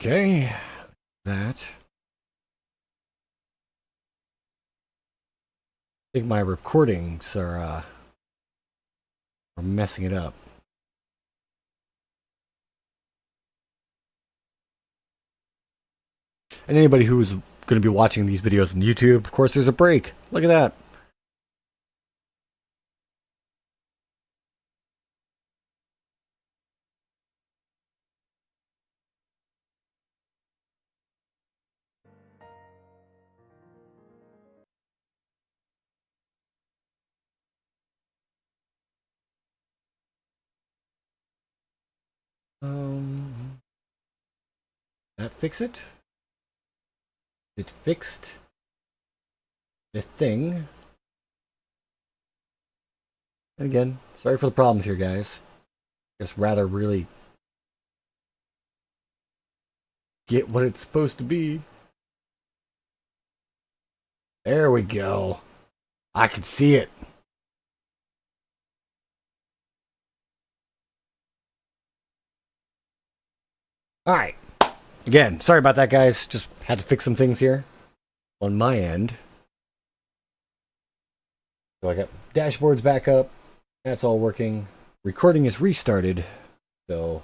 Okay, that. I think my recordings are messing it up. And anybody who's going to be watching these videos on YouTube, of course, there's a break. Look at that. That fix it? It fixed the thing. And again, sorry for the problems here, guys. Just rather really get what it's supposed to be. There we go. I can see it. Alright. Again, sorry about that, guys. Just had to fix some things here on my end. So I got dashboards back up. That's all working. Recording is restarted. So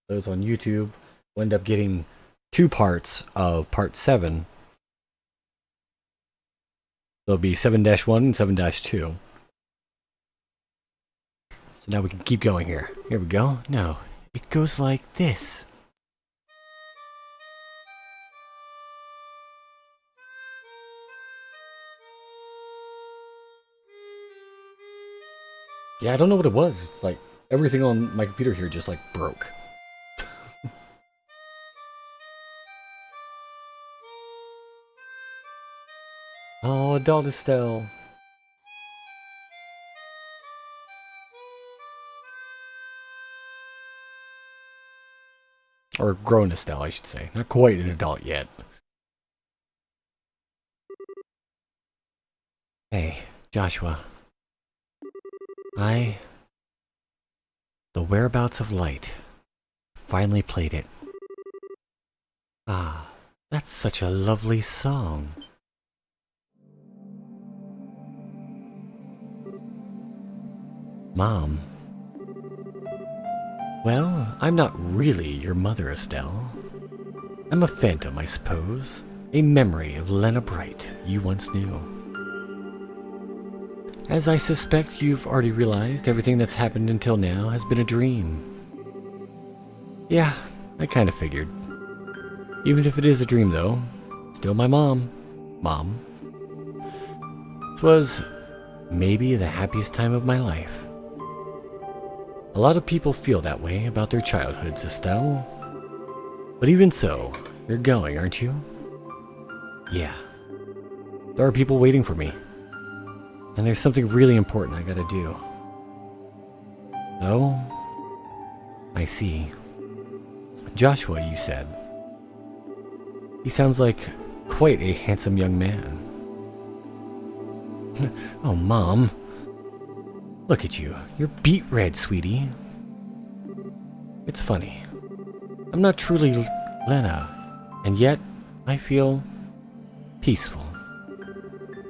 those on YouTube will end up getting 2 parts of part 7. There'll be 7-1 and 7-2. So now we can keep going here. Here we go. No, it goes like this. Yeah, I don't know what it was. It's like everything on my computer here just like broke. Oh, adult Estelle. Or grown Estelle, I should say. Not quite an adult yet. Hey, Joshua. The Whereabouts of Light. Finally played it. Ah, that's such a lovely song. Mom. Well, I'm not really your mother, Estelle. I'm a phantom, I suppose. A memory of Lena Bright you once knew. As I suspect you've already realized, everything that's happened until now has been a dream. Yeah, I kind of figured. Even if it is a dream, though, still my mom. Mom. It was maybe the happiest time of my life. A lot of people feel that way about their childhoods, Estelle. But even so, you're going, aren't you? Yeah. There are people waiting for me. And there's something really important I gotta do. Oh? I see. Joshua, you said. He sounds like quite a handsome young man. Oh, Mom. Look at you. You're beet red, sweetie. It's funny. I'm not truly Lena, and yet I feel peaceful.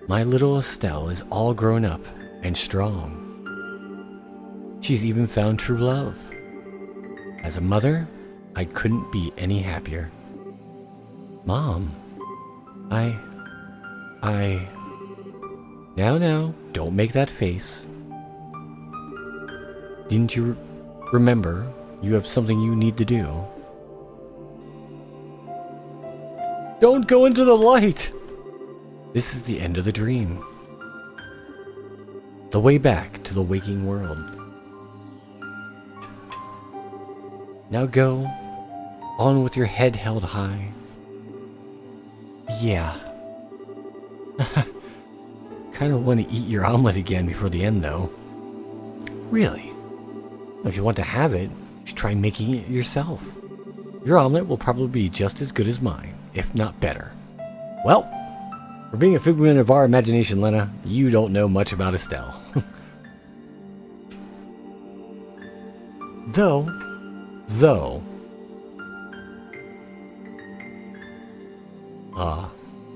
My little Estelle is all grown up and strong. She's even found true love. As a mother, I couldn't be any happier. Mom, Now, don't make that face. Didn't you remember you have something you need to do? Don't go into the light! This is the end of the dream. The way back to the waking world. Now go on with your head held high. Yeah. Kind of want to eat your omelet again before the end, though. Really? If you want to have it, you should try making it yourself. Your omelet will probably be just as good as mine, if not better. Well, for being a figment of our imagination, Lena, you don't know much about Estelle. Though,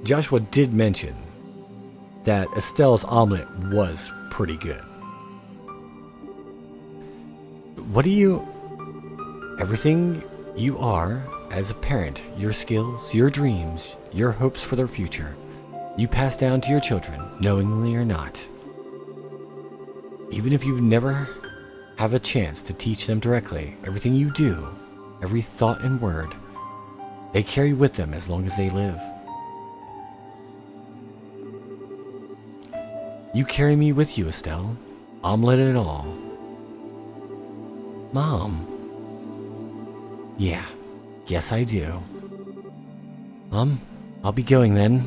Joshua did mention that Estelle's omelet was pretty good. What do you... Everything you are as a parent, your skills, your dreams, your hopes for their future, you pass down to your children, knowingly or not. Even if you never have a chance to teach them directly, everything you do, every thought and word, they carry with them as long as they live. You carry me with you, Estelle, omelet and all. Mom. Yeah, guess I do. I'll be going then.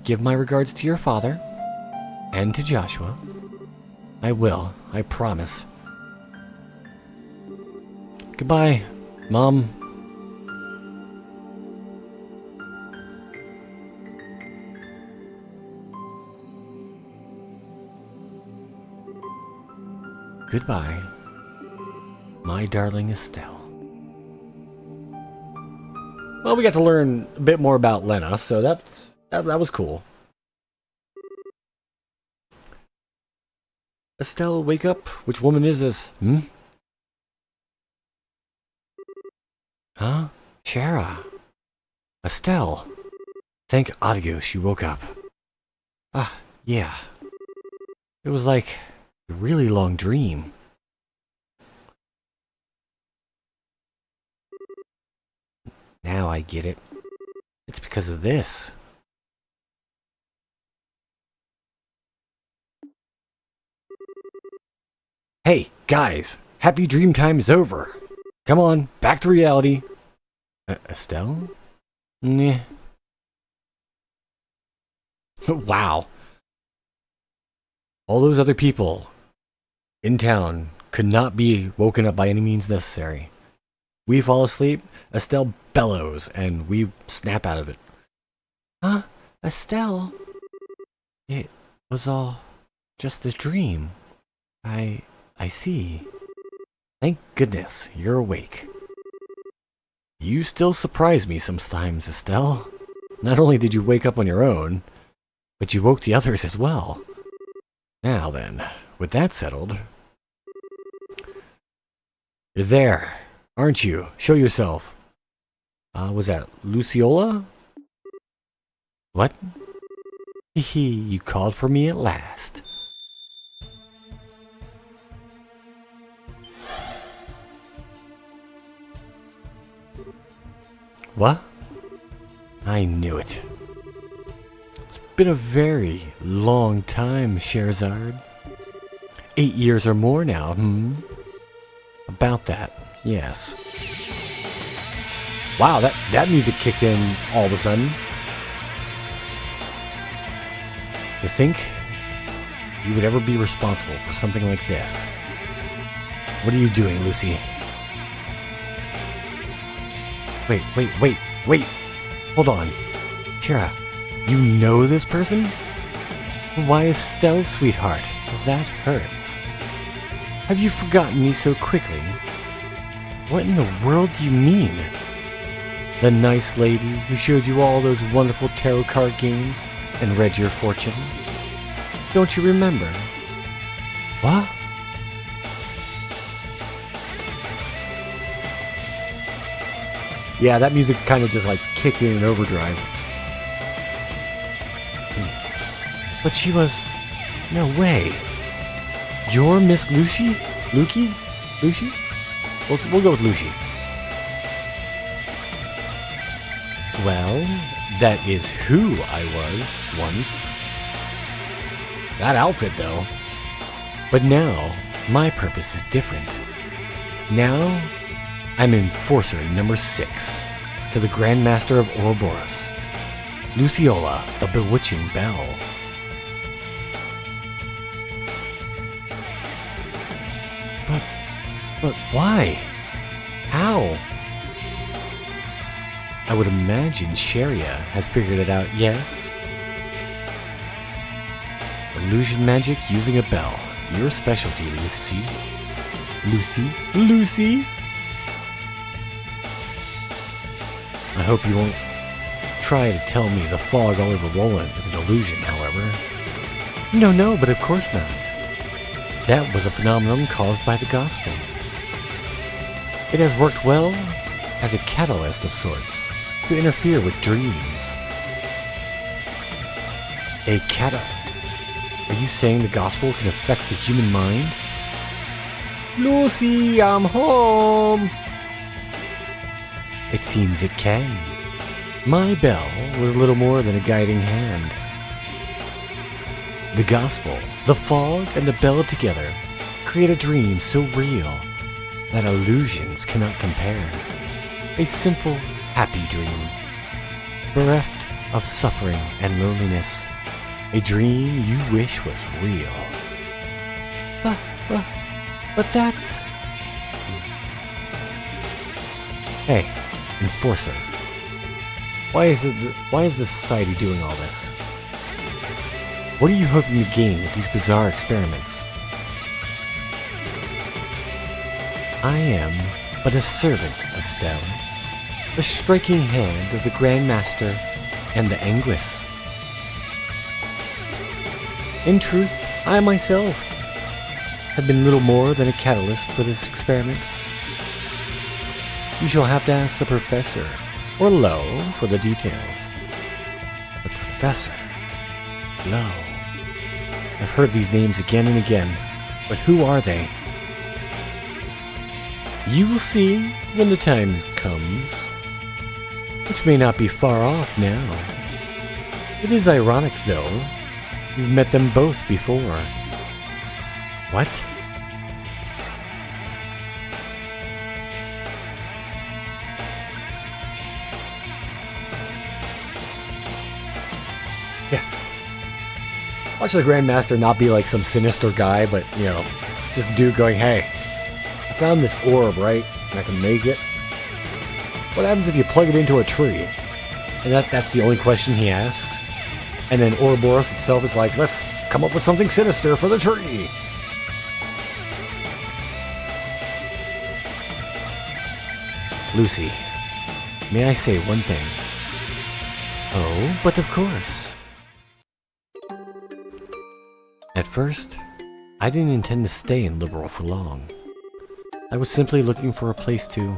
Give my regards to your father, and to Joshua. I will, I promise. Goodbye, Mom. Goodbye, my darling Estelle. Well, we got to learn a bit more about Lena, so that was cool. Estelle, wake up. Which woman is this? Huh? Schera. Estelle. Thank Adios you woke up. Yeah. It was like a really long dream. Now I get it. It's because of this. Hey, guys! Happy dream time is over! Come on, back to reality. Estelle? Nah. Wow. All those other people in town could not be woken up by any means necessary. We fall asleep, Estelle bellows, and we snap out of it. Huh? Estelle? It was all just a dream. I see. Thank goodness you're awake. You still surprise me sometimes, Estelle. Not only did you wake up on your own, but you woke the others as well. Now then, with that settled... You're there, aren't you? Show yourself. Was that Luciola? What? Hee, you called for me at last. What? I knew it. It's been a very long time, Scheherazade. 8 years or more now, About that, yes. Wow, that music kicked in all of a sudden. To think you would ever be responsible for something like this. What are you doing, Lucy? Wait. Hold on. Schera, you know this person? Why, Estelle, sweetheart, that hurts. Have you forgotten me so quickly? What in the world do you mean? The nice lady who showed you all those wonderful tarot card games and read your fortune? Don't you remember? What? Yeah, that music kind of just like kicked in overdrive. But she was... No way. You're Miss Lucy? Lukey? Lucy? We'll go with Lucy. Well, that is who I was once. That outfit, though. But now, my purpose is different. Now, I'm Enforcer number 6 to the Grand Master of Ouroborus, Luciola, the Bewitching Belle. But why? How? I would imagine Schera has figured it out, yes? Illusion magic using a bell. Your specialty, Lucy. Lucy? I hope you won't try to tell me the fog all over Roland is an illusion, however. No, but of course not. That was a phenomenon caused by the gospel. It has worked well as a catalyst of sorts to interfere with dreams. Are you saying the gospel can affect the human mind? Lucy, I'm home! It seems it can. My bell was little more than a guiding hand. The gospel, the fog, and the bell together create a dream so real that illusions cannot compare. A simple, happy dream, bereft of suffering and loneliness. A dream you wish was real. But that's... Hey, Enforcer. Why is the society doing all this? What are you hoping to gain with these bizarre experiments? I am but a servant, Estelle. The striking hand of the Grand Master and the Anguis. In truth, I myself have been little more than a catalyst for this experiment. You shall have to ask the Professor, or Lo, for the details. The Professor? Lo. I've heard these names again and again, but who are they? You will see when the time comes, which may not be far off now. It is ironic, though. You've met them both before. What? Yeah. Watch the Grandmaster not be like some sinister guy, but, you know, just a dude going, hey, I found this orb, right? And I can make it. What happens if you plug it into a tree? And that's the only question he asks. And then Ouroborus itself is like, let's come up with something sinister for the tree. Lucy, may I say one thing? Oh, but of course. At first, I didn't intend to stay in Liberal for long. I was simply looking for a place to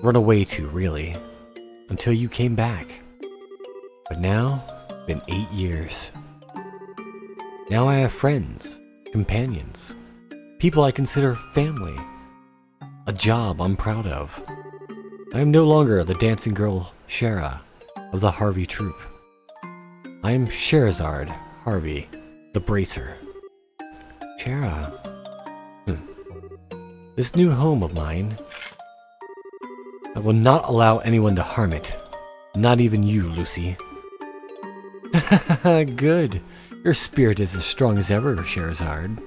run away to, really, until you came back. But now, it's been 8 years. Now I have friends, companions, people I consider family, a job I'm proud of. I am no longer the dancing girl Schera of the Harvey troupe. I am Scherazard Harvey, the bracer. Schera. This new home of mine, I will not allow anyone to harm it. Not even you, Lucy. Good. Your spirit is as strong as ever, Scherazard.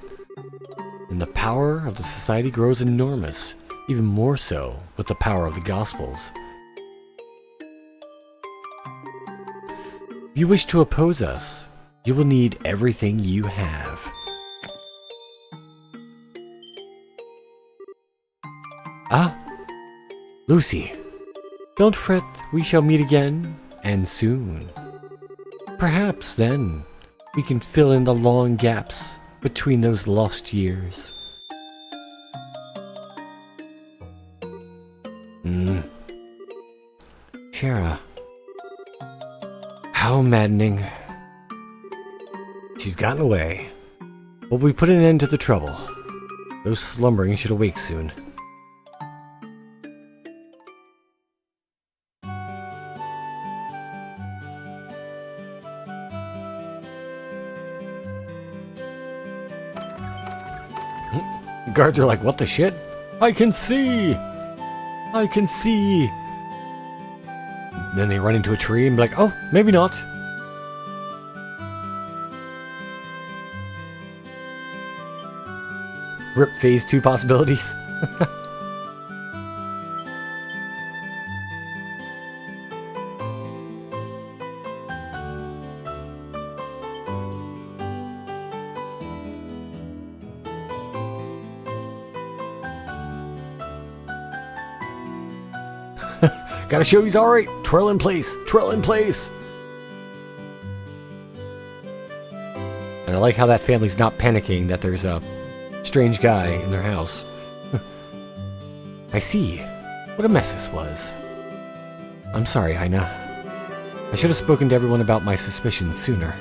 And the power of the society grows enormous, even more so with the power of the Gospels. If you wish to oppose us, you will need everything you have. Ah, Lucy, don't fret, we shall meet again, and soon. Perhaps then, we can fill in the long gaps between those lost years. Schera. How maddening. She's gotten away. But we put an end to the trouble. Those slumbering should awake soon. Guards are like, what the shit? I can see! I can see! Then they run into a tree and be like, oh, maybe not. Rip phase 2 possibilities. Gotta show he's alright. Twirl in place. Twirl in place. And I like how that family's not panicking that there's a strange guy in their house. I see. What a mess this was. I'm sorry, Heina. I should have spoken to everyone about my suspicions sooner.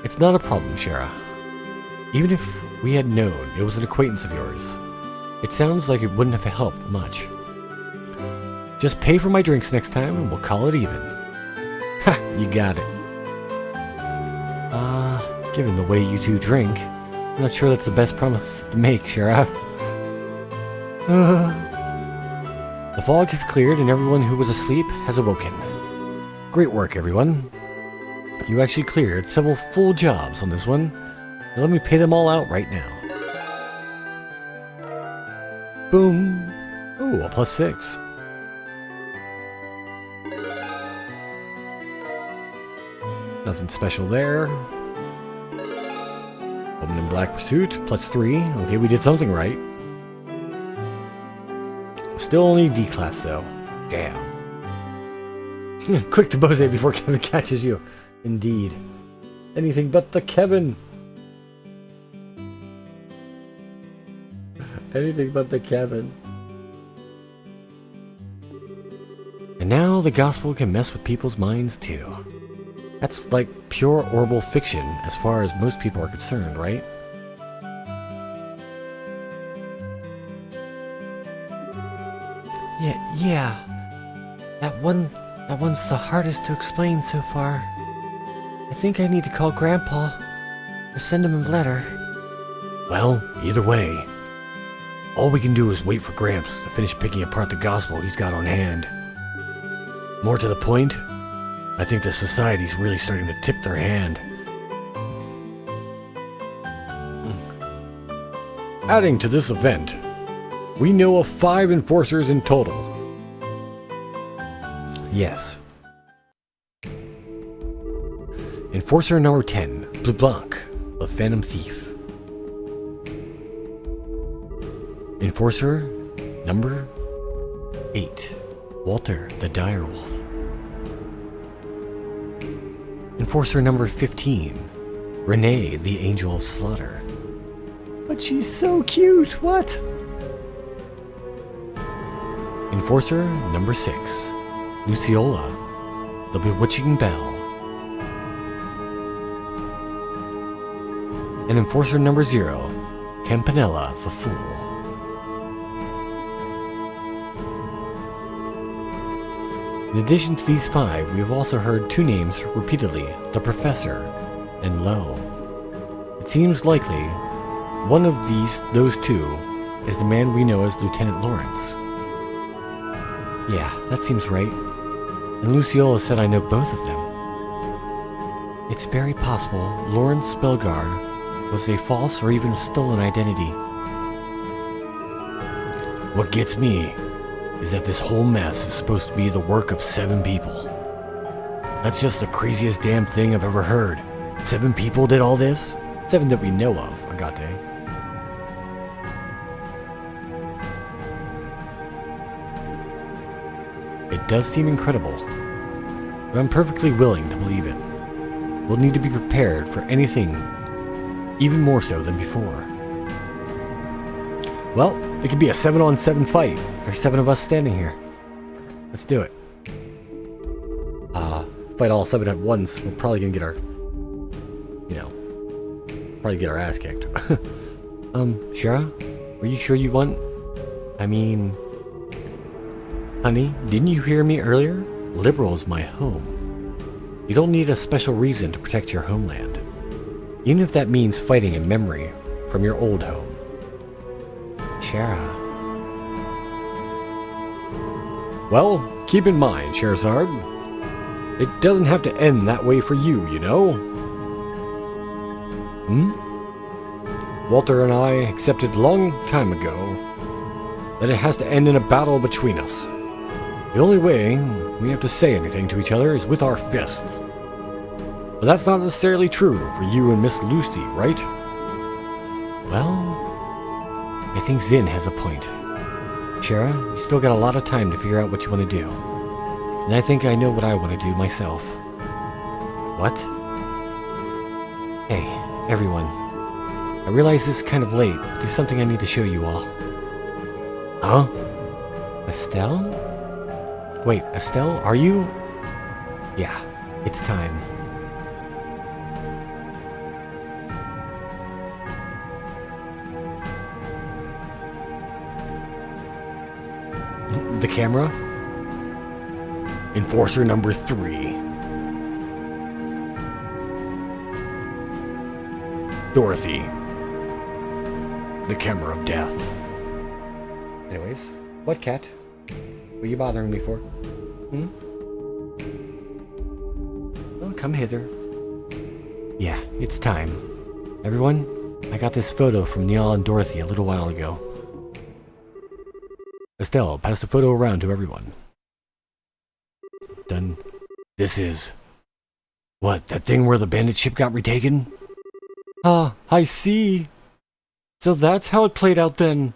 It's not a problem, Schera. Even if we had known it was an acquaintance of yours, it sounds like it wouldn't have helped much. Just pay for my drinks next time and we'll call it even. Ha! You got it. Given the way you two drink, I'm not sure that's the best promise to make, Schera. The fog has cleared and everyone who was asleep has awoken. Great work, everyone. You actually cleared several full jobs on this one. Now let me pay them all out right now. Boom. Ooh, a +6. Nothing special there. Woman in Black Pursuit, +3. Okay, we did something right. Still only D class though. Damn. Quick to Bose before Kevin catches you. Indeed. Anything but the Kevin. Anything but the Kevin. And now the gospel can mess with people's minds too. That's like pure horrible fiction as far as most people are concerned, right? Yeah. That one's the hardest to explain so far. I think I need to call Grandpa or send him a letter. Well, either way, all we can do is wait for Gramps to finish picking apart the gospel he's got on hand. More to the point, I think the society's really starting to tip their hand. Adding to this event, we know of 5 enforcers in total. Yes. Enforcer number 10, Blue Blanc, the Phantom Thief. Enforcer number 8, Walter, the Direwolf. Enforcer number 15, Renee, the Angel of Slaughter. But she's so cute, what? Enforcer number 6, Luciola, the Bewitching Belle. And Enforcer number 0, Campanella, the Fool. In addition to these 5, we have also heard 2 names repeatedly, the Professor and Lo. It seems likely one of those 2 is the man we know as Lieutenant Lawrence. Yeah, that seems right. And Luciola said I know both of them. It's very possible Lawrence Spelgar was a false or even a stolen identity. What gets me is that this whole mess is supposed to be the work of 7 people. That's just the craziest damn thing I've ever heard. 7 people did all this? 7 that we know of, Agate. It does seem incredible, but I'm perfectly willing to believe it. We'll need to be prepared for anything, even more so than before. Well, it could be a 7-on-7 fight. There's 7 of us standing here. Let's do it. Fight all 7 at once. We're probably gonna get our, probably get our ass kicked. Schera, were you sure you want? I mean, honey, didn't you hear me earlier? Liberal's my home. You don't need a special reason to protect your homeland, even if that means fighting in memory from your old home. Schera. Well, keep in mind, Scherazard, it doesn't have to end that way for you, you know? Walter and I accepted long time ago that it has to end in a battle between us. The only way we have to say anything to each other is with our fists. But that's not necessarily true for you and Miss Lucy, right? Well, I think Zin has a point. Schera. You still got a lot of time to figure out what you want to do. And I think I know what I want to do myself. What? Hey, everyone. I realize this is kind of late, but there's something I need to show you all. Huh? Estelle? Wait, Estelle, are you? Yeah, it's time. The camera? Enforcer number 3. Dorothy. The camera of death. Anyways, what, cat? What are you bothering me for? Hmm? Oh, come hither. Yeah, it's time. Everyone, I got this photo from Neil and Dorothy a little while ago. Estelle, pass the photo around to everyone. Done. This is... What, that thing where the bandit ship got retaken? Ah, I see. So that's how it played out then.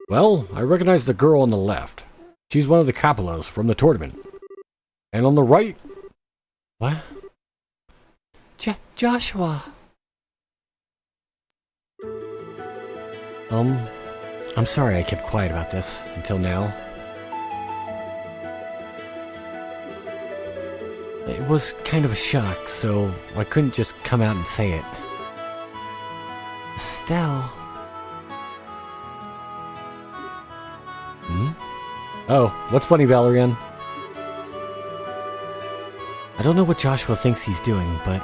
Well, I recognize the girl on the left. She's one of the Capelos from the tournament. And on the right... What? Joshua. I'm sorry I kept quiet about this until now. It was kind of a shock, so I couldn't just come out and say it. Estelle. Hmm? Oh, what's funny, Valerian? I don't know what Joshua thinks he's doing, but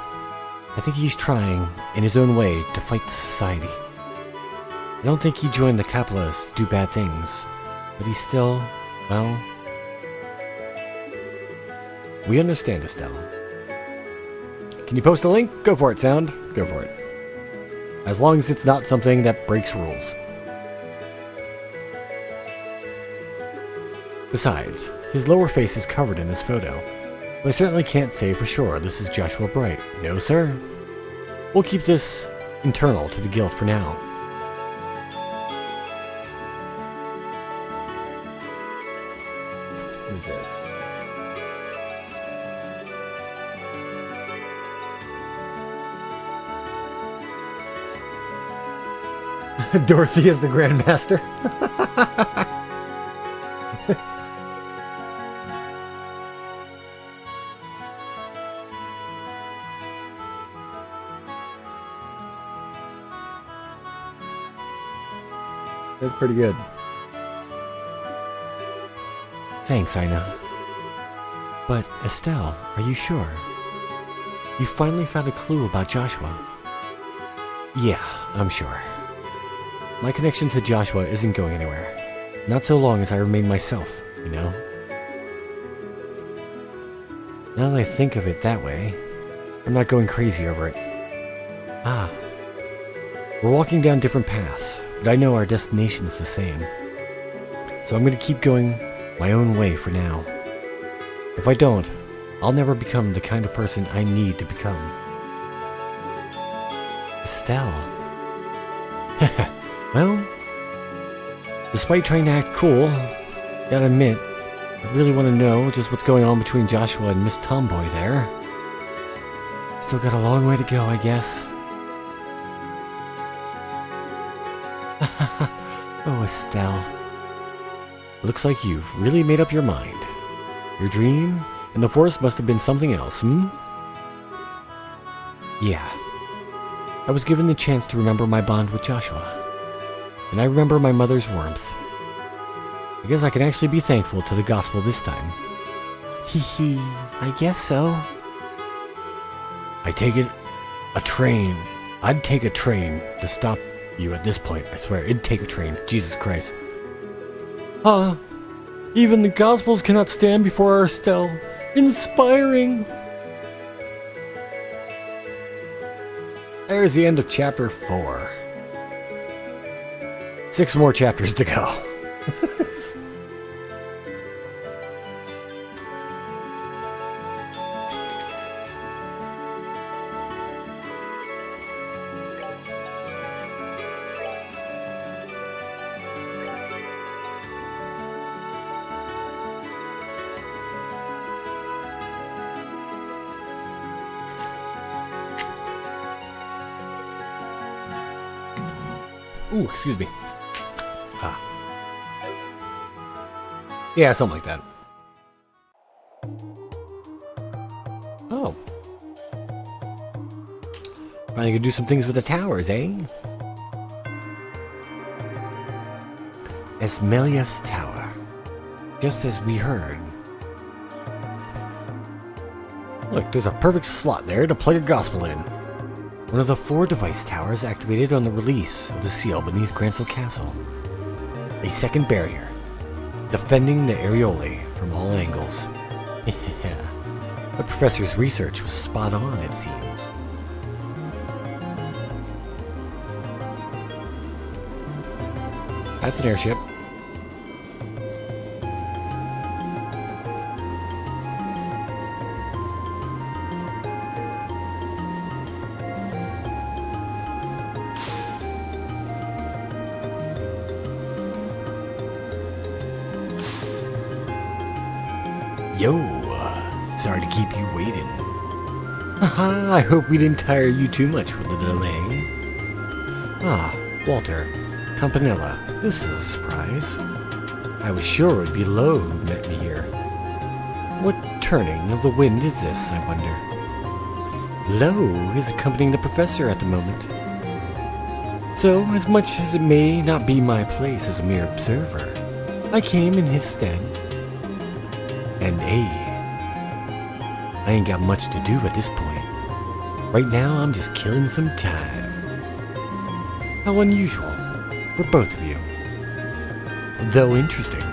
I think he's trying, in his own way, to fight the society. I don't think he joined the Capelos to do bad things, but he's still, well... We understand, Estelle. Can you post a link? Go for it, Sound. Go for it. As long as it's not something that breaks rules. Besides, his lower face is covered in this photo. But I certainly can't say for sure this is Joshua Bright. No, sir. We'll keep this internal to the guild for now. What is this? Dorothy is the Grandmaster. That's pretty good. Thanks, Ina. But, Estelle, are you sure? You finally found a clue about Joshua? Yeah, I'm sure. My connection to Joshua isn't going anywhere. Not so long as I remain myself, you know? Now that I think of it that way, I'm not going crazy over it. Ah. We're walking down different paths, but I know our destination's the same. So I'm going to keep going my own way for now. If I don't, I'll never become the kind of person I need to become. Estelle. Well, despite trying to act cool, gotta admit, I really want to know just what's going on between Joshua and Miss Tomboy there. Still got a long way to go, I guess. Oh, Estelle. Looks like you've really made up your mind. Your dream and the forest must have been something else, hmm? Yeah. I was given the chance to remember my bond with Joshua. And I remember my mother's warmth. I guess I can actually be thankful to the gospel this time. Hee hee, I guess so. I take it, a train. I'd take a train to stop you at this point, I swear. It'd take a train. Jesus Christ. Even the Gospels cannot stand before our Estelle. Inspiring! There's the end of chapter 4. 6 more chapters to go. Ooh, excuse me. Ah. Yeah, something like that. Oh. Finally gonna do some things with the towers, eh? Esmelius Tower. Just as we heard. Look, there's a perfect slot there to plug a gospel in. One of the 4 device towers activated on the release of the seal beneath Grancel Castle. A second barrier, defending the areolae from all angles. Yeah. The professor's research was spot on, it seems. That's an airship. Yo, sorry to keep you waiting. Haha, I hope we didn't tire you too much with the delay. Ah, Walter, Campanella, this is a surprise. I was sure it would be Lo who met me here. What turning of the wind is this, I wonder? Lo is accompanying the professor at the moment. So, as much as it may not be my place as a mere observer, I came in his stead. And I ain't got much to do at this point. Right now, I'm just killing some time. How unusual for both of you. Though interesting,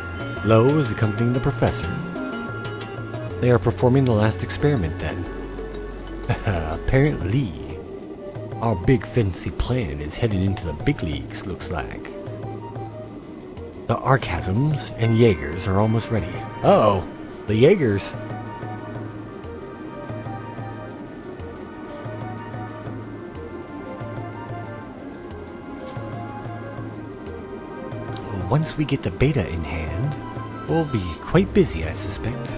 Lo is accompanying the professor. They are performing the last experiment then. Apparently, our big fancy plan is heading into the big leagues, looks like. The Archasms and Jaegers are almost ready. Uh-oh. The Jaegers. Once we get the beta in hand, we'll be quite busy, I suspect.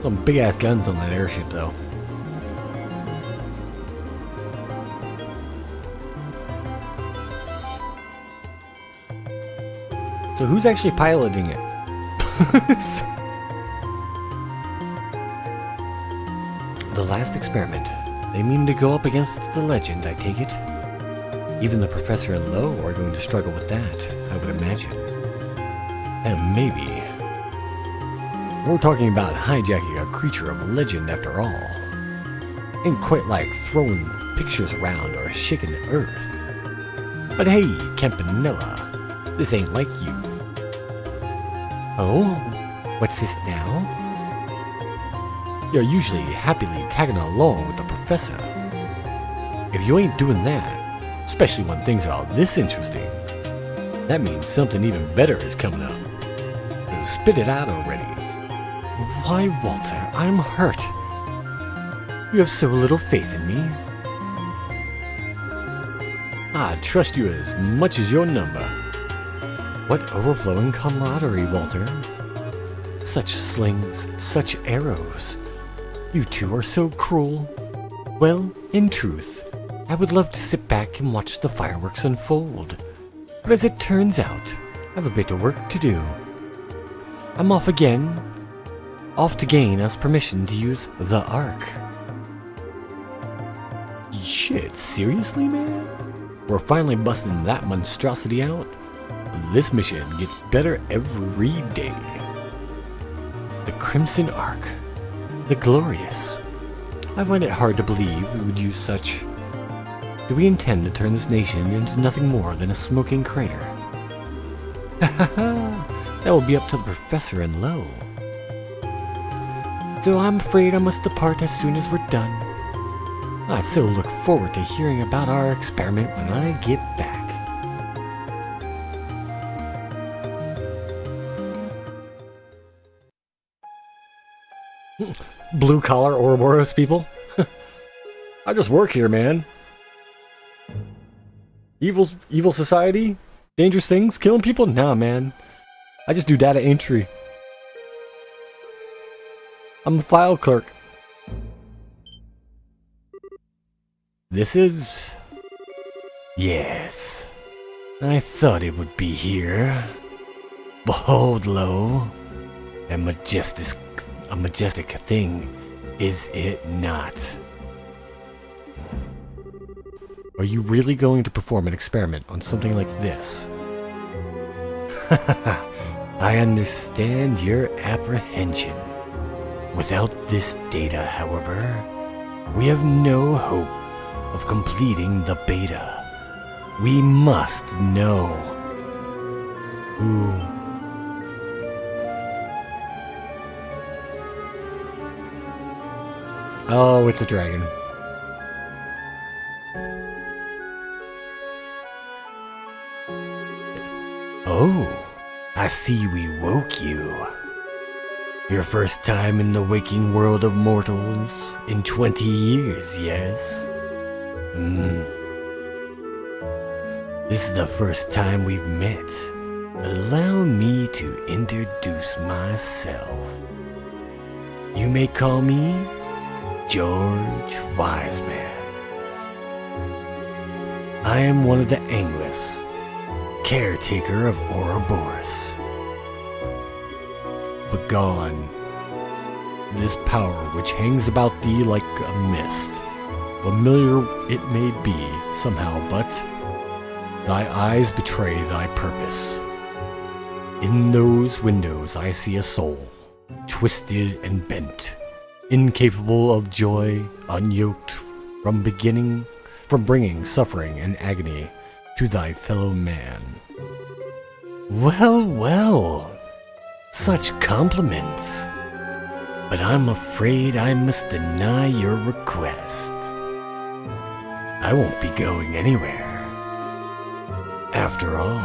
Some big-ass guns on that airship, though. So who's actually piloting it? The last experiment. They mean to go up against the legend, I take it. Even the professor and Lo are going to struggle with that, I would imagine. And maybe we're talking about hijacking a creature of legend after all. Ain't quite like throwing pictures around or shaking the earth. But hey, Campanella, this ain't like you. Oh? What's this now? You're usually happily tagging along with the professor. If you ain't doing that, especially when things are this interesting, that means something even better is coming up. So spit it out already. Why, Walter, I'm hurt. You have so little faith in me. I trust you as much as your number. What overflowing camaraderie, Walter. Such slings, such arrows. You two are so cruel. Well, in truth, I would love to sit back and watch the fireworks unfold. But as it turns out, I have a bit of work to do. I'm off again. Off to gain us permission to use the Ark. Shit, seriously, man? We're finally busting that monstrosity out? This mission gets better every day. The Crimson Ark. The Glorious. I find it hard to believe we would use such. Do we intend to turn this nation into nothing more than a smoking crater? That will be up to the professor and Lo. So I'm afraid I must depart as soon as we're done. I so look forward to hearing about our experiment when I get back. Blue collar Ouroborus people? I just work here, man. Evil society? Dangerous things? Killing people? Nah, man. I just do data entry. I'm a file clerk. This is... Yes. I thought it would be here. Behold, lo. A majestic thing, is it not? Are you really going to perform an experiment on something like this? I understand your apprehension. Without this data, however, we have no hope of completing the beta. We must know. Ooh. Oh, it's a dragon. Oh, I see we woke you. Your first time in the waking world of mortals in 20 years, yes? This is the first time we've met. Allow me to introduce myself. You may call me George Wiseman. I am one of the Anglers, caretaker of Ouroborus. Begone, this power which hangs about thee like a mist. Familiar it may be somehow, but thy eyes betray thy purpose. In those windows I see a soul, twisted and bent, incapable of joy, unyoked from bringing suffering and agony to thy fellow man. Well, well, such compliments. But I'm afraid I must deny your request. I won't be going anywhere. After all,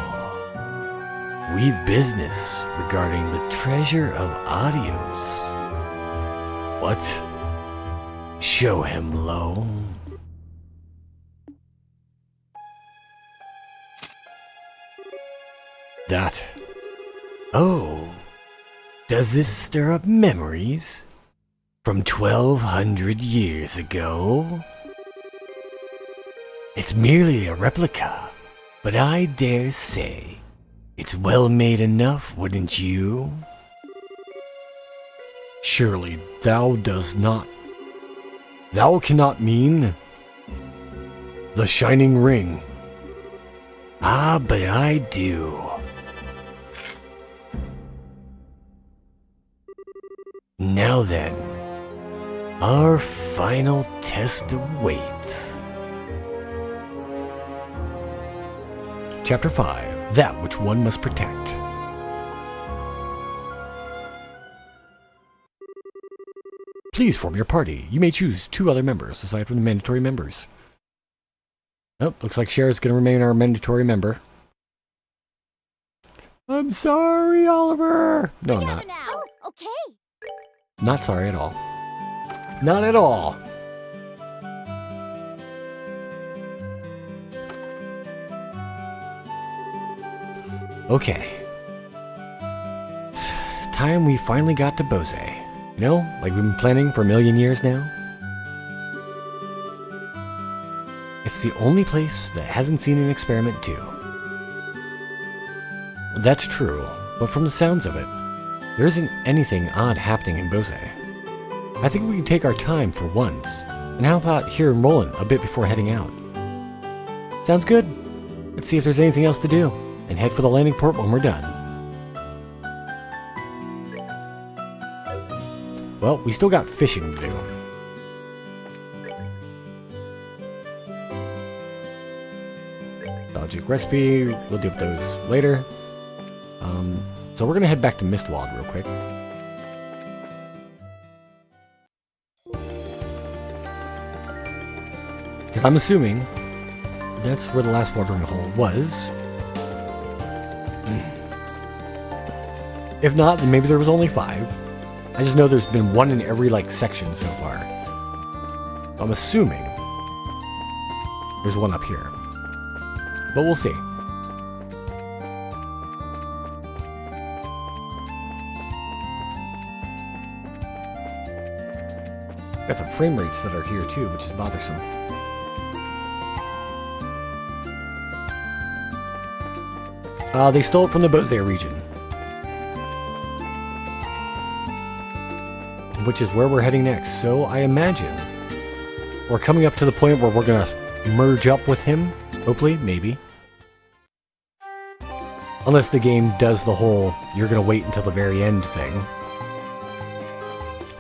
we've business regarding the treasure of Adios. What? Show him, Lo. That. Oh. Does this stir up memories? From 1200 years ago? It's merely a replica, but I dare say it's well made enough, wouldn't you? Surely thou cannot mean the shining ring. Ah, but I do. Now then, our final test awaits. Chapter 5, That Which One Must Protect. Please form your party. You may choose 2 other members aside from the mandatory members. Oh, looks like Schera's going to remain our mandatory member. I'm sorry, Oliver. No, I'm not. Oh, okay. Not sorry at all. Not at all. Okay. Time we finally got to Bose. You know, like we've been planning for a million years now. It's the only place that hasn't seen an experiment too. That's true, but from the sounds of it, there isn't anything odd happening in Bose. I think we can take our time for once. And how about hearing Roland a bit before heading out? Sounds good. Let's see if there's anything else to do, and head for the landing port when we're done. Well, we still got fishing to do. Logic recipe, we'll deal with those later. So we're gonna head back to Mistwald real quick. Because I'm assuming that's where the last watering hole was. If not, then maybe there was only 5. I just know there's been 1 in every section so far. I'm assuming there's 1 up here. But we'll see. Got some frame rates that are here too, which is bothersome. They stole it from the Bozare region. Which is where we're heading next. So I imagine we're coming up to the point where we're gonna merge up with him. Hopefully, maybe. Unless the game does the whole, you're gonna wait until the very end thing.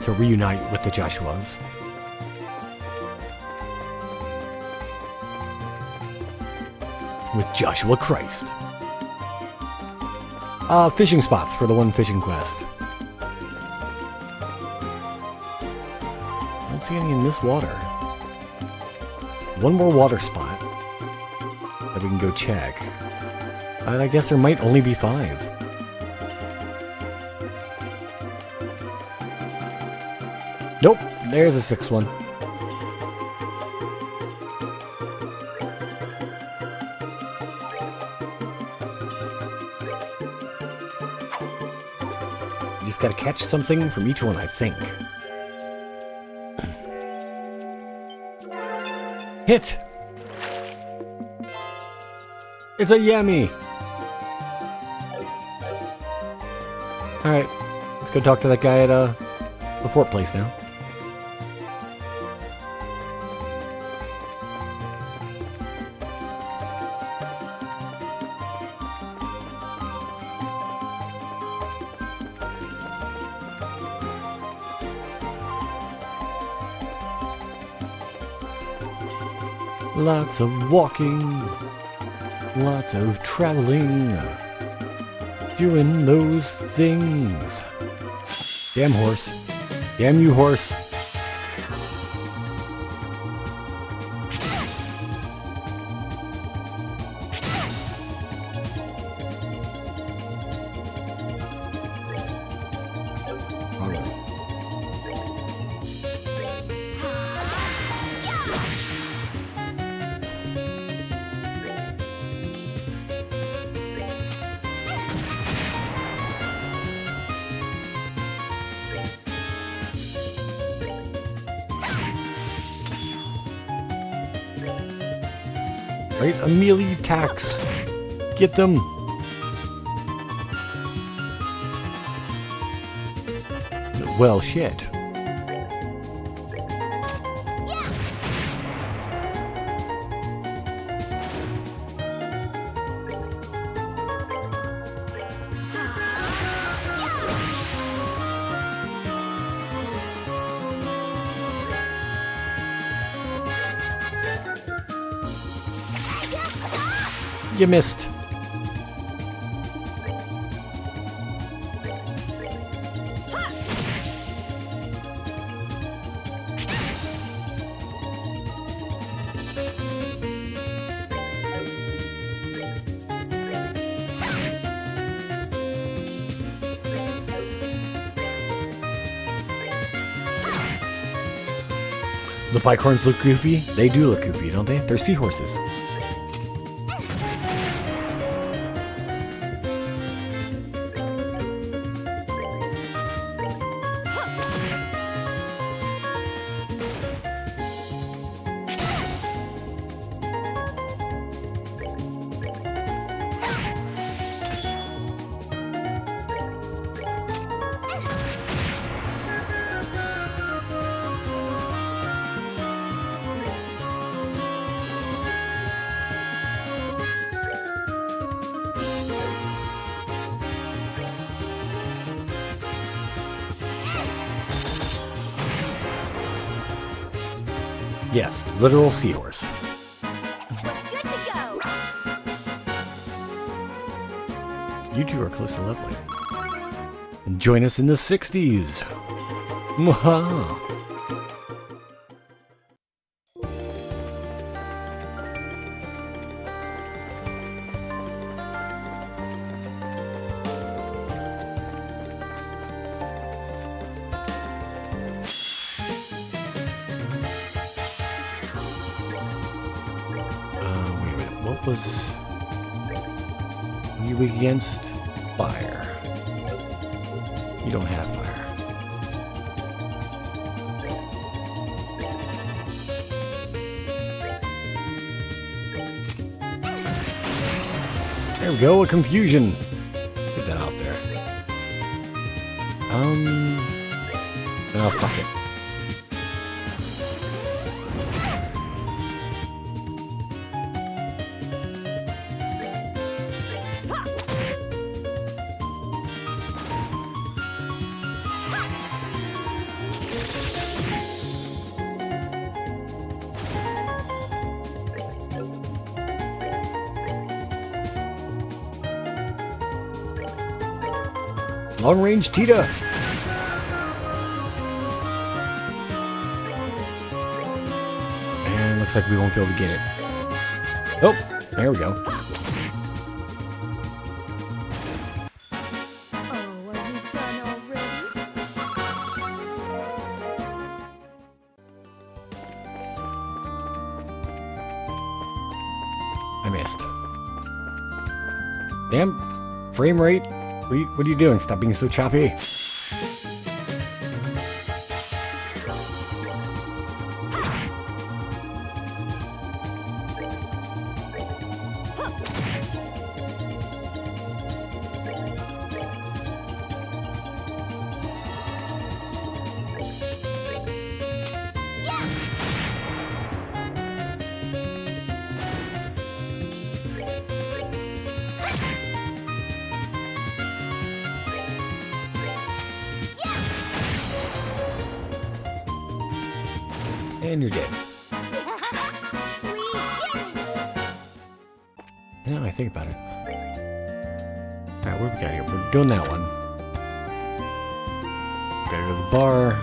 To reunite with the Joshuas. With Joshua Christ. Fishing spots for the one fishing quest. I don't see any in this water. One more water spot that we can go check. And I guess there might only be 5. Nope, there's a 6th one. You just gotta catch something from each one, I think. Hit! It's a yummy! Alright, let's go talk to that guy at the fort place now. Lots of walking, lots of traveling, doing those things. Damn horse. Damn you, horse. Right? A melee attacks. Get them. Well, shit. You missed. The bicorns look goofy? They do look goofy, don't they? They're seahorses. Yes, literal seahorse. Good to go. You two are close to leveling. And join us in the 60s. Mwaha! Was you weak against fire? You don't have fire. There we go, a confusion. Get that out there. Oh, fuck it. Long range Tita. And looks like we won't be able to get it. Oh, there we go. Oh, are you done already? I missed. Damn, frame rate. What are you doing? Stop being so choppy. And you're dead. We did it! Now I think about it. Alright, what do we got here? We're doing that one. Gotta go to the bar.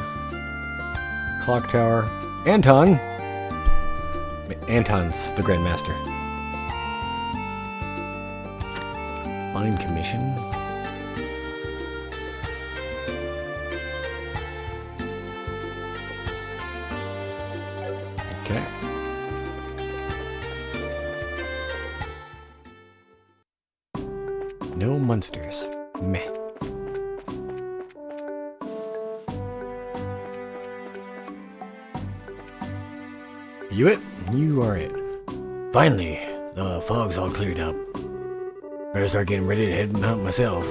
Clock tower. Anton! Anton's the Grandmaster. Fine commission. Okay. No monsters. Meh. You it? You are it. Finally, the fog's all cleared up. Better start getting ready to head out myself.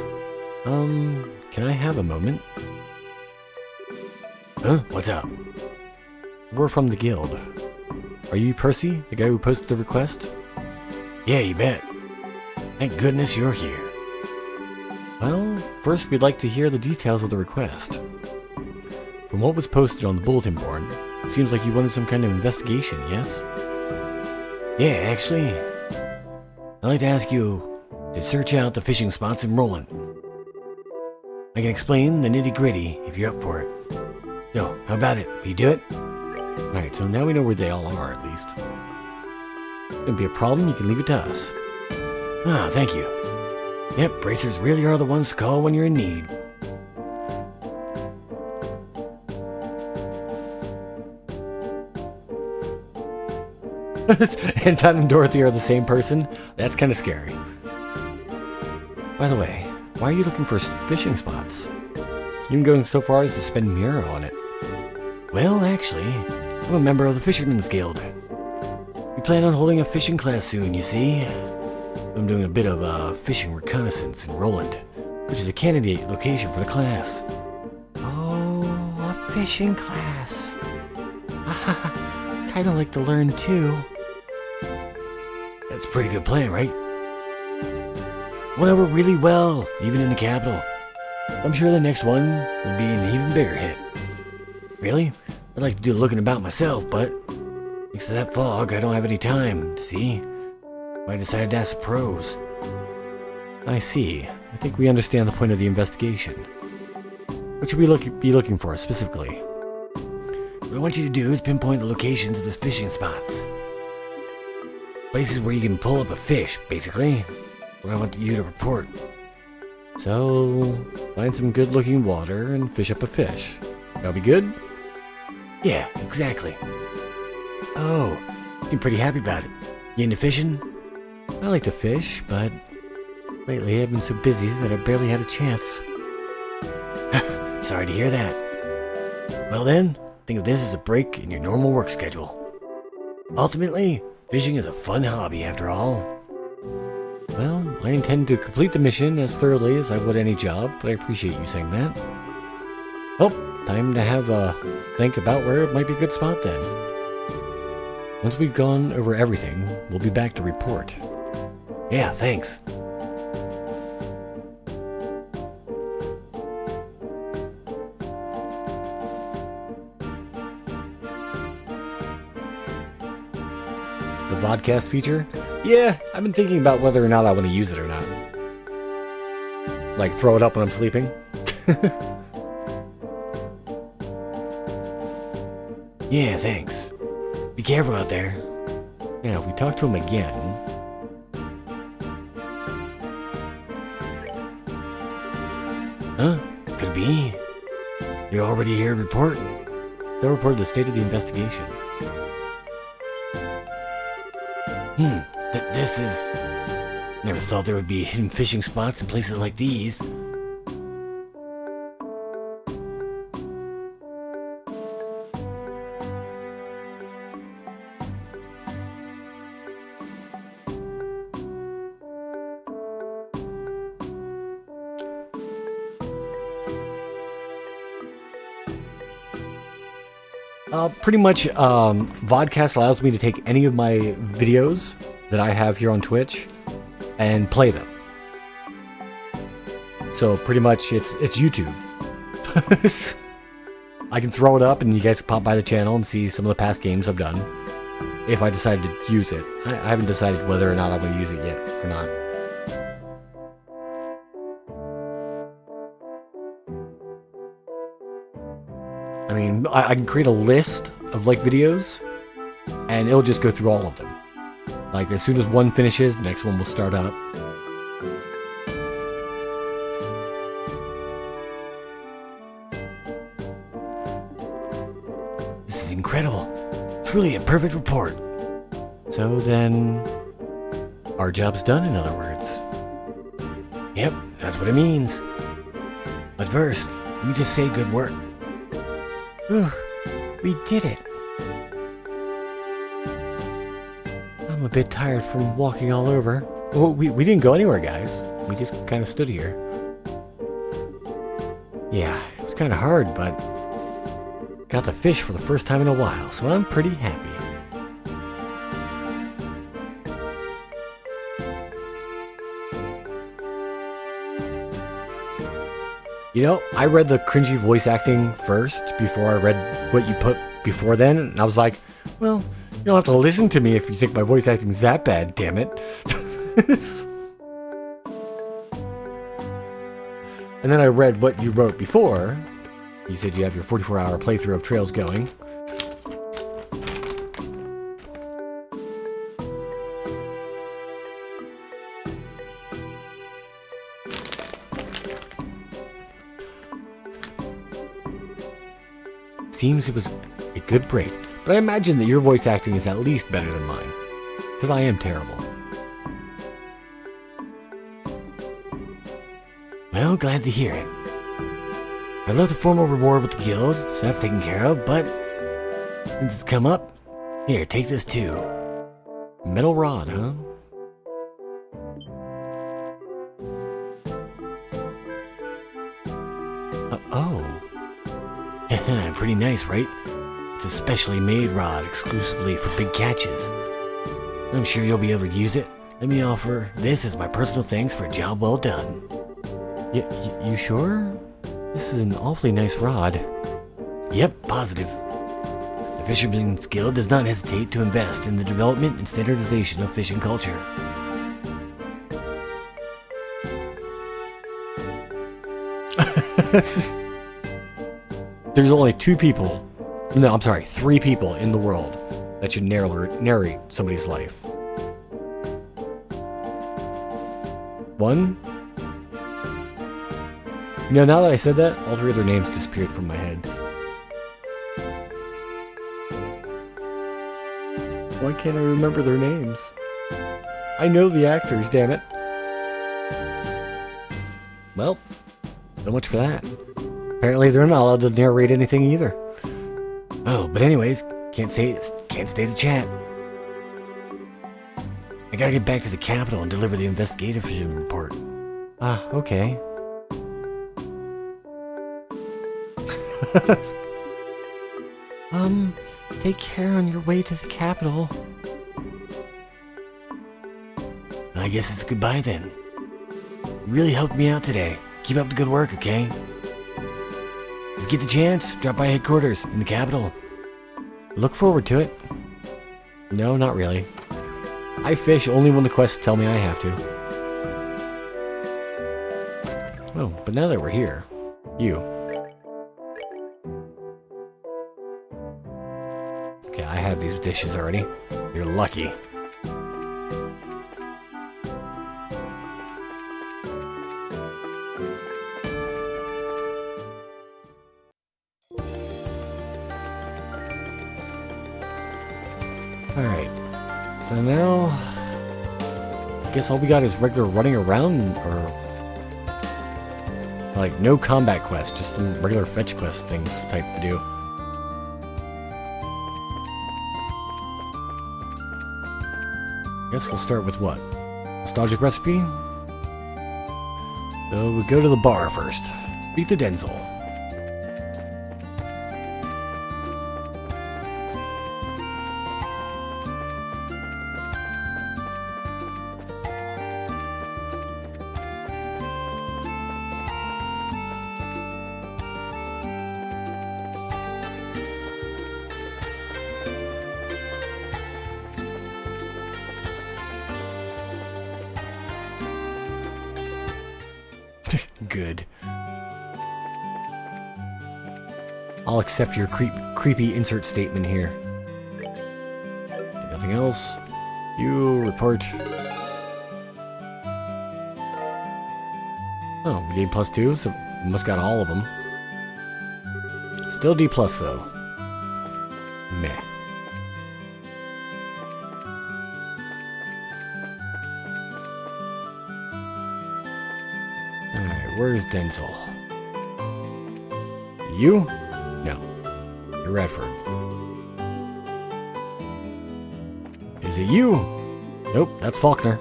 Can I have a moment? Huh? What's up? We're from the guild. Are you Percy, the guy who posted the request? Yeah, you bet. Thank goodness you're here. Well, first we'd like to hear the details of the request. From what was posted on the bulletin board, it seems like you wanted some kind of investigation, yes? Yeah, actually, I'd like to ask you to search out the fishing spots in Roland. I can explain the nitty-gritty if you're up for it. So, how about it? Will you do it? Alright, so now we know where they all are, at least. Wouldn't be a problem, you can leave it to us. Ah, thank you. Yep, bracers really are the ones to call when you're in need. Anton and Dorothy are the same person? That's kind of scary. By the way, why are you looking for fishing spots? Even going so far as to spend Mira on it. Well, actually, I'm a member of the Fisherman's Guild. We plan on holding a fishing class soon, you see. I'm doing a bit of fishing reconnaissance in Roland, which is a candidate location for the class. Oh, a fishing class. Kinda like to learn too. That's a pretty good plan, right? Went over really well, even in the capital. I'm sure the next one will be an even bigger hit. Really? I'd like to do the looking about myself, but thanks to that fog, I don't have any time, see? I decided to ask the pros. I see. I think we understand the point of the investigation. What should we be looking for specifically? What I want you to do is pinpoint the locations of the fishing spots. Places where you can pull up a fish, basically. What I want you to report. So, find some good-looking water and fish up a fish. That'll be good? Yeah, exactly. Oh, you seem pretty happy about it. You into fishing? I like to fish, but lately I've been so busy that I barely had a chance. Sorry to hear that. Well then, think of this as a break in your normal work schedule. Ultimately, fishing is a fun hobby after all. Well, I intend to complete the mission as thoroughly as I would any job, but I appreciate you saying that. Well, time to have a think about where it might be a good spot then. Once we've gone over everything, we'll be back to report. Yeah, thanks. The vodcast feature? Yeah, I've been thinking about whether or not I want to use it or not. Like, throw it up when I'm sleeping? Yeah, thanks. Be careful out there. Yeah, if we talk to him again... Huh? Could be. You're already here to report? They'll report the state of the investigation. This is... Never thought there would be hidden fishing spots in places like these. Pretty much, Vodcast allows me to take any of my videos that I have here on Twitch and play them. So pretty much it's YouTube. I can throw it up and you guys can pop by the channel and see some of the past games I've done. If I decide to use it. I haven't decided whether or not I'm going to use it yet or not. I mean, I can create a list of like videos and it'll just go through all of them. Like as soon as one finishes, the next one will start up. This is incredible. Truly a perfect report. So then, our job's done, in other words. Yep, that's what it means. But first, let me just say good work. Whew, we did it. I'm a bit tired from walking all over. Well, we didn't go anywhere, guys. We just kind of stood here. Yeah, it was kind of hard, but got to fish for the first time in a while, so I'm pretty happy. You know, I read the cringy voice acting first before I read what you put before then, and I was like, well, you don't have to listen to me if you think my voice acting's that bad, damn it. And then I read what you wrote before. You said you have your 44-hour playthrough of Trails going. Seems it was a good break, but I imagine that your voice acting is at least better than mine, because I am terrible. Well, glad to hear it. I left a formal reward with the guild, so that's taken care of, but since it's come up, here, take this too. Metal rod, huh? Oh. Pretty nice, right? It's a specially made rod exclusively for big catches. I'm sure you'll be able to use it. Let me offer this as my personal thanks for a job well done. You sure? This is an awfully nice rod. Yep, positive. The Fisherman's Guild does not hesitate to invest in the development and standardization of fishing culture. There's only 3 people in the world that should narrate somebody's life. 1? You know, now that I said that, all 3 of their names disappeared from my head. Why can't I remember their names? I know the actors, damn it. Well, so much for that. Apparently they're not allowed to narrate anything either. Oh, but anyways, can't stay to chat. I gotta get back to the capital and deliver the investigation report. Ah, okay. Take care on your way to the capital. I guess it's goodbye then. You really helped me out today. Keep up the good work, okay? If you get the chance, drop by headquarters in the capital. Look forward to it. No, not really. I fish only when the quests tell me I have to. Oh, but now that we're here, you. Okay, I have these dishes already. You're lucky. Alright, so now, I guess all we got is regular running around, or, like, no combat quests, just some regular fetch quest things type to do. I guess we'll start with what? Nostalgic recipe? So we go to the bar first. Beat the Denzel. Good. I'll accept your creepy insert statement here. Nothing else. You report. Oh, we gained +2, so we must got all of them. Still D+ though. Meh. Alright, where's Denzel? You? No. You're Radford. Is it you? Nope, that's Faulkner.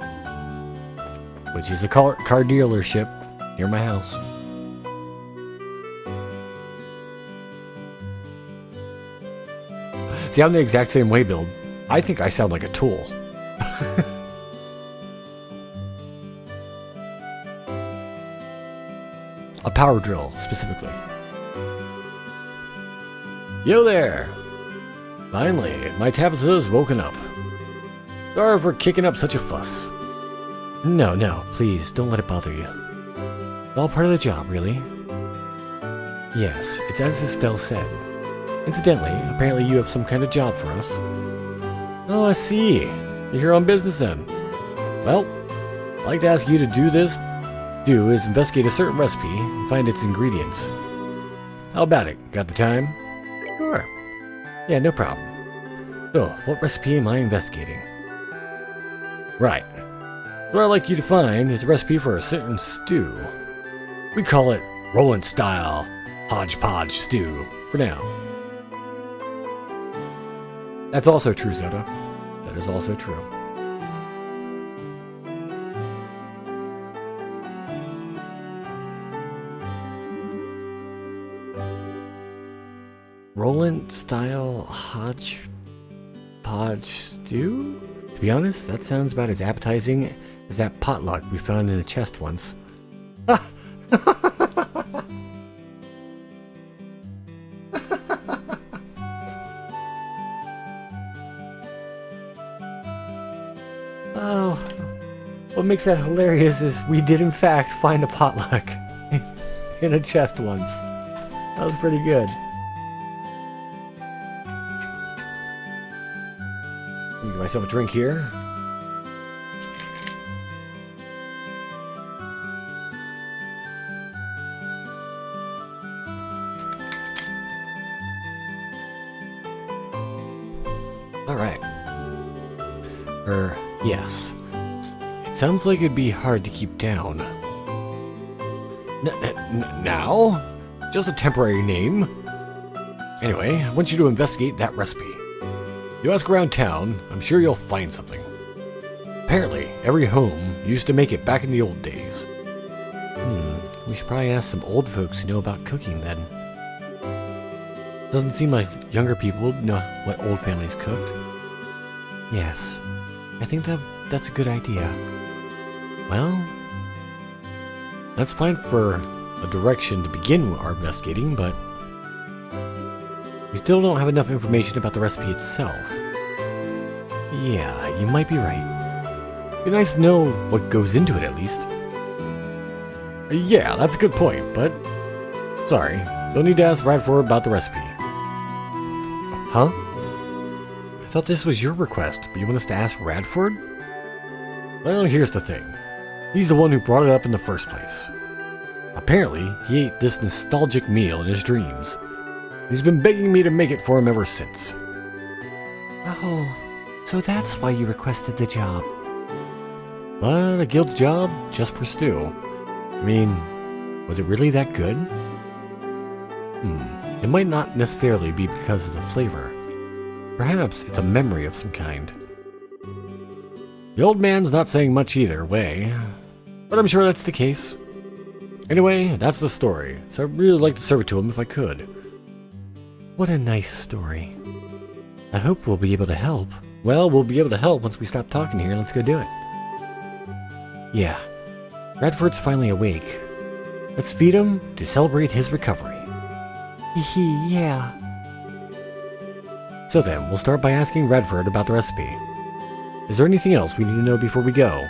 Which is a car dealership near my house. See, I'm the exact same way, Bill. I think I sound like a tool. A power drill, specifically. Yo there! Finally, my Tabitha's woken up. Sorry for kicking up such a fuss. No, please, don't let it bother you. It's all part of the job, really. Yes, it's as Estelle said. Incidentally, apparently you have some kind of job for us. Oh, I see. You're here on business then. Well, I'd like to ask you to do is investigate a certain recipe and find its ingredients. How about it? Got the time? Sure. Yeah, no problem. So, what recipe am I investigating? Right. What I'd like you to find is a recipe for a certain stew. We call it Roland style hodgepodge stew for now. That's also true, Soda. That is also true. Roland style hodgepodge stew? To be honest, that sounds about as appetizing as that potluck we found in a chest once. Oh, what makes that hilarious is we did in fact find a potluck in a chest once. That was pretty good. Let me get myself a drink here. Alright. Yes. It sounds like it'd be hard to keep down. Now? Just a temporary name. Anyway, I want you to investigate that recipe. You ask around town, I'm sure you'll find something. Apparently, every home used to make it back in the old days. We should probably ask some old folks who know about cooking then. Doesn't seem like younger people know what old families cooked. Yes, I think that's a good idea. Well, that's fine for a direction to begin our investigating, but we still don't have enough information about the recipe itself. Yeah, you might be right. Be nice to know what goes into it at least. Yeah, that's a good point, but sorry, you'll need to ask Radford about the recipe. Huh? I thought this was your request, but you want us to ask Radford? Well, here's the thing. He's the one who brought it up in the first place. Apparently, he ate this nostalgic meal in his dreams. He's been begging me to make it for him ever since. Oh, so that's why you requested the job. But a guild's job just for stew. I mean, was it really that good? It might not necessarily be because of the flavor. Perhaps it's a memory of some kind. The old man's not saying much either way, but I'm sure that's the case. Anyway, that's the story, so I'd really like to serve it to him if I could. What a nice story. I hope we'll be able to help. Well, we'll be able to help once we stop talking here. Let's go do it. Yeah, Radford's finally awake. Let's feed him to celebrate his recovery. Yeah. So then, we'll start by asking Radford about the recipe. Is there anything else we need to know before we go?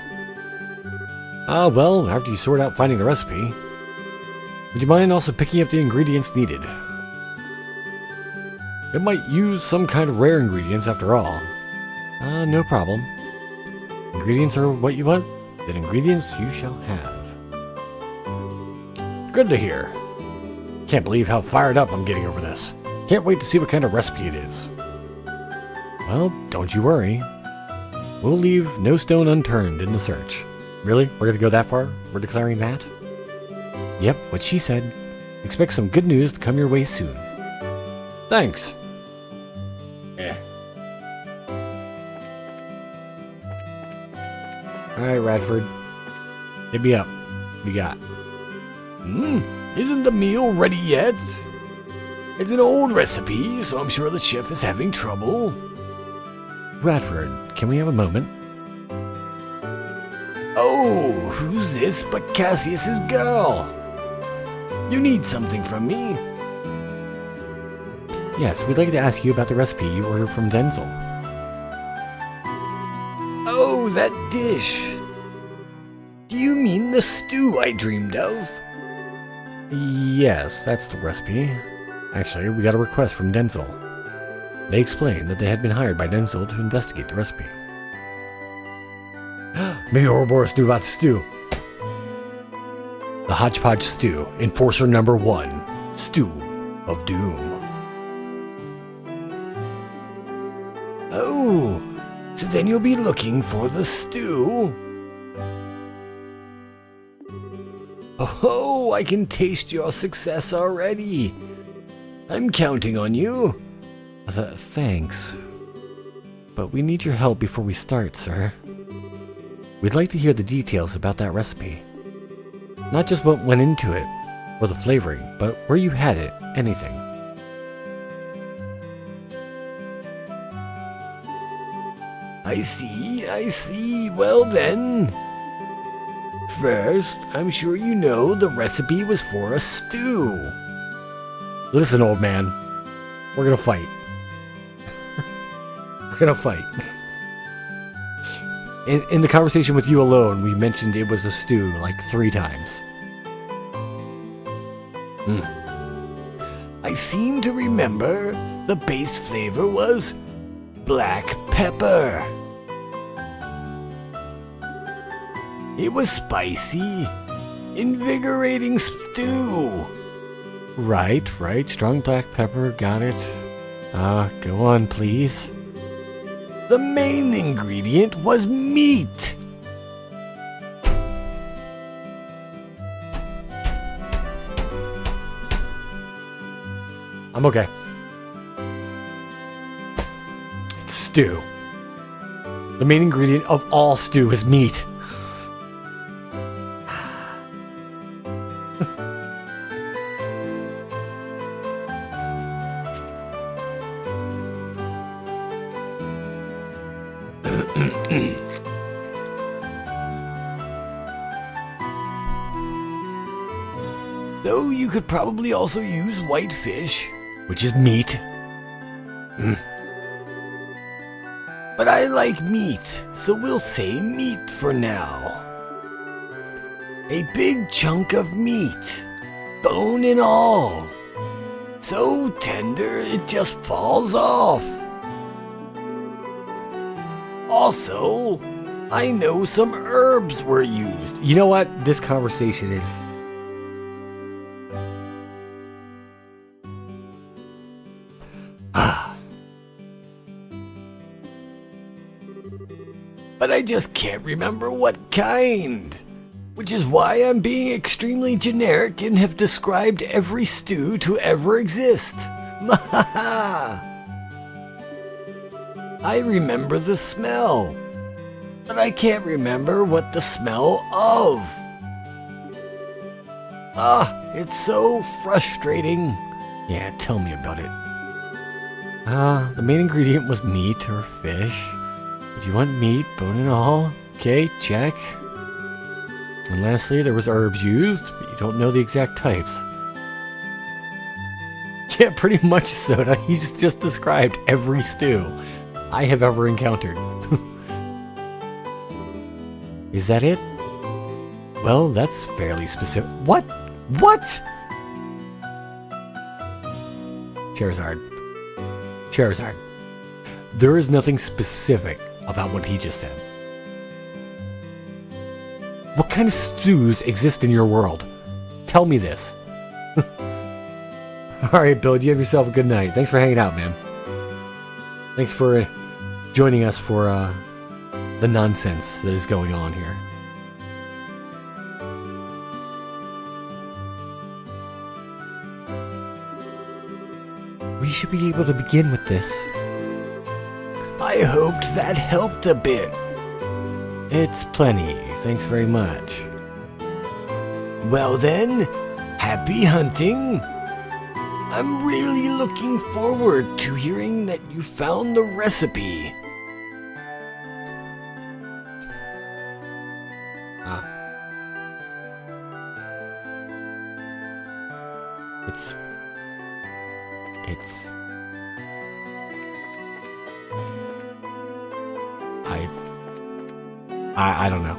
Well, after you sort out finding the recipe, would you mind also picking up the ingredients needed? It might use some kind of rare ingredients after all. No problem. Ingredients are what you want, then ingredients you shall have. Good to hear. Can't believe how fired up I'm getting over this. Can't wait to see what kind of recipe it is. Well, don't you worry. We'll leave no stone unturned in the search. Really? We're gonna go that far? We're declaring that? Yep, what she said. Expect some good news to come your way soon. Thanks. Alright, Radford. Hit me up. What you got? Isn't the meal ready yet? It's an old recipe, so I'm sure the chef is having trouble. Radford, can we have a moment? Oh, who's this but Cassius's girl? You need something from me? Yes, we'd like to ask you about the recipe you ordered from Denzel. Oh, that dish. Do you mean the stew I dreamed of? Yes, that's the recipe. Actually, we got a request from Denzel. They explained that they had been hired by Denzel to investigate the recipe. Maybe Ouroborus knew about the stew. The Hodgepodge Stew, Enforcer Number 1, Stew of Doom. Oh, so then you'll be looking for the stew? Oh, I can taste your success already. I'm counting on you. Thanks. But we need your help before we start, sir. We'd like to hear the details about that recipe. Not just what went into it, or the flavoring, but where you had it, anything. I see. Well then. First, I'm sure you know the recipe was for a stew. Listen, old man. We're gonna fight. We're gonna fight. In the conversation with you alone, we mentioned it was a stew like 3 times. I seem to remember the base flavor was black pepper. It was spicy, invigorating stew. Right. Strong black pepper, got it. Go on, please. The main ingredient was meat. I'm okay. It's stew. The main ingredient of all stew is meat. Though you could probably also use white fish. Which is meat. But I like meat, so we'll say meat for now. A big chunk of meat, bone and all. So tender it just falls off. Also, I know some herbs were used. You know what? This conversation is... But I just can't remember what kind. Which is why I'm being extremely generic and have described every stew to ever exist. I remember the smell, but I can't remember what the smell of. It's so frustrating. Yeah, tell me about it. The main ingredient was meat or fish. Did you want meat, bone and all? Okay, check. And lastly, there was herbs used, but you don't know the exact types. Yeah, pretty much, Soda. He's just described every stew I have ever encountered. Is that it? Well, that's fairly specific. What? What? Charizard. There is nothing specific about what he just said. What kind of stews exist in your world? Tell me this. Alright, Bill, you have yourself a good night. Thanks for hanging out, man. Thanks for joining us for the nonsense that is going on here. We should be able to begin with this. I hoped that helped a bit. It's plenty. Thanks very much. Well then, happy hunting. I'm really looking forward to hearing that you found the recipe. It's... I don't know.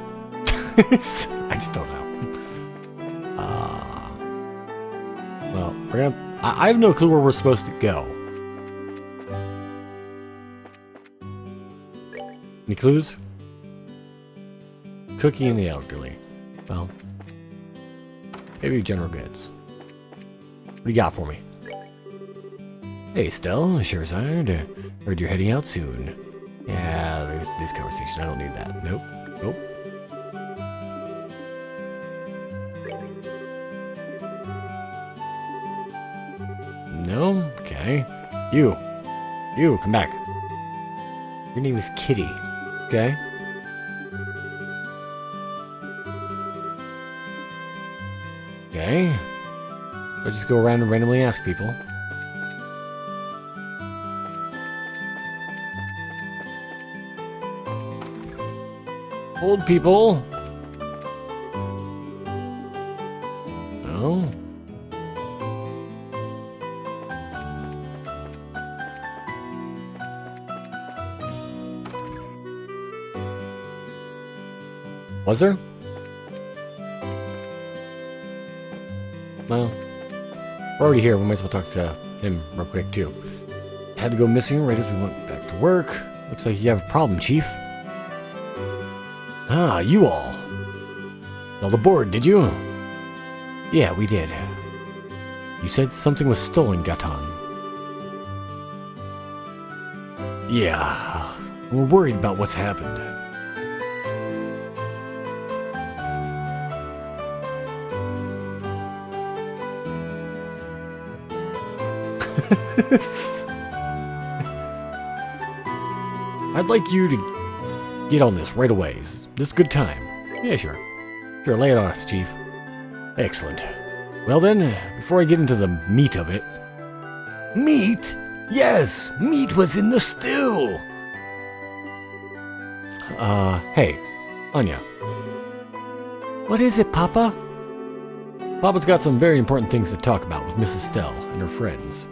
I just don't know. Well, we're gonna... I have no clue where we're supposed to go. Any clues? Cookie and the elderly. Well, maybe general goods. What do you got for me? Hey, Stell, Charizard. Heard you're heading out soon. Yeah, there's this conversation. I don't need that. Nope. Nope. No? Okay. You, come back. Your name is Kitty. Okay? Okay. I'll just go around and randomly ask people. Old people. No. Was there? Well, we're already here. We might as well talk to him real quick, too. Had to go missing right as we went back to work. Looks like you have a problem, Chief. Ah, you all. All aboard, did you? Yeah, we did. You said something was stolen, Gatan. Yeah, we're worried about what's happened. I'd like you to get on this right away. Is this a good time? Yeah, sure. Sure, lay it on us, Chief. Excellent. Well then, before I get into the meat of it... Meat? Yes, meat was in the stew. Hey, Anya. What is it, Papa? Papa's got some very important things to talk about with Mrs. Stell and her friends.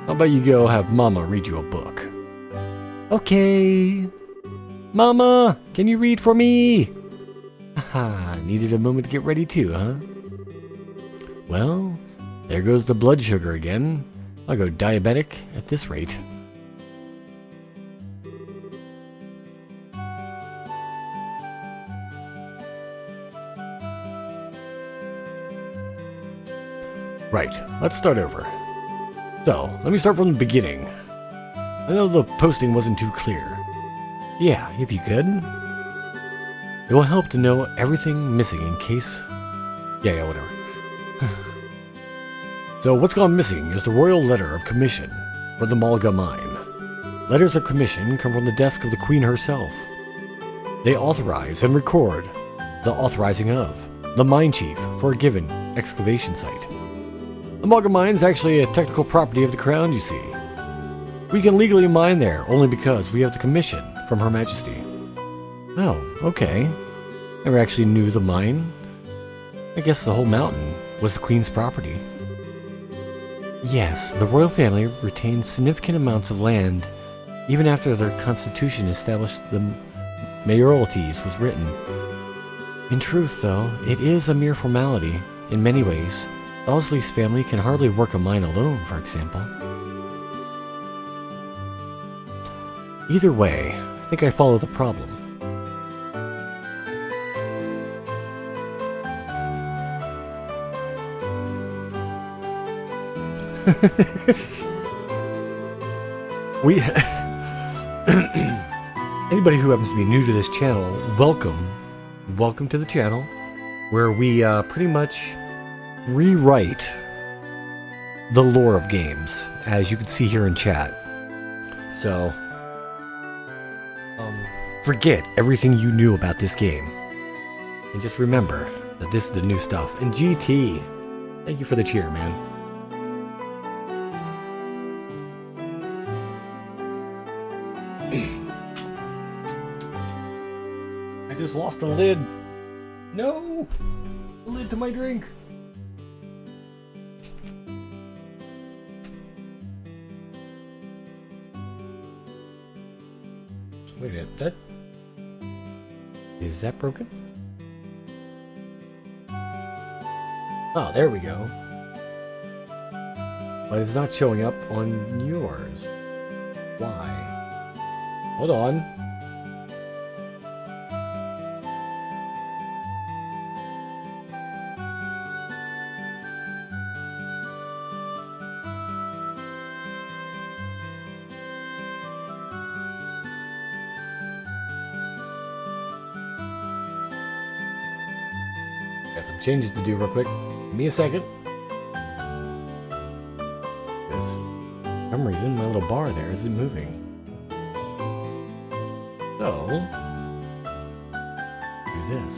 How about you go have Mama read you a book? Okay. Mama, can you read for me? Haha, needed a moment to get ready too, huh? Well, there goes the blood sugar again. I'll go diabetic at this rate. Right, let's start over. So, let me start from the beginning. I know the posting wasn't too clear. Yeah, if you could. It will help to know everything missing in case... Yeah, whatever. So what's gone missing is the royal letter of commission for the Malga mine. Letters of commission come from the desk of the Queen herself. They authorize and record the authorizing of the mine chief for a given excavation site. The Malga mine is actually a technical property of the crown, you see. We can legally mine there only because we have the commission from Her Majesty. Oh, okay. Never actually knew the mine. I guess the whole mountain was the Queen's property. Yes, the royal family retained significant amounts of land even after their constitution established the mayoralties was written. In truth, though, it is a mere formality in many ways. Owsley's family can hardly work a mine alone, for example. Either way, I think I follow the problem. Anybody who happens to be new to this channel, welcome to the channel, where we pretty much rewrite the lore of games, as you can see here in chat. So forget everything you knew about this game and just remember that this is the new stuff. And GT, thank you for the cheer, man. I just lost the lid. No! The lid to my drink. Wait a minute, that... Is that broken? Oh, there we go. But it's not showing up on yours. Why? Hold on. Got some changes to do real quick. Give me a second. Because for some reason my little bar there isn't moving. So, do this.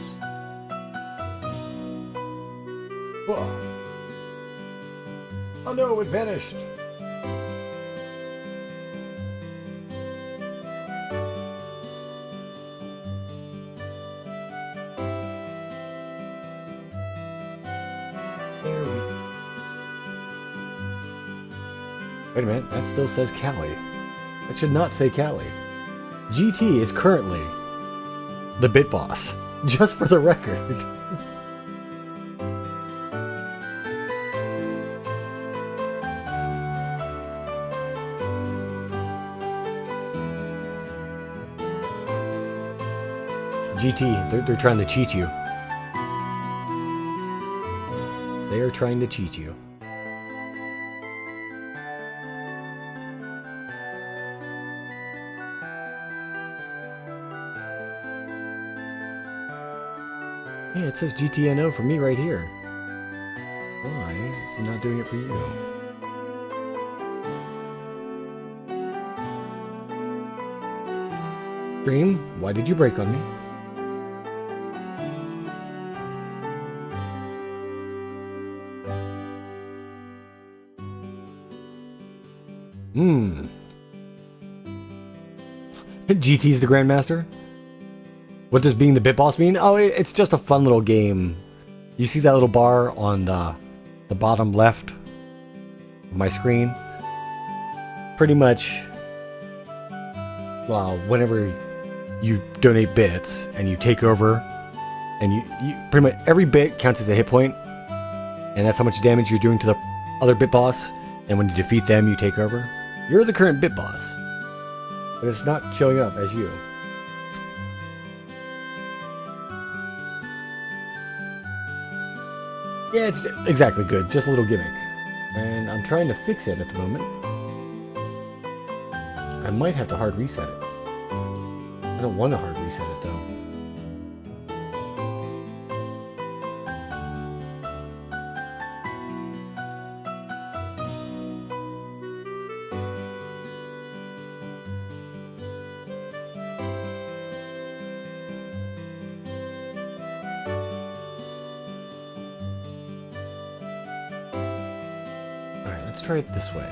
Whoa. Oh no, it vanished. Wait a minute, that still says Cali. That should not say Cali. GT is currently the bit boss, just for the record. GT, they're trying to cheat you. They are trying to cheat you. Yeah, it says GTNO for me right here. Why is it not doing it for you? Dream, why did you break on me? GT's the Grandmaster? What does being the Bit Boss mean? Oh, it's just a fun little game. You see that little bar on the bottom left of my screen? Pretty much, well, whenever you donate bits and you take over, and you pretty much every bit counts as a hit point, and that's how much damage you're doing to the other Bit Boss, and when you defeat them, you take over. You're the current Bit Boss, but it's not showing up as you. Yeah, it's exactly good. Just a little gimmick. And I'm trying to fix it at the moment. I might have to hard reset it. I don't want to hard reset it though. Let's try it this way.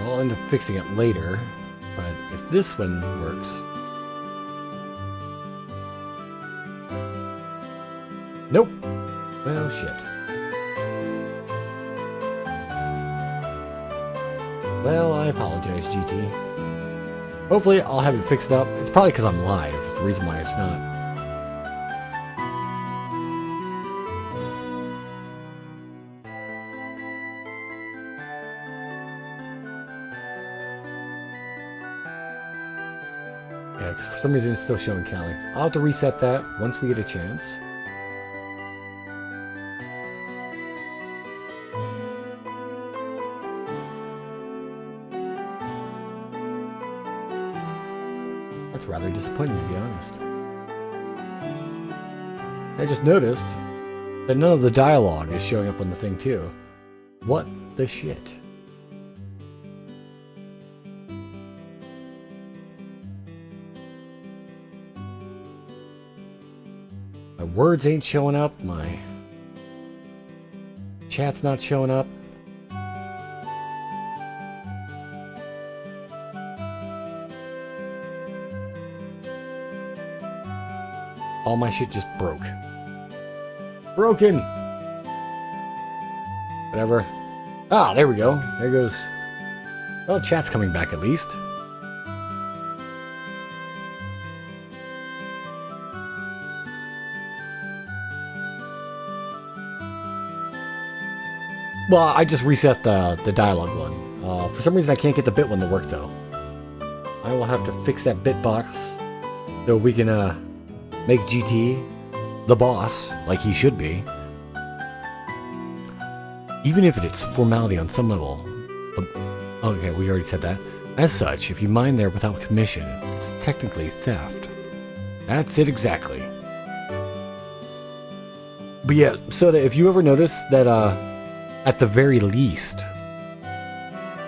I'll end up fixing it later, but if this one works... Nope! Well, shit. Well, I apologize, GT. Hopefully I'll have it fixed up. It's probably because I'm live. It's the reason why it's not. Yeah, because for some reason it's still showing Callie. I'll have to reset that once we get a chance. That's rather disappointing, to be honest. I just noticed that none of the dialogue is showing up on the thing, too. What the shit? My words ain't showing up, my chat's not showing up. All my shit just broke. Broken! Whatever. Ah, there we go. There goes... Well, chat's coming back at least. Well, I just reset the dialogue one. For some reason I can't get the bit one to work though. I will have to fix that bit box so we can make GT the boss like he should be. Even if it's formality on some level. Okay, we already said that. As such, if you mine there without commission, it's technically theft. That's it exactly. But yeah, Soda, if you ever notice that at the very least,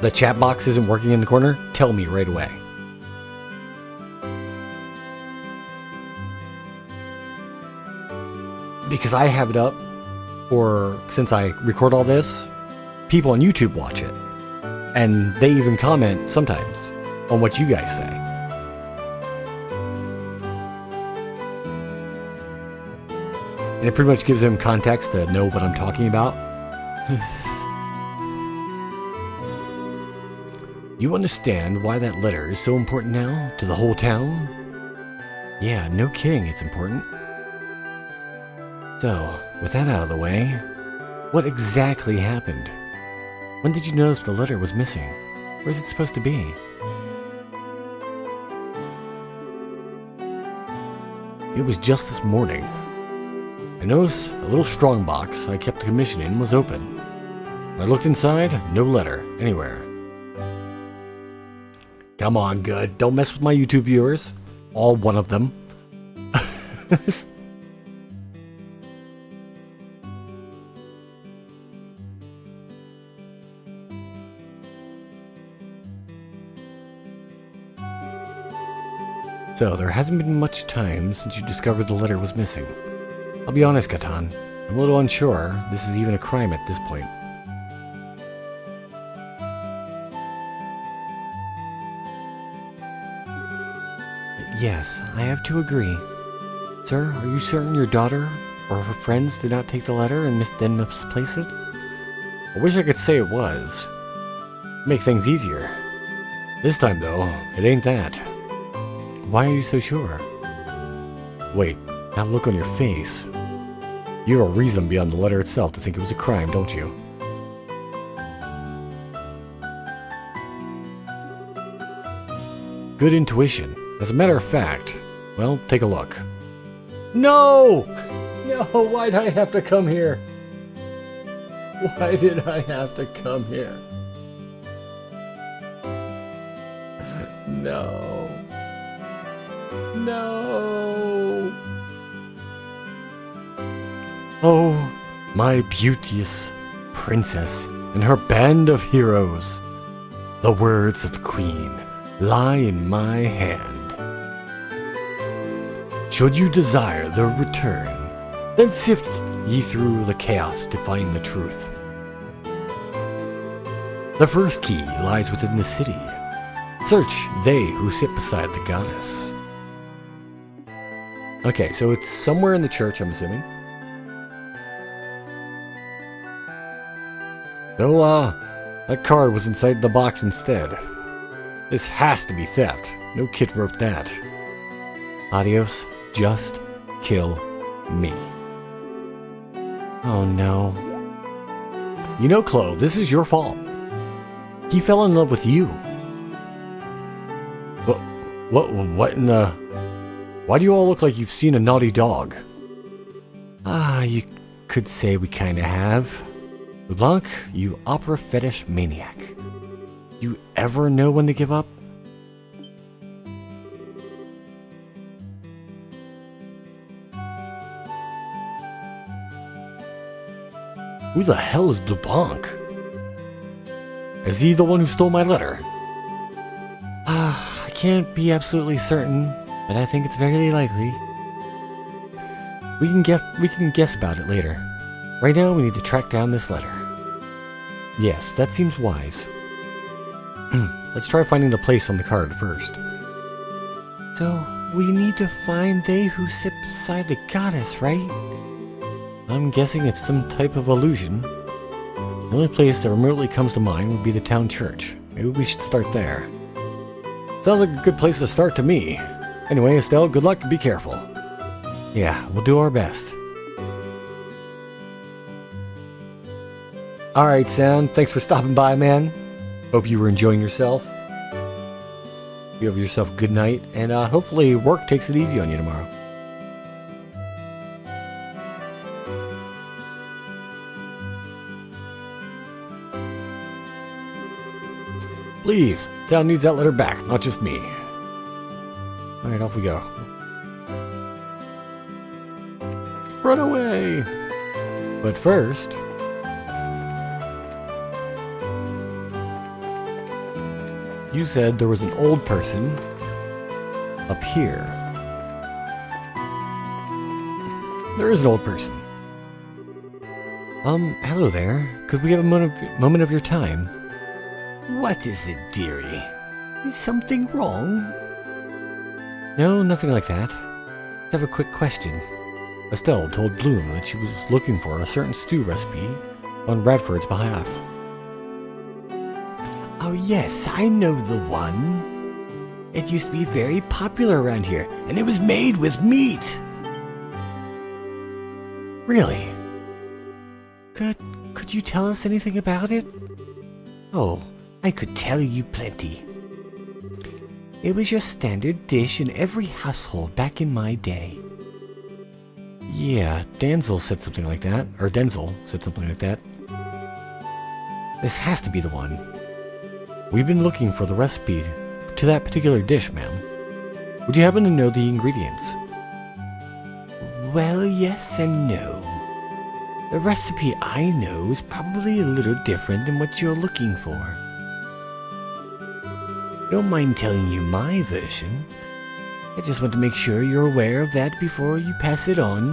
the chat box isn't working in the corner, tell me right away. Because I have it up, or since I record all this, people on YouTube watch it. And they even comment sometimes on what you guys say. And it pretty much gives them context to know what I'm talking about. You understand why that letter is so important now to the whole town? Yeah, no kidding, it's important. So, with that out of the way, what exactly happened? When did you notice the letter was missing? Where's it supposed to be? It was just this morning. I noticed a little strong box I kept the commission in was open. When I looked inside, no letter anywhere. Come on, good. Don't mess with my YouTube viewers. All one of them. So, there hasn't been much time since you discovered the letter was missing. I'll be honest, Catan. I'm a little unsure this is even a crime at this point. Yes, I have to agree. Sir, are you certain your daughter or her friends did not take the letter and then misplace it? I wish I could say it was. Make things easier. This time, though, it ain't that. Why are you so sure? Wait, that look on your face. You have a reason beyond the letter itself to think it was a crime, don't you? Good intuition. As a matter of fact, well, take a look. No! No, why'd I have to come here? Why did I have to come here? No. No. Oh, my beauteous princess and her band of heroes. The words of the queen lie in my hand. Should you desire their return, then sift ye through the chaos to find the truth. The first key lies within the city. Search they who sit beside the goddess. Okay, so it's somewhere in the church, I'm assuming. Oh, that card was inside the box instead. This has to be theft. No kid wrote that. Adios, just kill me. Oh no. You know, Clove, this is your fault. He fell in love with you. What in the... Why do you all look like you've seen a naughty dog? You could say we kinda have. LeBlanc, you opera fetish maniac. You ever know when to give up? Who the hell is LeBlanc? Is he the one who stole my letter? I can't be absolutely certain, but I think it's very likely. We can guess about it later. Right now, we need to track down this letter. Yes, that seems wise. Let's try finding the place on the card first. So, we need to find they who sit beside the goddess, right? I'm guessing it's some type of illusion. The only place that remotely comes to mind would be the town church. Maybe we should start there. Sounds like a good place to start to me. Anyway, Estelle, good luck and be careful. Yeah, we'll do our best. Alright, Sound, thanks for stopping by, man. Hope you were enjoying yourself. You have yourself a good night, and hopefully work takes it easy on you tomorrow. Please, town needs that letter back, not just me. Alright, off we go. Run away! But first... You said there was an old person up here. There is an old person. Hello there. Could we have a moment of your time? What is it, dearie? Is something wrong? No, nothing like that. Just have a quick question. Estelle told Bloom that she was looking for a certain stew recipe on Radford's behalf. Oh yes, I know the one. It used to be very popular around here, and it was made with meat. Really? Could you tell us anything about it? Oh, I could tell you plenty. It was your standard dish in every household back in my day. Yeah, Denzel said something like that. This has to be the one. We've been looking for the recipe to that particular dish, ma'am. Would you happen to know the ingredients? Well, yes and no. The recipe I know is probably a little different than what you're looking for. Don't mind telling you my version. I just want to make sure you're aware of that before you pass it on.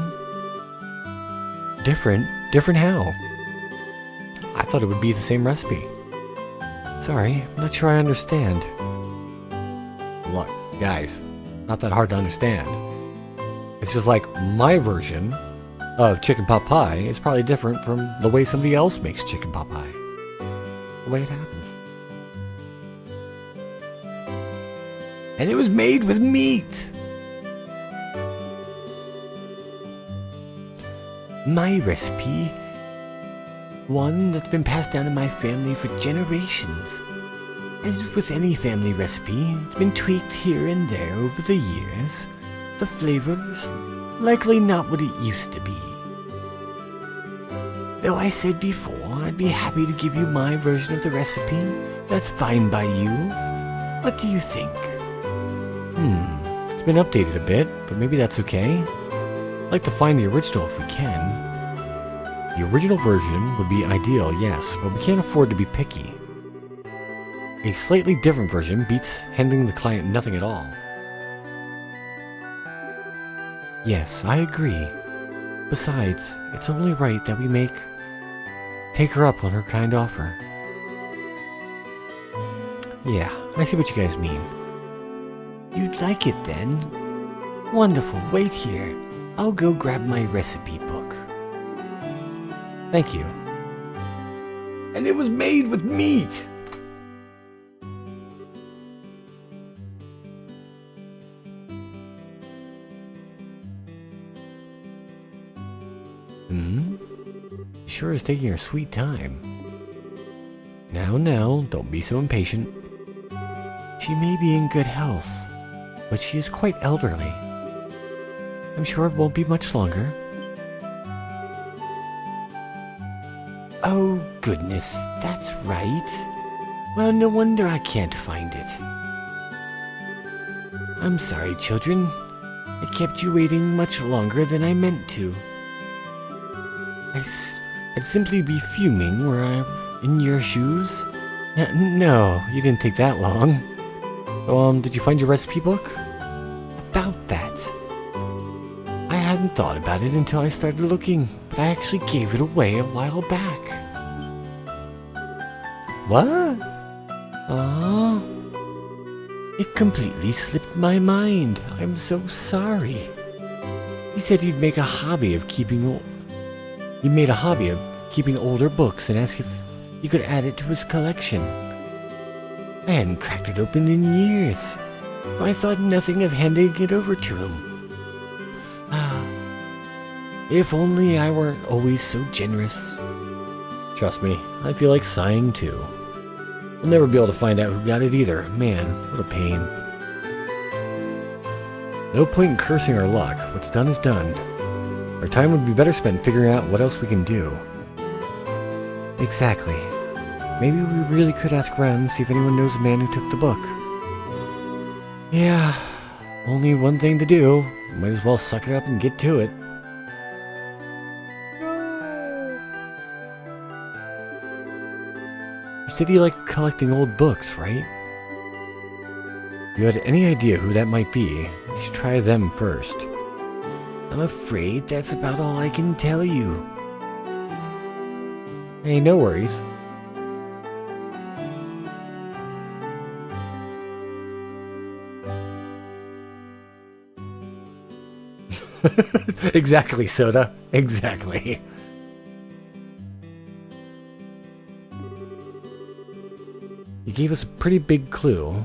Different? Different how? I thought it would be the same recipe. Sorry, I'm not sure I understand. Look, guys, not that hard to understand. It's just like my version of chicken pot pie is probably different from the way somebody else makes chicken pot pie. The way it happens. And it was made with meat. My recipe, one that's been passed down in my family for generations. As with any family recipe, it's been tweaked here and there over the years. The flavor's likely not what it used to be. Though I said before, I'd be happy to give you my version of the recipe. That's fine by you. What do you think? It's been updated a bit, but maybe that's okay. I'd like to find the original if we can. The original version would be ideal, yes, but we can't afford to be picky. A slightly different version beats handing the client nothing at all. Yes, I agree. Besides, it's only right that we take her up on her kind offer. Yeah, I see what you guys mean. You'd like it then? Wonderful, wait here. I'll go grab my recipe book. Thank you. And it was made with meat! Sure is taking her sweet time. Now, don't be so impatient. She may be in good health, But she is quite elderly. I'm sure it won't be much longer. Oh, goodness, that's right. Well, no wonder I can't find it. I'm sorry, children. I kept you waiting much longer than I meant to. I'd simply be fuming were I in your shoes. No, you didn't take that long. Did you find your recipe book? About that. I hadn't thought about it until I started looking, but I actually gave it away a while back. What? It completely slipped my mind. I'm so sorry. He said he'd make a hobby of keeping older books and asked if he could add it to his collection. I hadn't cracked it open in years, so I thought nothing of handing it over to him. If only I weren't always so generous. Trust me, I feel like sighing too. We'll never be able to find out who got it either. Man, what a pain. No point in cursing our luck. What's done is done. Our time would be better spent figuring out what else we can do. Exactly. Maybe we really could ask around and see if anyone knows the man who took the book. Yeah, only one thing to do. Might as well suck it up and get to it. You said you liked collecting old books, right? If you had any idea who that might be, you should try them first. I'm afraid that's about all I can tell you. Hey, no worries. Exactly, Soda. Exactly. You gave us a pretty big clue.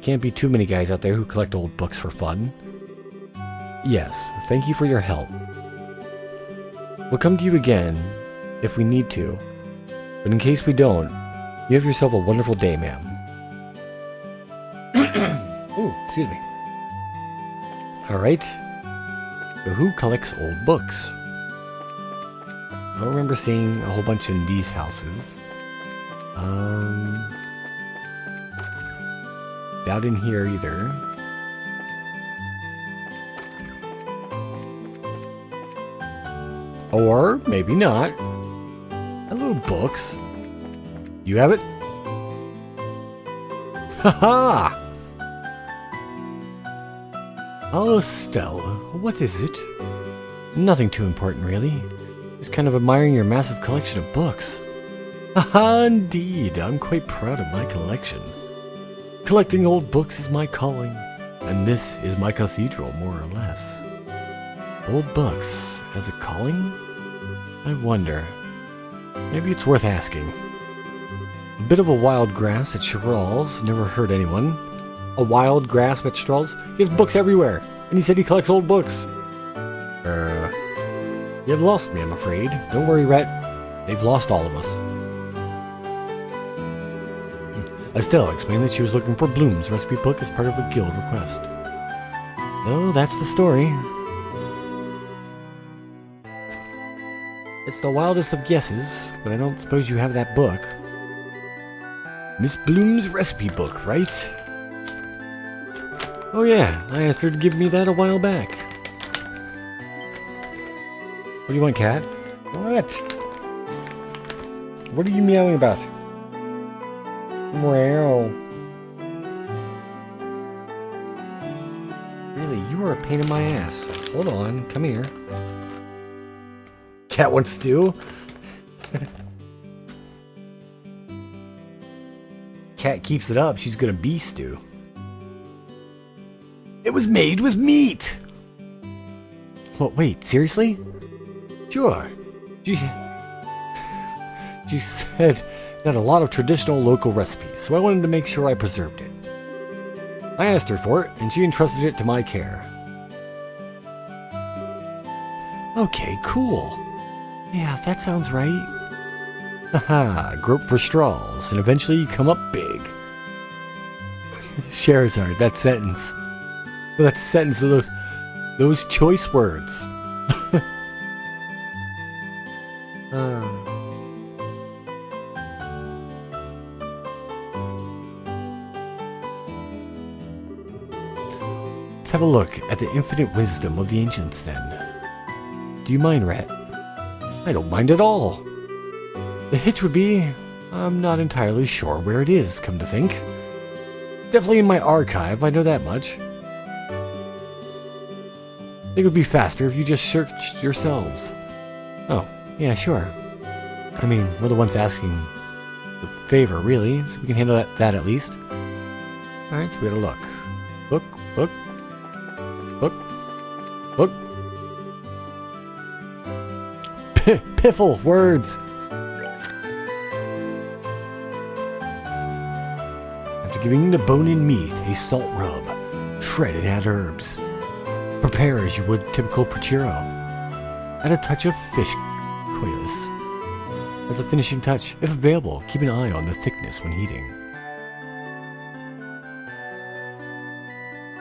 Can't be too many guys out there who collect old books for fun. Yes, thank you for your help. We'll come to you again if we need to, but in case we don't, you have yourself a wonderful day, ma'am. Oh, excuse me. Alright. So who collects old books? I don't remember seeing a whole bunch in these houses. Doubt in here either. Or maybe not. Hello, books. You have it? Haha! Oh, Estelle, what is it? Nothing too important, really. Just kind of admiring your massive collection of books. Haha, indeed, I'm quite proud of my collection. Collecting old books is my calling, and this is my cathedral, more or less. Old books as a calling? I wonder. Maybe it's worth asking. A bit of a wild grass at Cheral's never hurt anyone. A wild grass at Cheral's? He has books everywhere, and he said he collects old books. You have lost me, I'm afraid. Don't worry, Rhett. They've lost all of us. Estelle explained that she was looking for Bloom's recipe book as part of a guild request. Oh, that's the story. It's the wildest of guesses, but I don't suppose you have that book. Miss Bloom's recipe book, right? Oh yeah, I asked her to give me that a while back. What do you want, cat? What? What are you meowing about? Meow. Really, you are a pain in my ass. Hold on, come here. Cat wants stew? Cat keeps it up, she's gonna be stew. It was made with meat. What, wait, seriously? Sure. She said it had a lot of traditional local recipes, so I wanted to make sure I preserved it. I asked her for it, and she entrusted it to my care. Okay, cool. Yeah, that sounds right. Haha, grope for straws, and eventually you come up big. Scherazard, that sentence. That sentence of those choice words. Let's have a look at the infinite wisdom of the ancients then. Do you mind, Rat? I don't mind at all. The hitch would be, I'm not entirely sure where it is, come to think. Definitely in my archive, I know that much. I think it would be faster if you just searched yourselves. Oh, yeah, sure. I mean, we're the ones asking the favor, really, so we can handle that at least. Alright, so we gotta look. Book, book, book, book. Piffle words! After giving the bone-in meat a salt rub, shred and add herbs. Prepare as you would typical Prochero. Add a touch of fish coilis. As a finishing touch, if available, keep an eye on the thickness when heating.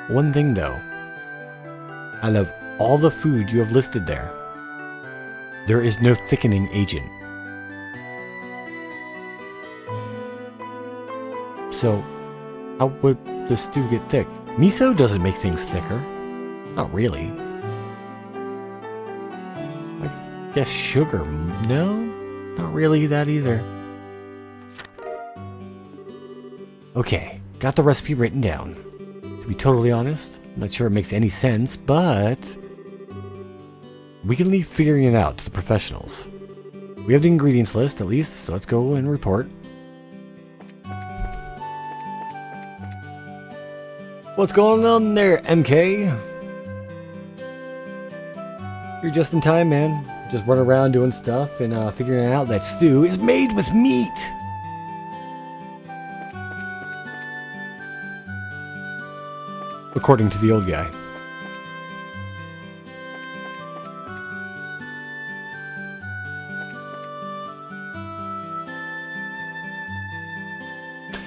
One thing though, out of all the food you have listed there is no thickening agent. So, how would the stew get thick? Miso doesn't make things thicker. Not really. I guess sugar, no? Not really that either. Okay, got the recipe written down. To be totally honest, I'm not sure it makes any sense, but we can leave figuring it out to the professionals. We have the ingredients list, at least, so let's go and report. What's going on there, MK? You're just in time, man. Just running around doing stuff and figuring out that stew is Made with meat. according to the old guy.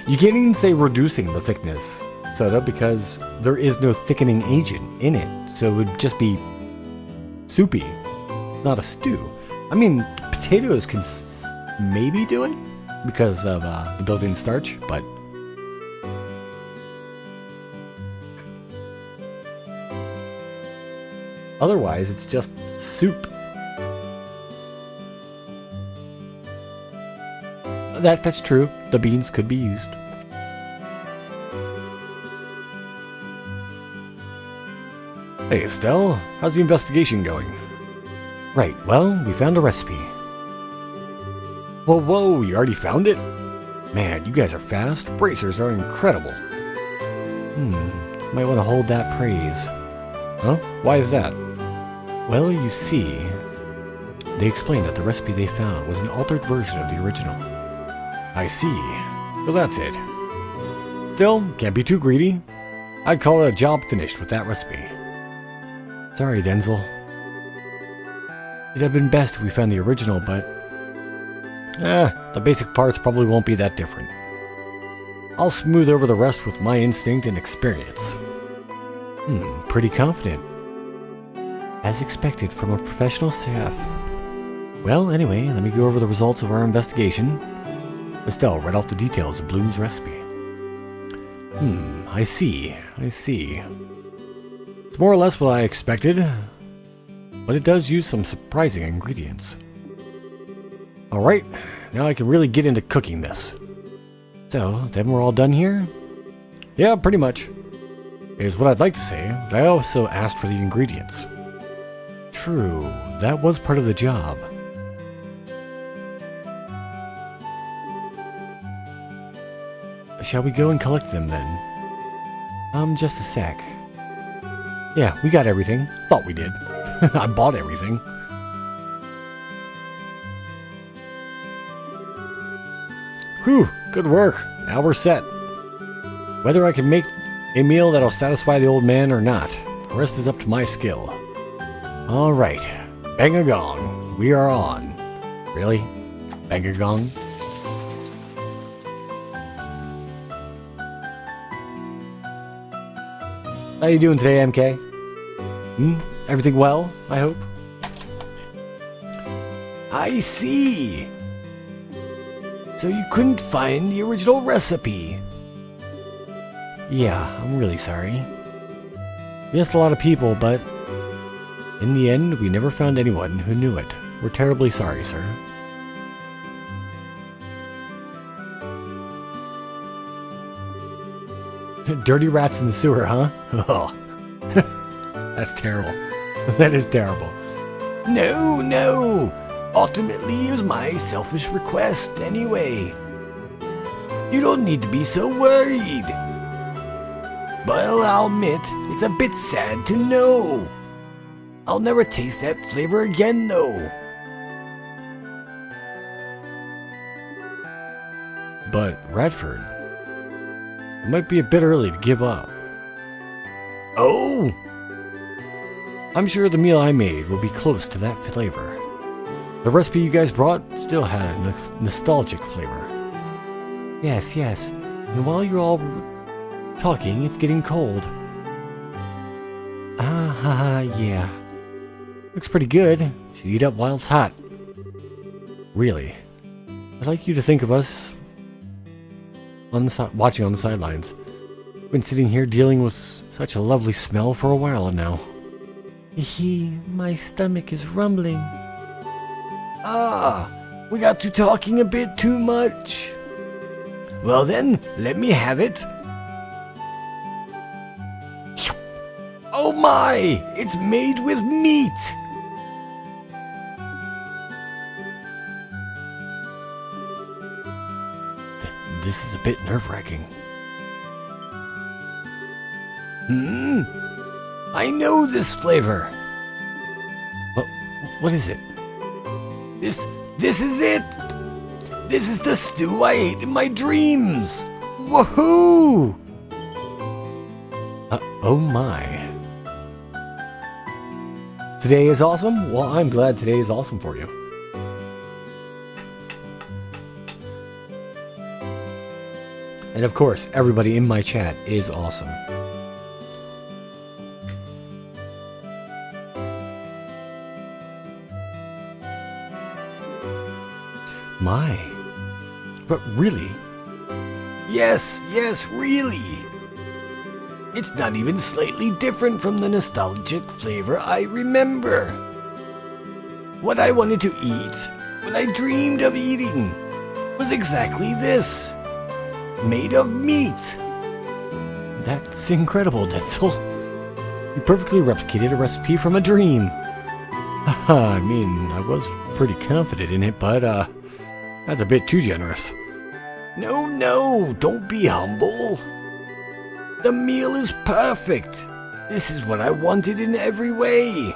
You can't even say reducing the thickness, soda, because there is no thickening agent in it, so it would just be soupy, not a stew. I mean, potatoes can maybe do it because of the built-in starch, but otherwise it's just soup. That's true. The beans could be used. Hey, Estelle, how's the investigation going? Right, well, we found a recipe. Whoa, you already found it? Man, you guys are fast. Bracers are incredible. Might want to hold that praise. Huh? Why is that? Well, you see, they explained that the recipe they found was an altered version of the original. I see. Well, that's it. Still, can't be too greedy. I'd call it a job finished with that recipe. Sorry, Denzel. It'd have been best if we found the original, but the basic parts probably won't be that different. I'll smooth over the rest with my instinct and experience. Pretty confident. As expected from a professional chef. Well, anyway, let me go over the results of our investigation. Estelle read off the details of Bloom's recipe. I see. It's more or less what I expected, but it does use some surprising ingredients. Alright, now I can really get into cooking this. So, then we're all done here? Yeah, pretty much. Is what I'd like to say, but I also asked for the ingredients. True, that was part of the job. Shall we go and collect them then? Just a sec. Yeah, we got everything. Thought we did. I bought everything. Whew, good work. Now we're set. Whether I can make a meal that'll satisfy the old man or not, the rest is up to my skill. Alright, bang a gong. We are on. Really? Bang a gong? How you doing today, MK? Everything well, I hope? I see. So you couldn't find the original recipe. Yeah, I'm really sorry. We asked a lot of people, but in the end, we never found anyone who knew it. We're terribly sorry, sir. Dirty rats in the sewer, huh? Oh. That's terrible. That is terrible. No. Ultimately, it was my selfish request anyway. You don't need to be so worried. But I'll admit, it's a bit sad to know. I'll never taste that flavor again, though. But, Radford, it might be a bit early to give up. Oh! I'm sure the meal I made will be close to that flavor. The recipe you guys brought still had a nostalgic flavor. Yes. And while you're all talking, it's getting cold. Yeah. Looks pretty good. Should eat up while it's hot. Really. I'd like you to think of us watching on the sidelines. Been sitting here dealing with such a lovely smell for a while now. My stomach is rumbling. We got to talking a bit too much. Well then, let me have it. Oh my! It's made with meat! This is a bit nerve-wracking. I know this flavor. What is it? This is it! This is the stew I ate in my dreams! Woohoo! Oh my. Today is awesome? Well, I'm glad today is awesome for you. And of course, everybody in my chat is awesome. My. But really? Yes, really. It's not even slightly different from the nostalgic flavor I remember. What I wanted to eat, what I dreamed of eating, was exactly this. Made of meat. That's incredible, Denzel. You perfectly replicated a recipe from a dream. I mean, I was pretty confident in it, but, that's a bit too generous. No, no, don't be humble. The meal is perfect. This is what I wanted in every way.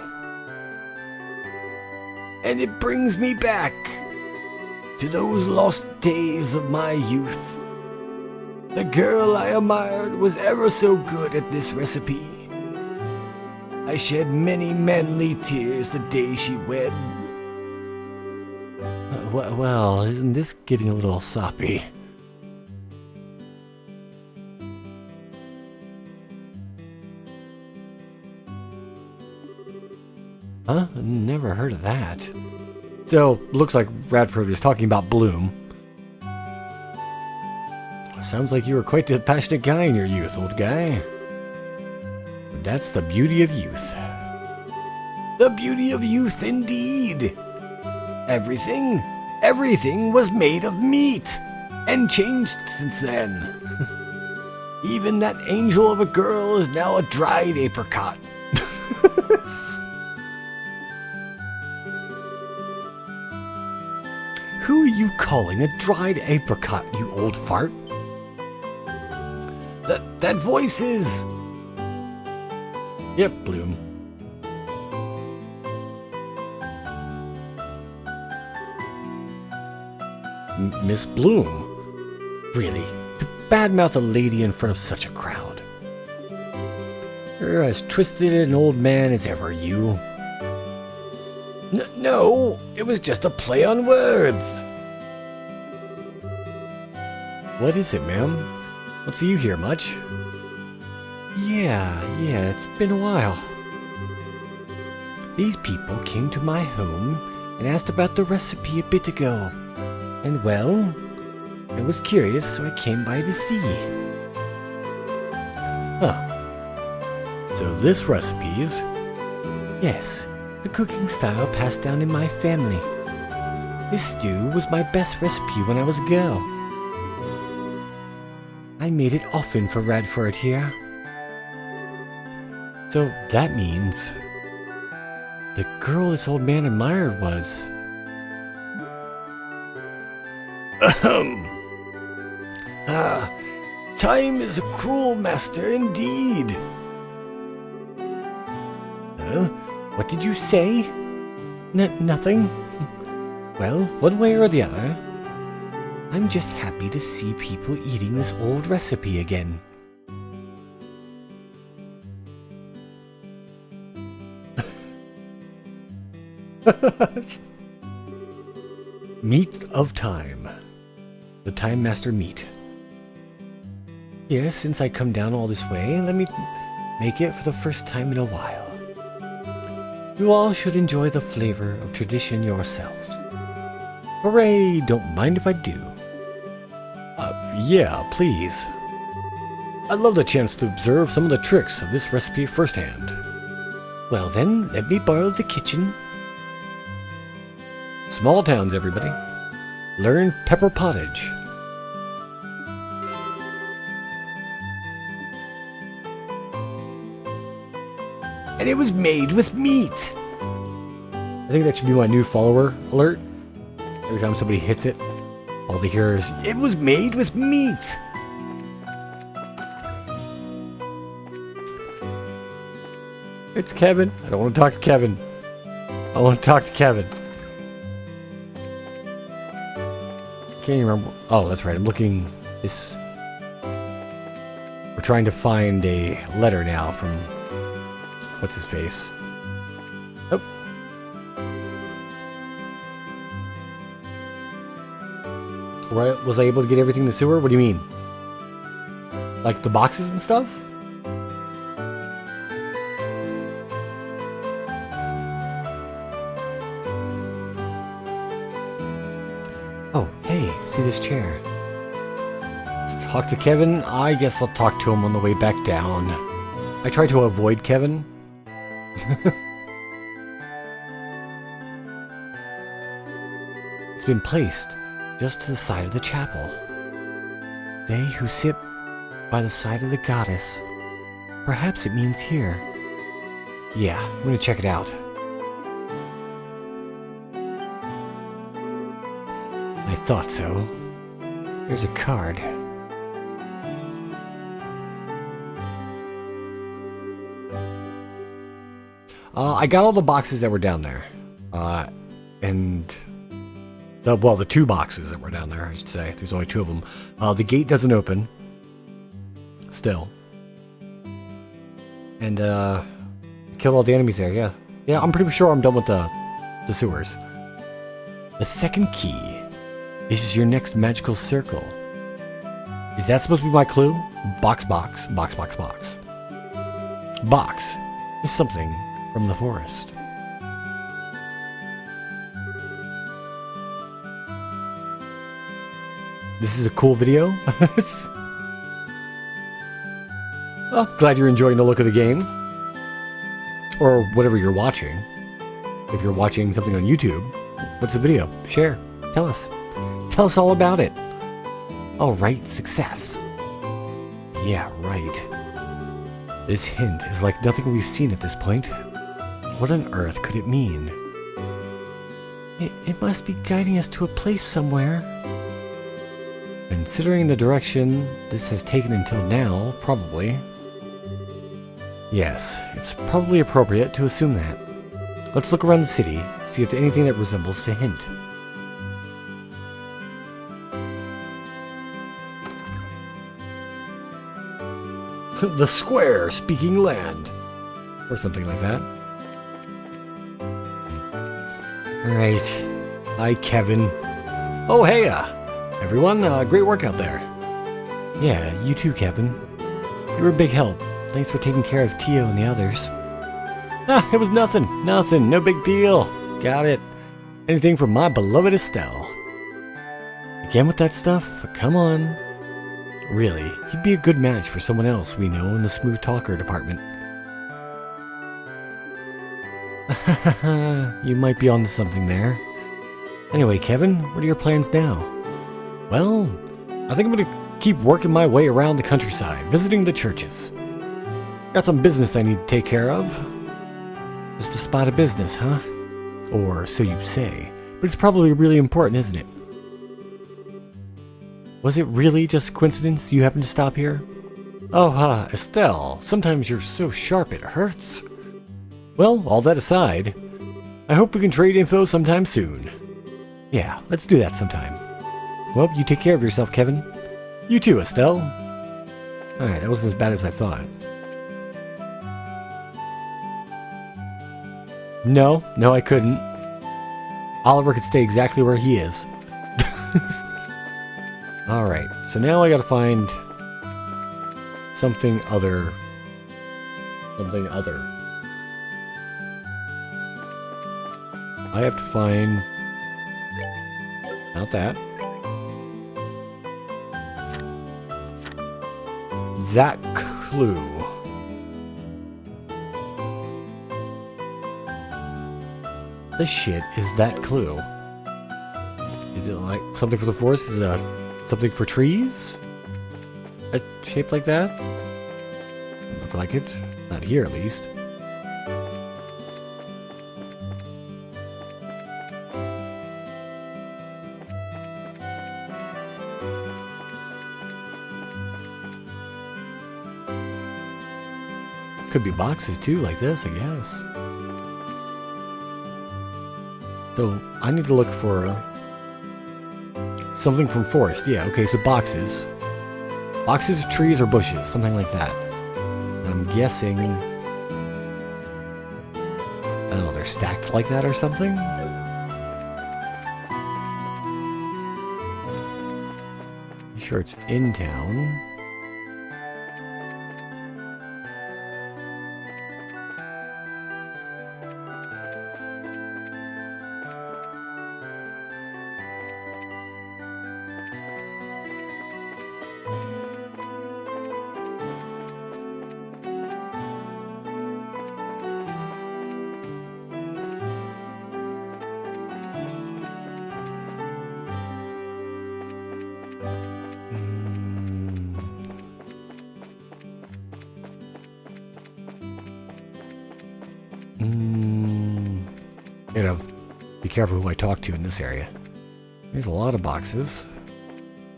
And it brings me back to those lost days of my youth. The girl I admired was ever so good at this recipe. I shed many manly tears the day she wed. Well, isn't this getting a little soppy? Huh? Never heard of that. So, looks like Radford is talking about Bloom. Sounds like you were quite the passionate guy in your youth, old guy. But that's the beauty of youth. The beauty of youth, indeed. Everything was made of meat, and changed since then. Even that angel of a girl is now a dried apricot. Who are you calling a dried apricot, you old fart? That voice is... Yep, Bloom. Miss Bloom? Really? To badmouth a lady in front of such a crowd? You're as twisted an old man as ever, you. No, it was just a play on words. What is it, ma'am? Don't see you here much. Yeah, it's been a while. These people came to my home and asked about the recipe a bit ago. And well, I was curious, so I came by to see. Huh. So this recipe is... Yes, the cooking style passed down in my family. This stew was my best recipe when I was a girl. I made it often for Radford here. So that means... the girl this old man admired was... Time is a cruel master indeed. Huh? What did you say? Nothing. Well, one way or the other, I'm just happy to see people eating this old recipe again. Meat of Time. The Time Master meat. Yes, since I come down all this way, let me make it for the first time in a while. You all should enjoy the flavor of tradition yourselves. Hooray! Don't mind if I do. Yeah, please. I'd love the chance to observe some of the tricks of this recipe firsthand. Well then, let me borrow the kitchen. Small towns, everybody. Learn pepper pottage. And it was made with meat. I think that should be my new follower alert. Every time somebody hits it, all they hear is, It was made with meat. "It's Kevin. I don't want to talk to Kevin. I want to talk to Kevin." Can't even remember. Oh, that's right. I'm looking this. We're trying to find a letter now from what's his face. Oh. Was I able to get everything in the sewer? What do you mean? Like the boxes and stuff? Oh, hey, see this chair? Talk to Kevin? I guess I'll talk to him on the way back down. I try to avoid Kevin. It's been placed just to the side of the chapel. They who sit by the side of the goddess. Perhaps it means here. Yeah, I'm gonna check it out. I thought so. There's a card. I got all the boxes that were down there. And... the 2 boxes that were down there, I should say. There's only 2 of them. The gate doesn't open. Still. And, killed all the enemies there, yeah. Yeah, I'm pretty sure I'm done with the sewers. The second key. This is your next magical circle. Is that supposed to be my clue? Box, box, box, box, box. Box is something from the forest. This is a cool video. Well, glad you're enjoying the look of the game. Or whatever you're watching. If you're watching something on YouTube, what's the video? Share. Tell us. Tell us all about it. Alright, success. Yeah, right. This hint is like nothing we've seen at this point. What on earth could it mean? It must be guiding us to a place somewhere. Considering the direction this has taken until now, probably. Yes, it's probably appropriate to assume that. Let's look around the city, see if there's anything that resembles the hint. The square speaking land. Or something like that. Alright. Hi, Kevin. Oh, hey, everyone. Great work out there. Yeah, you too, Kevin. You were a big help. Thanks for taking care of Tio and the others. Ah, it was nothing. Nothing. No big deal. Got it. Anything from my beloved Estelle. Again with that stuff? Come on. Really, he'd be a good match for someone else we know in the smooth talker department. You might be onto something there. Anyway, Kevin, what are your plans now? Well, I think I'm gonna keep working my way around the countryside, visiting the churches. Got some business I need to take care of. Just a spot of business, huh? Or so you say. But it's probably really important, isn't it? Was it really just a coincidence you happened to stop here? Oh, Estelle, sometimes you're so sharp it hurts. Well, all that aside, I hope we can trade info sometime soon. Yeah, let's do that sometime. Well, you take care of yourself, Kevin. You too, Estelle. Alright, that wasn't as bad as I thought. No, I couldn't. Oliver could stay exactly where he is. Alright, so now I gotta find something other. Something other. I have to find... Not that. That clue. The shit is that clue? Is it like something for the forest? Is it something for trees? A shape like that? Doesn't look like it. Not here, at least. Could be boxes too, like this, I guess. So, I need to look for something from forest. Yeah, okay, so boxes. Boxes, trees, or bushes, something like that. And I'm guessing... I don't know, they're stacked like that or something? I'm sure it's in town. Gotta be careful who I talk to in this area. There's a lot of boxes.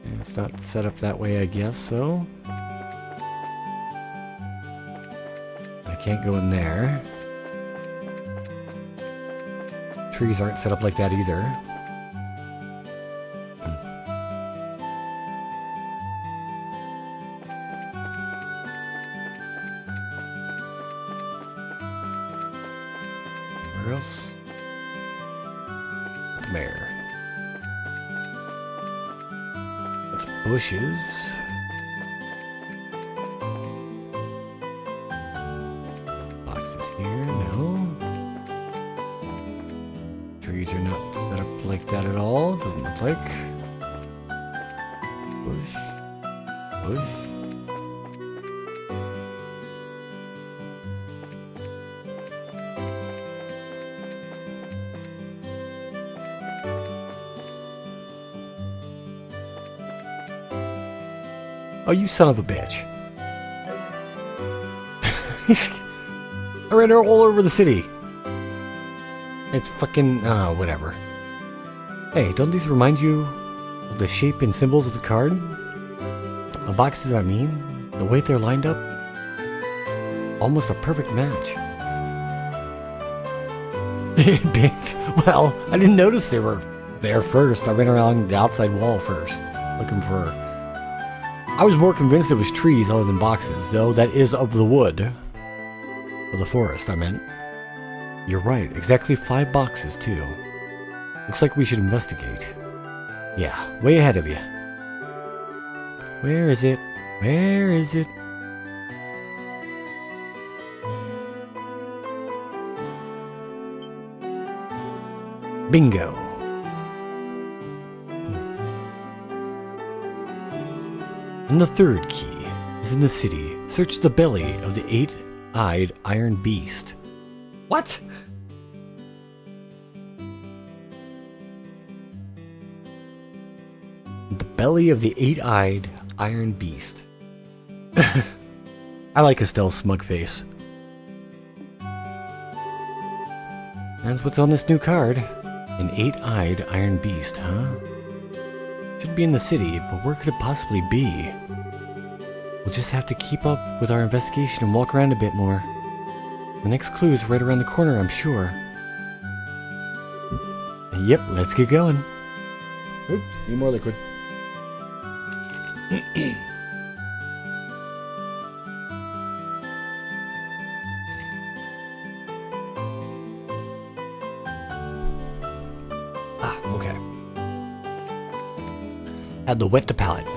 And it's not set up that way, I guess, so... I can't go in there. Trees aren't set up like that either. Where else? There. That's bushes. Boxes here, no. Trees are not set up like that at all, doesn't look like. Bush. Bush. Oh, you son of a bitch. I ran her all over the city. It's fucking, whatever. Hey, don't these remind you of the shape and symbols of the card? The boxes, I mean, the way they're lined up? Almost a perfect match. Well, I didn't notice they were there first. I ran around the outside wall first, looking for... I was more convinced it was trees other than boxes, though that is of the wood. Of the forest, I meant. You're right, exactly 5 boxes, too. Looks like we should investigate. Yeah, way ahead of you. Where is it? Where is it? Bingo. And the third key is in the city. Search the belly of the 8-eyed iron beast. What? The belly of the 8-eyed iron beast. I like Estelle's smug face. That's what's on this new card. An 8-eyed iron beast, huh? Should be in the city, but where could it possibly be? We'll just have to keep up with our investigation and walk around a bit more. The next clue is right around the corner, I'm sure. Yep, let's get going. Oop, need more liquid. Okay. Add the wet to palate.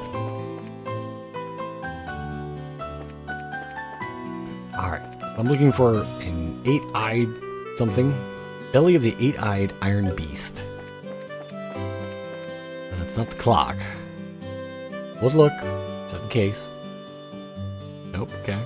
Alright, I'm looking for an 8-eyed something. Belly of the 8-eyed iron beast. That's not the clock. We'll look, just in case. Nope, okay.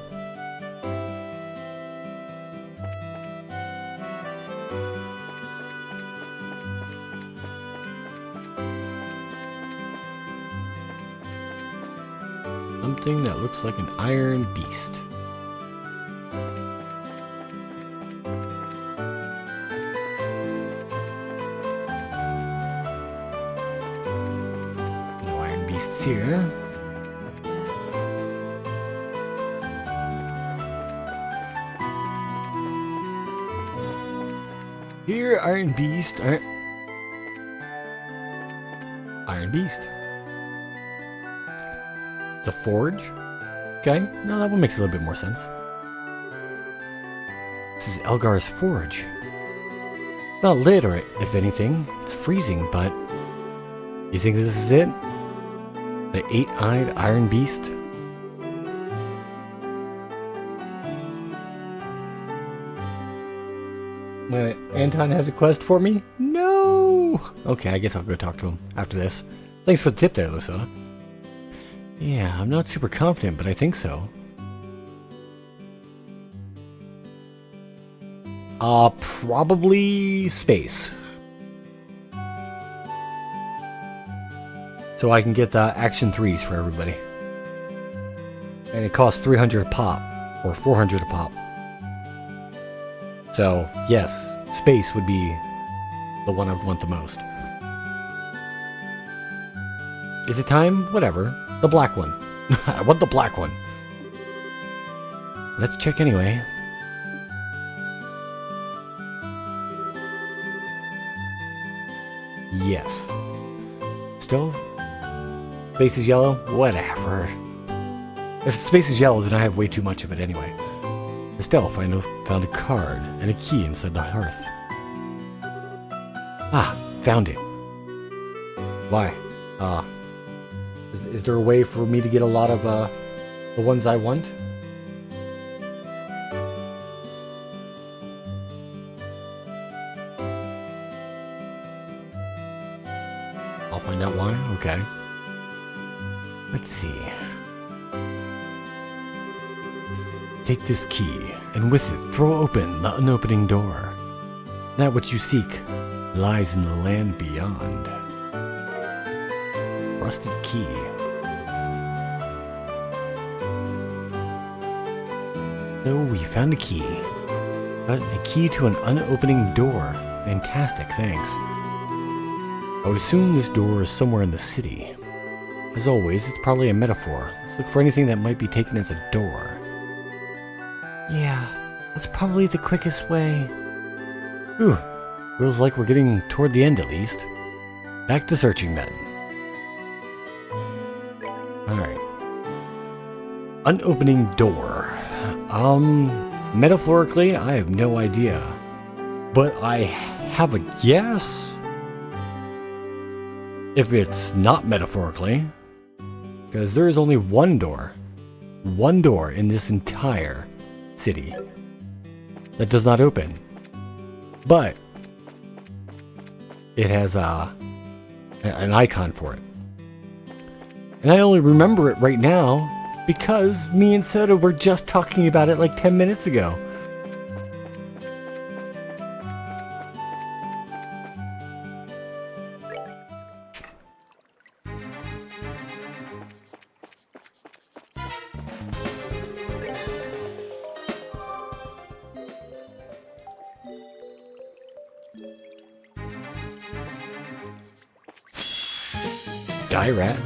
Something that looks like an iron beast. No iron beasts here. Here, iron beast. Iron beast. The forge? Okay, now that one makes a little bit more sense. This is Elgar's forge. Not lit, or if anything, it's freezing, but... You think this is it? The 8-eyed iron beast? Anton has a quest for me? No! Okay, I guess I'll go talk to him after this. Thanks for the tip there, Lucilla. Yeah, I'm not super confident, but I think so. Probably space. So I can get the Action 3s for everybody. And it costs 300 a pop, or 400 a pop. So, yes, space would be the one I want the most. Is it time? Whatever. The black one. I want the black one. Let's check anyway. Yes. Still? Space is yellow? Whatever. If the space is yellow, then I have way too much of it anyway. Estelle found a card and a key inside the hearth. Ah, found it. Why? Is there a way for me to get a lot of the ones I want? I'll find out why. Okay. Let's see. Take this key, and with it, throw open the unopening door. That which you seek lies in the land beyond. Rusted key. So we found a key. But a key to an unopening door. Fantastic, thanks. I would assume this door is somewhere in the city. As always, it's probably a metaphor. Let's look for anything that might be taken as a door. Yeah, that's probably the quickest way. Whew. Feels like we're getting toward the end at least. Back to searching then. Alright. Unopening door. Metaphorically, I have no idea. But I have a guess? If it's not metaphorically. Because there is only one door. One door in this entire city that does not open. But it has an icon for it. And I only remember it right now because me and Soda were just talking about it like 10 minutes ago. Die rat.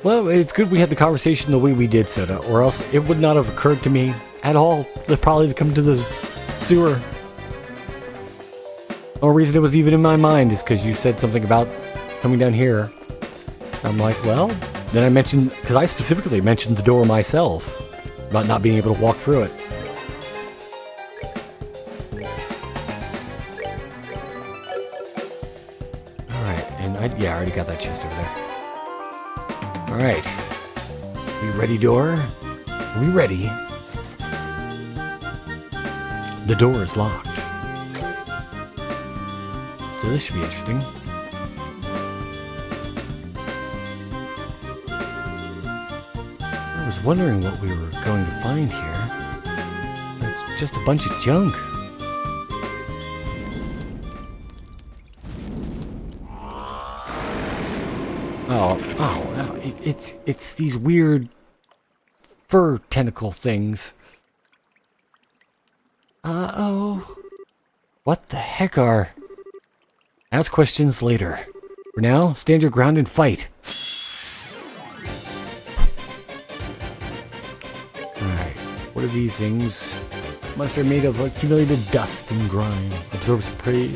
Well, it's good we had the conversation the way we did, Soda, or else it would not have occurred to me at all to probably come to the sewer. The only reason it was even in my mind is because you said something about coming down here. I'm like, well, then I mentioned, because I specifically mentioned the door myself, about not being able to walk through it. Alright, and I already got that chest over there. Alright. We ready, door? Are we ready? The door is locked. So this should be interesting. I was wondering what we were going to find here. It's just a bunch of junk. It's these weird fur tentacle things. Uh-oh. What the heck are... Ask questions later. For now, stand your ground and fight. Alright, what are these things? Must are made of accumulated dust and grime. Absorbs prey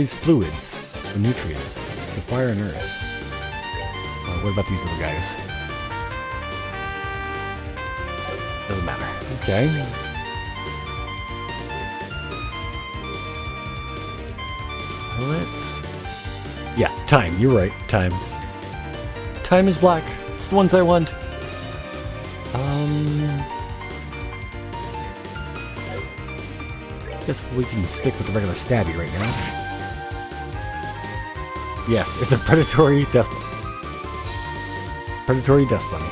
fluids and nutrients. The fire and earth. What about these little guys? Doesn't matter. Okay. Let's... Yeah, time. You're right. Time. Time is black. It's the ones I want. Guess we can stick with the regular stabby right now. Yes, it's a predatory death bunny. Predatory death bunny.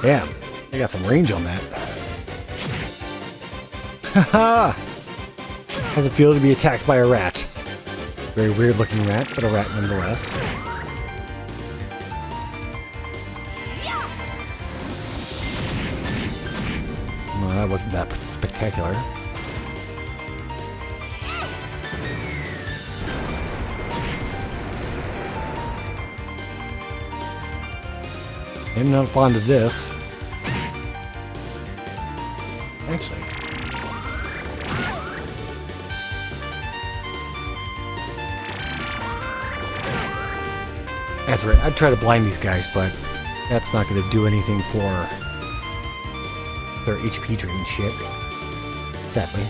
Damn, I got some range on that. Haha! How's it feel to be attacked by a rat? Very weird looking rat, but a rat nonetheless. No, that wasn't that spectacular. I'm not fond of this. Actually. That's right, I'd try to blind these guys, but that's not going to do anything for their HP drain shit. Sadly.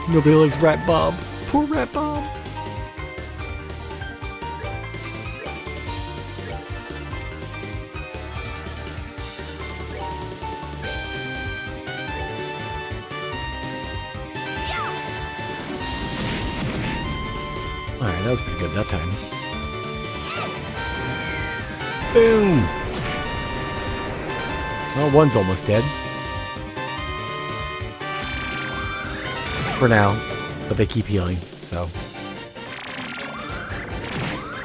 Nobody likes Rat Bob. Poor Rat Bob. Alright, that was pretty good that time. Boom! Well, one's almost dead. For now, but they keep healing, so.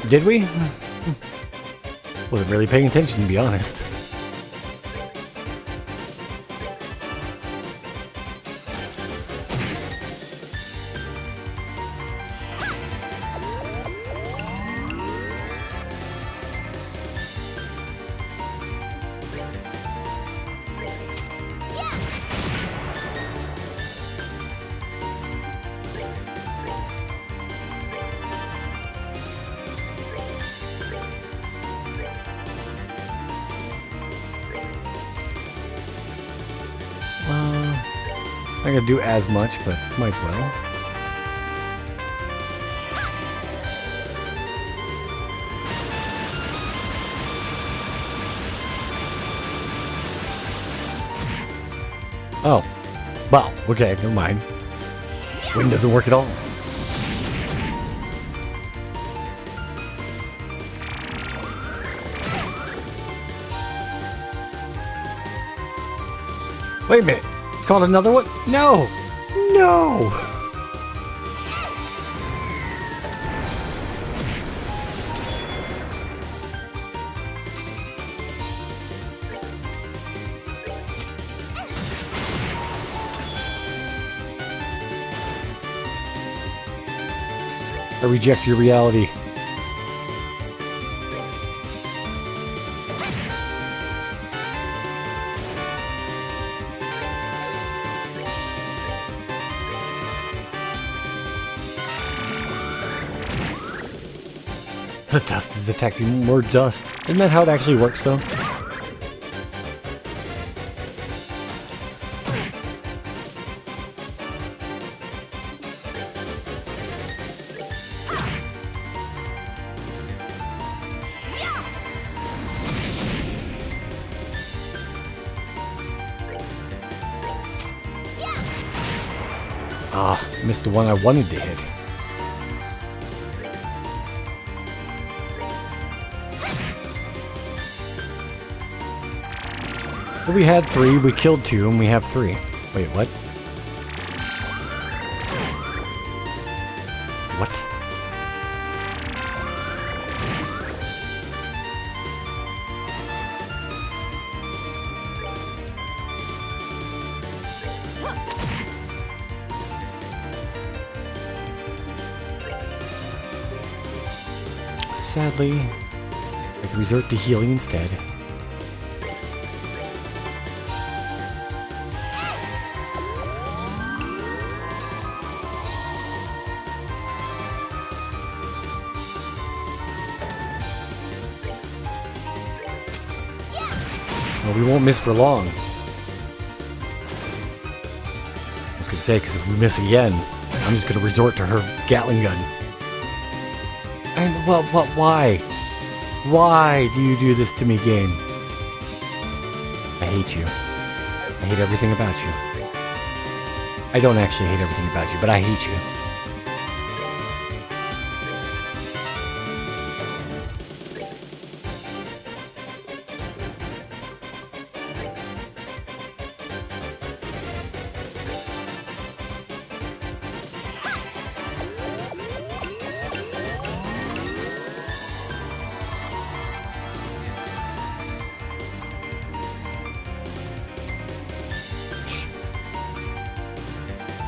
Did we? Wasn't really paying attention, to be honest. Not gonna do as much, but might as well. Oh. Well, okay, never mind. Wind doesn't work at all. Wait a minute. Called another one? No! No! I reject your reality. The dust is attacking more dust. Isn't that how it actually works, though? Ah, missed the one I wanted to hit. So we had 3, we killed 2, and we have 3. Wait, what? What? Sadly, I can resort to healing instead. Well, we won't miss for long. I was gonna say, because if we miss again, I'm just gonna resort to her Gatling gun. And why? Why do you do this to me, game? I hate you. I hate everything about you. I don't actually hate everything about you, but I hate you.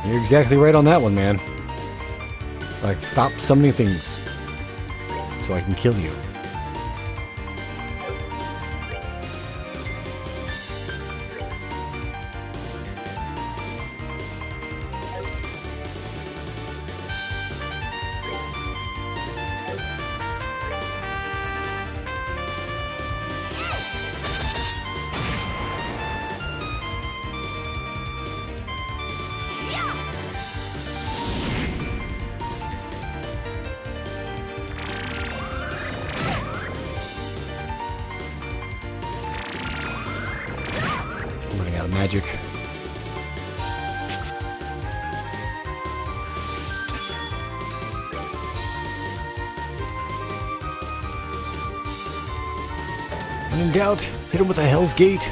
You're exactly right on that one, man. Like, stop summoning things so I can kill you. Magic. When in doubt, hit him with a Hell's Gate.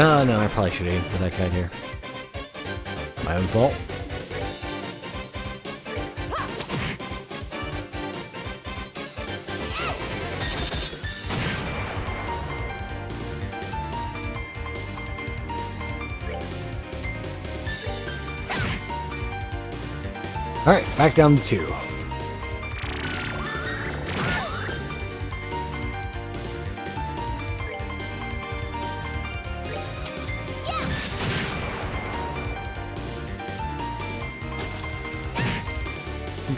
Oh, no, I probably should aim for that guy here. My own fault. Alright, back down to 2.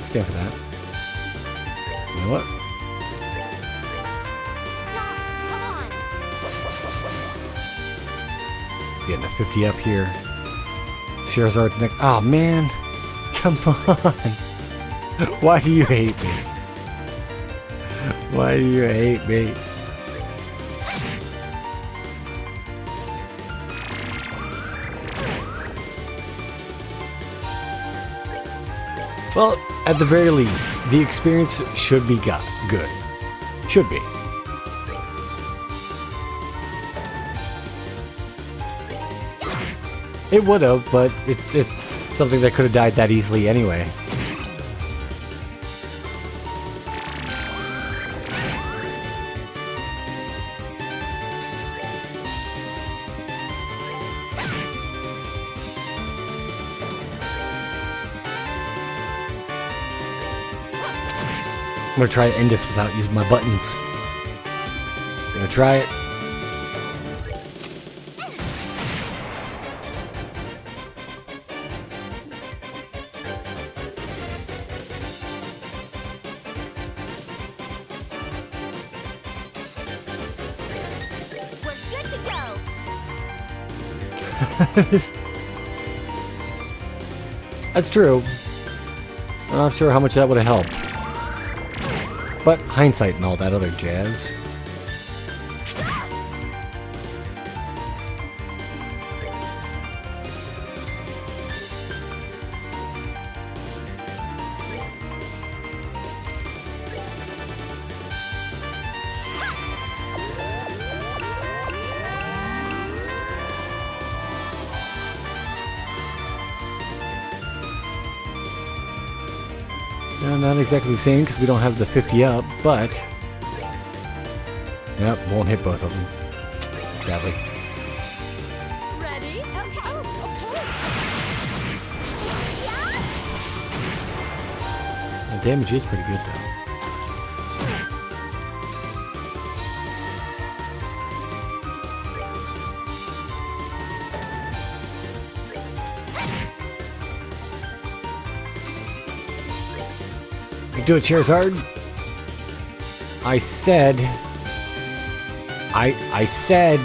Stand for that. You know what? Getting a 50 up here. Scherazard's next. Oh man! Come on! Why do you hate me? Why do you hate me? Well, at the very least, the experience should be good. Should be. It would have, but it's something that could have died that easily anyway. I'm gonna try to end this without using my buttons. I'm gonna try it. We're good to go. That's true. I'm not sure how much that would have helped. But hindsight and all that other jazz. Not exactly the same because we don't have the 50 up, but... Yep, won't hit both of them. sadly. Ready? Okay. Oh, okay. Yeah. The damage is pretty good though. You do it, Charizard. I said. I said.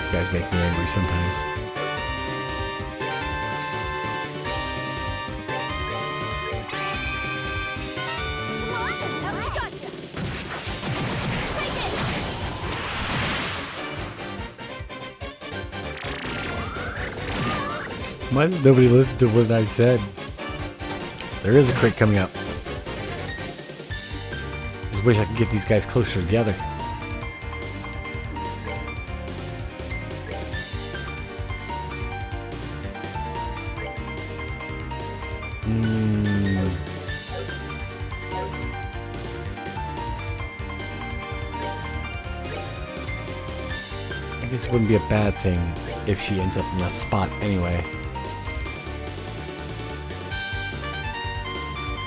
You guys make me angry sometimes. Come on. I gotcha. Take it. Why did nobody listen to what I said? There is a crit coming up. Just wish I could get these guys closer together. I guess it wouldn't be a bad thing if she ends up in that spot anyway.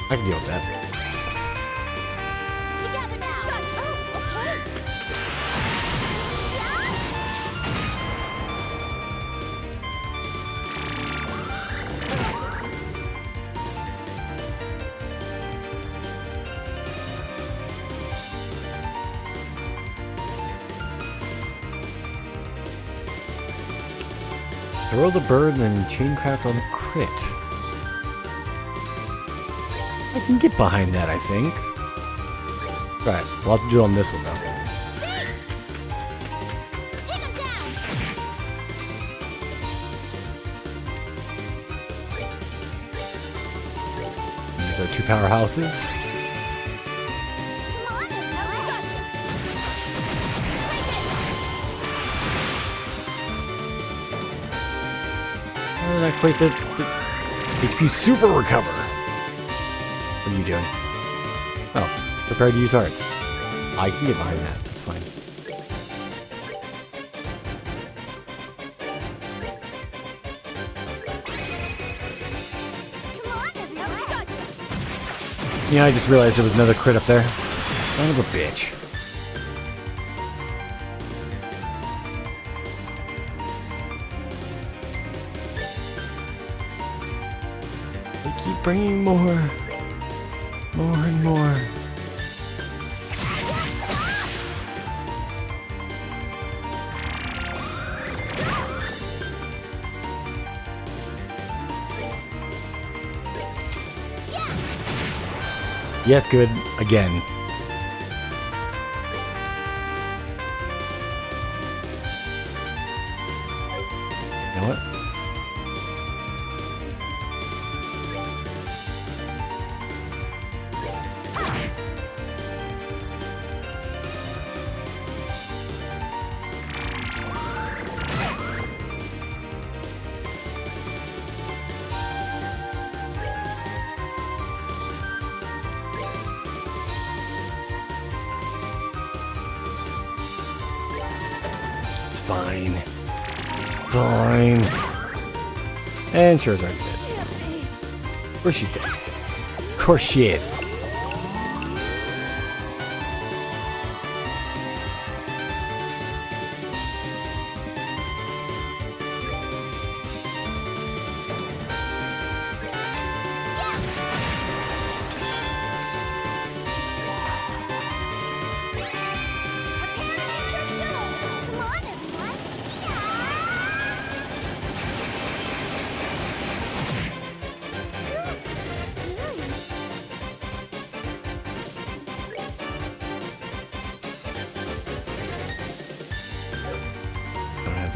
I can deal with that. Together now. Gotcha. Oh, okay. Throw the bird and then chaincraft on the crit. I can get behind that, I think. Right, we'll have to do it on this one though. Take him down. These are two powerhouses. Come on. I gotcha. Not quite the HP super recover. What are you doing? Oh, prepare to use arts. I can get behind that. That's fine. Come on. I gotcha. Yeah, I just realized there was another crit up there. Son of a bitch. They keep bringing more and more. Yes, good. Again. You know what? Fine. Fine. And Charizard's dead. Of course she's dead. Of course she is.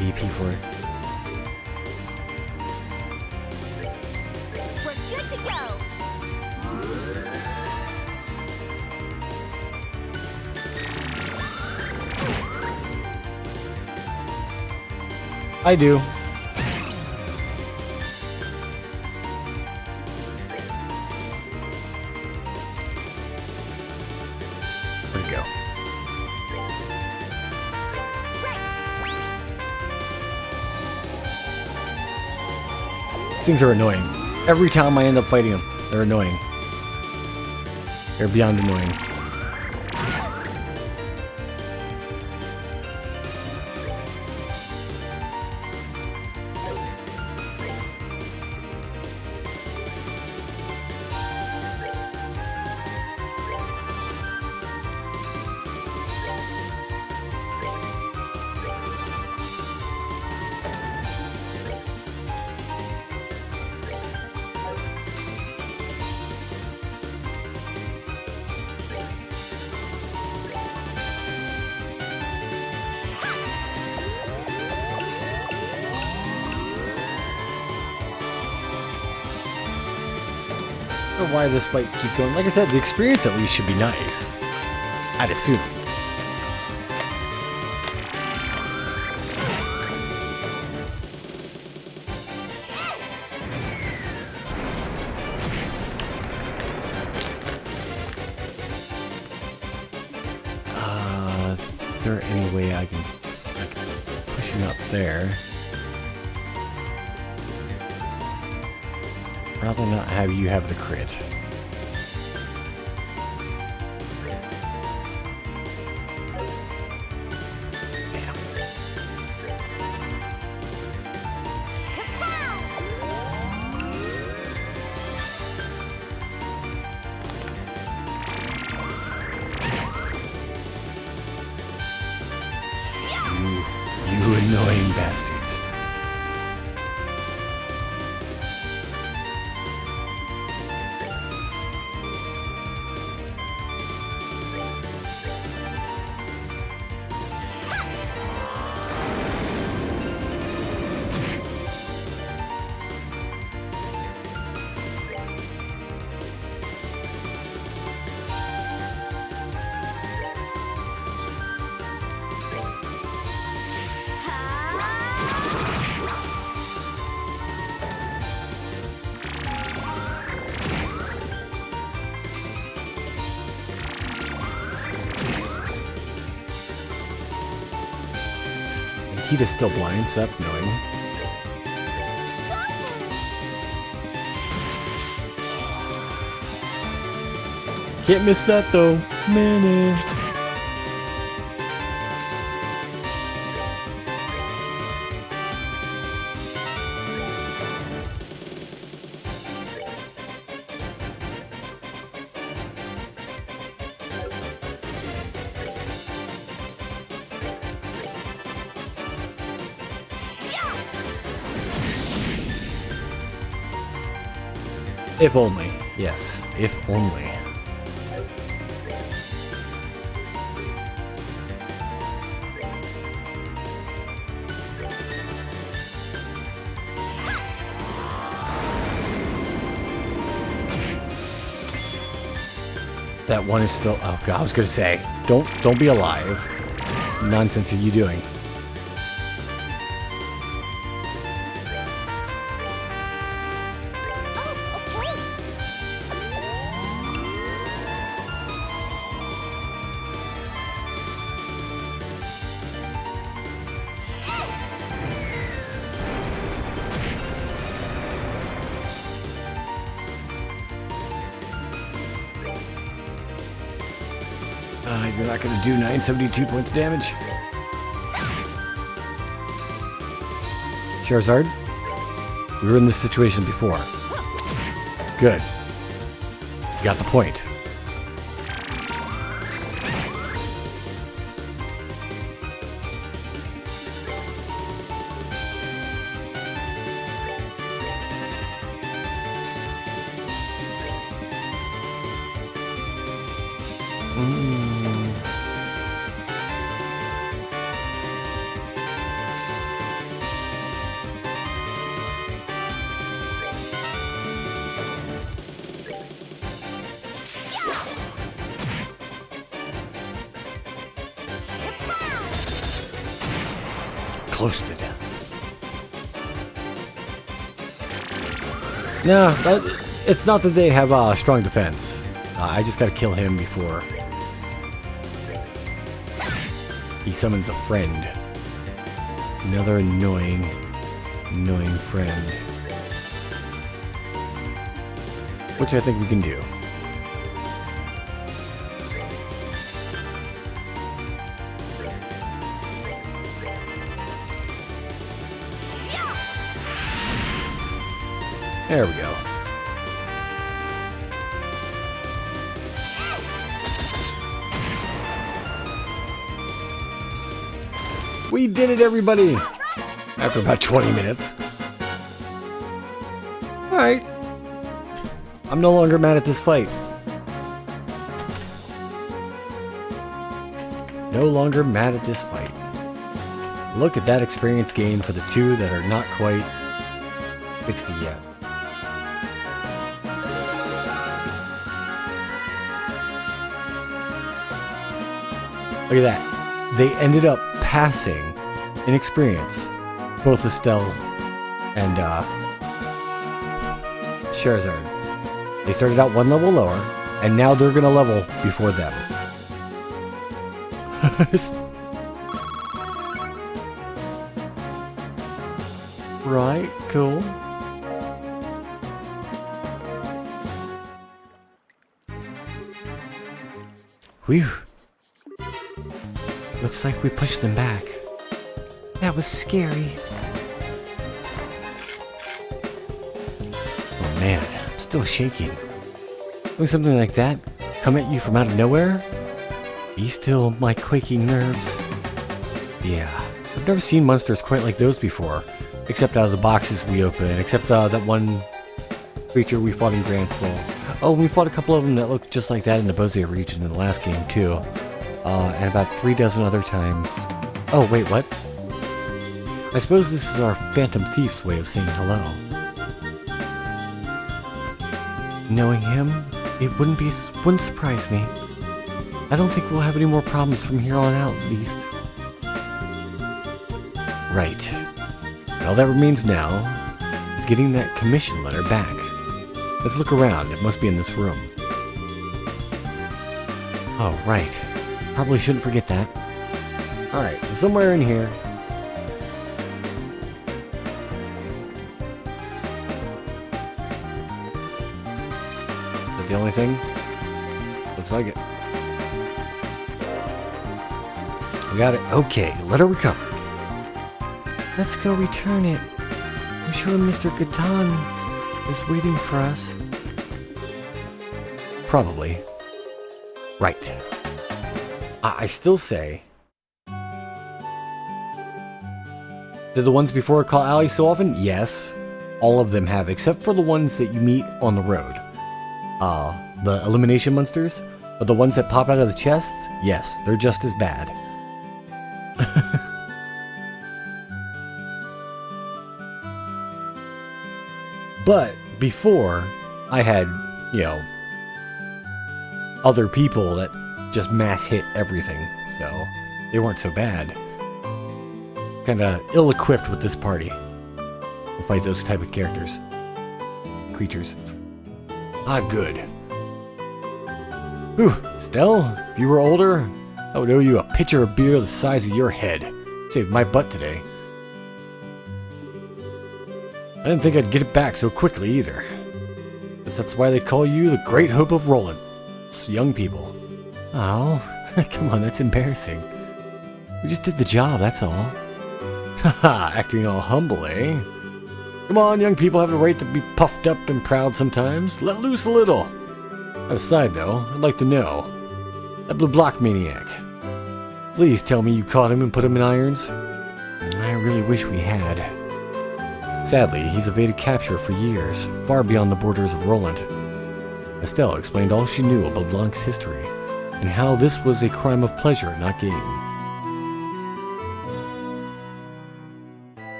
EP for it. We're good to go. I do. things are annoying. Every time I end up fighting them, they're annoying. They're beyond annoying. I don't know why this fight keep going. Like I said, the experience at least should be nice. I'd assume. Is there any way I can push him up there? Rather not have you have the crit. Damn. You annoying bastards. Heat is still blind, so that's annoying. Can't miss that though. Man. If only. Yes, if only. That one is still. Oh god, I was gonna say, don't be alive. What nonsense are you doing? You're not going to do 972 points of damage. Charizard, we were in this situation before. Good. You got the point. Close to death. No, it's not that they have strong defense. I just gotta kill him before he summons a friend. Another annoying friend. which I think we can do. There we go. We did it, everybody! After about 20 minutes. Alright. I'm no longer mad at this fight. No longer mad at this fight. Look at that experience gain for the two that are not quite 60 yet. Look at that. They ended up passing in experience both Estelle and Charizard. They started out one level lower, and now they're gonna level before them. Right, cool. Whew. Looks like we pushed them back. That was scary. Oh man, I'm still shaking. Doing something like that come at you from out of nowhere? Be still my quaking nerves. Yeah, I've never seen monsters quite like those before. Except out of the boxes we opened, except that one creature we fought in Grand Soul. Oh, we fought a couple of them that looked just like that in the Bose region in the last game too. And about 3 dozen other times. Oh, wait, what? I suppose this is our Phantom Thief's way of saying hello. Knowing him, it wouldn't surprise me. I don't think we'll have any more problems from here on out, at least. Right. All that remains now is getting that commission letter back. Let's look around. It must be in this room. Oh, right. Probably shouldn't forget that. Alright, so somewhere in here. Is that the only thing? Looks like it. We got it. Okay, letter recovered. Let's go return it. I'm sure Mr. Gatan is waiting for us. Probably. Right. I still say... Did the ones before call Allie so often? Yes. All of them have, except for the ones that you meet on the road. The elimination monsters. But the ones that pop out of the chests? Yes, they're just as bad. But before, I had, you know, other people that just mass hit everything, so they weren't so bad. Kinda ill-equipped with this party to fight those type of characters. Creatures. Ah, good. Whew, Stell, if you were older, I would owe you a pitcher of beer the size of your head. Saved my butt today. I didn't think I'd get it back so quickly either. Guess that's why they call you the Great Hope of Roland. It's young people. Oh, come on, that's embarrassing. We just did the job, that's all. Haha, acting all humble, eh? Come on, young people have the right to be puffed up and proud sometimes. Let loose a little. Aside though, I'd like to know. That blue block maniac. Please tell me you caught him and put him in irons. I really wish we had. Sadly, he's evaded capture for years, far beyond the borders of Roland. Estelle explained all she knew about Blanc's history, and how this was a crime of pleasure, not gain.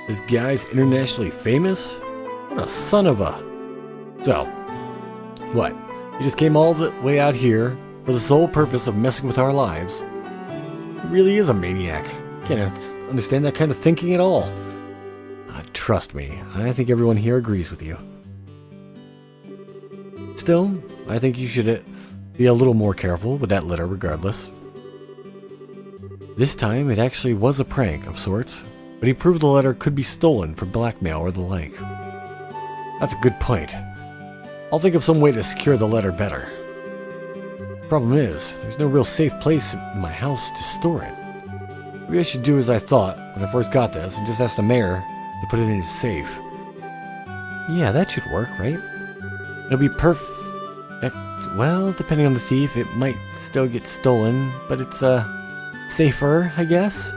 This guy's internationally famous? What a son of a... So, what? He just came all the way out here for the sole purpose of messing with our lives? He really is a maniac. Can't understand that kind of thinking at all. Trust me, I think everyone here agrees with you. Still, I think you should be a little more careful with that letter regardless. This time, it actually was a prank of sorts, but he proved the letter could be stolen for blackmail or the like. That's a good point. I'll think of some way to secure the letter better. Problem is, there's no real safe place in my house to store it. Maybe I should do as I thought when I first got this and just ask the mayor to put it in his safe. Yeah, that should work, right? It'll be perfect. Well, depending on the thief, it might still get stolen, but it's, safer, I guess?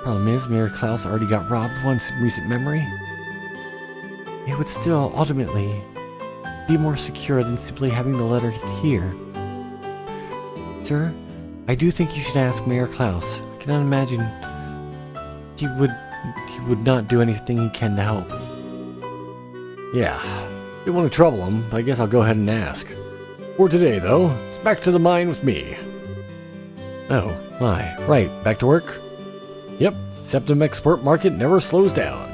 Problem is, Mayor Klaus already got robbed once in recent memory. It would still, ultimately, be more secure than simply having the letter here. Sir, I do think you should ask Mayor Klaus. I cannot imagine he would not do anything he can to help. Yeah, didn't want to trouble him, but I guess I'll go ahead and ask. For today, though, it's back to the mine with me. Oh, my. Right, back to work? Yep, septum export market never slows down.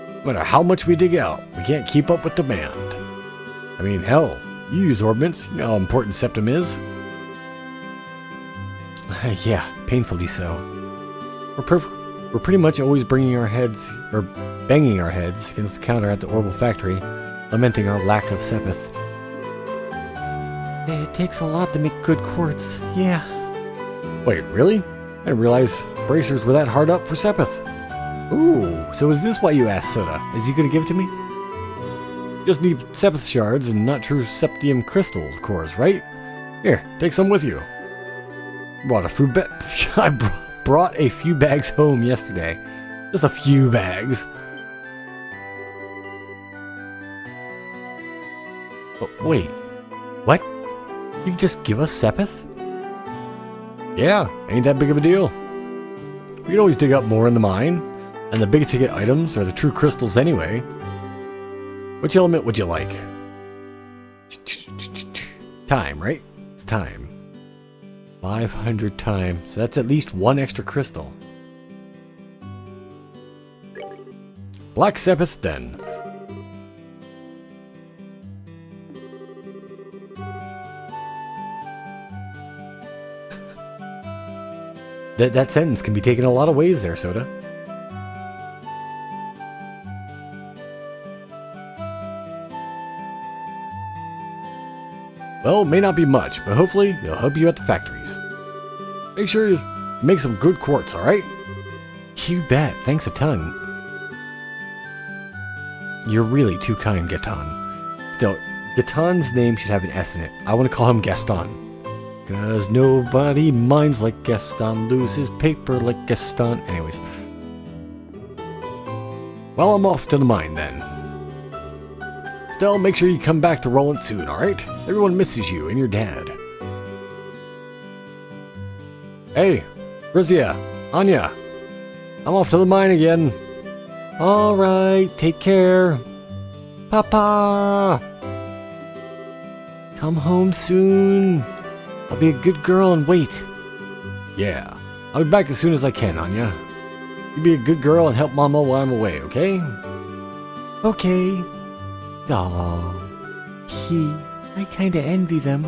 No matter how much we dig out, we can't keep up with demand. I mean, hell, you use orbments, you know how important septum is. Yeah, painfully so. We're pretty much always banging our heads against the counter at the Orbital factory, lamenting our lack of sepith. It takes a lot to make good quartz, yeah. Wait, really? I didn't realize bracers were that hard up for sepith. Ooh, so is this why you asked Soda? Is he gonna give it to me? Just need sepith shards and not true septium crystal cores, right? Here, take some with you. Brought a food bag. I brought a few bags home yesterday. Just a few bags. Oh, wait, what? You can just give us sepith? Yeah, ain't that big of a deal. We can always dig up more in the mine, and the big ticket items are the true crystals anyway. Which element would you like? Time, right? It's time. 500 time, so that's at least one extra crystal. Black sepith then. That sentence can be taken a lot of ways there, Soda. Well, it may not be much, but hopefully it'll help you at the factories. Make sure you make some good quartz, alright? You bet, thanks a ton. You're really too kind, Gaetan. Still, Gaetan's name should have an S in it. I want to call him Gaston. 'Cause nobody minds like Gaston, loses paper like Gaston. Anyways. Well, I'm off to the mine then. Still, make sure you come back to Roland soon, alright? Everyone misses you and your dad. Hey, Grizia, Anya, I'm off to the mine again. Alright, take care. Papa! Come home soon. I'll be a good girl and wait. Yeah, I'll be back as soon as I can, Anya. You be a good girl and help Mama while I'm away, okay? Okay. Aw, I kinda envy them.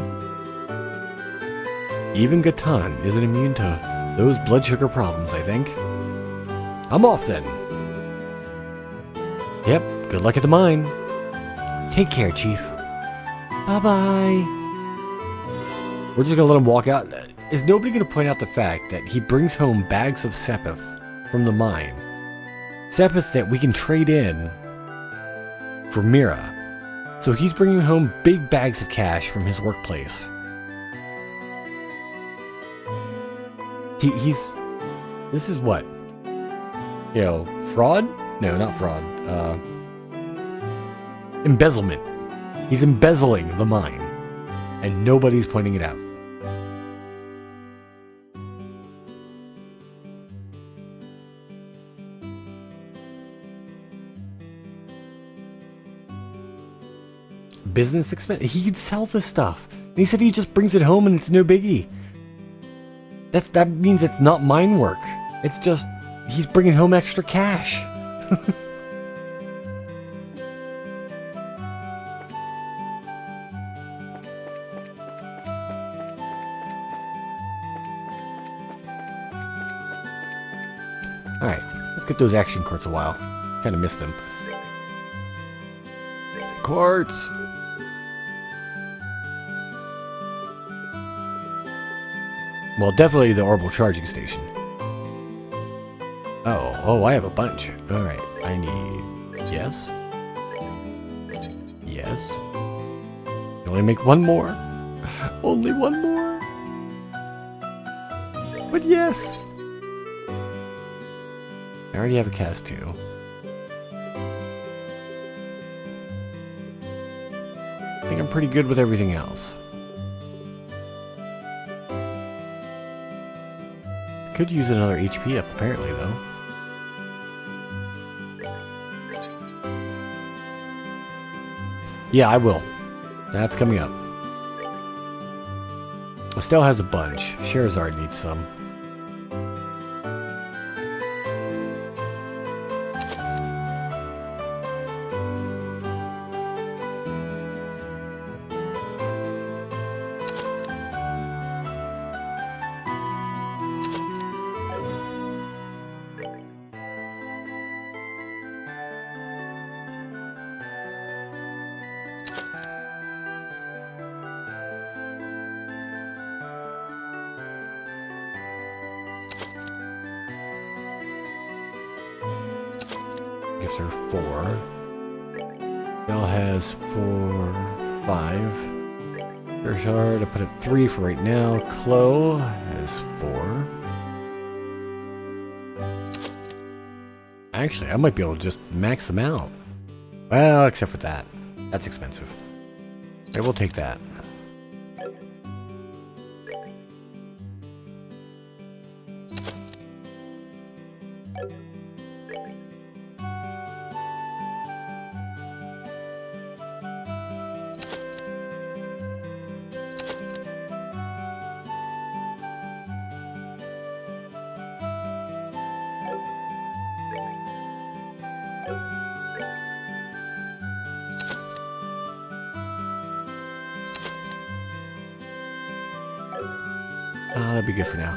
Even Gaetan isn't immune to those blood sugar problems, I think. I'm off then. Yep, good luck at the mine. Take care, Chief. Bye-bye. We're just gonna let him walk out. Is nobody gonna point out the fact that he brings home bags of sepith from the mine? Sepith that we can trade in for Mira. So he's bringing home big bags of cash from his workplace. This is what? You know, fraud? No, not fraud. Embezzlement. He's embezzling the mine. And nobody's pointing it out. Business expense. He could sell this stuff. And he said he just brings it home and it's no biggie. That means it's not mine work. It's just he's bringing home extra cash. Let's get those action quartz a while. Kind of missed them. Quartz! Well, definitely the orbital charging station. Oh, I have a bunch. Alright, I need... Yes? Yes? Only make one more. Only one more. But yes! I already have a cast 2. I think I'm pretty good with everything else. Could use another HP up apparently though. Yeah, I will. That's coming up. Estelle has a bunch. Scherazard needs some. Gives her 4. Belle has 4, 5. Gershard, I put it 3 for right now. Chloe has 4. Actually, I might be able to just max them out. Well, except for that. That's expensive. Okay, we'll take that. That'd be good for now.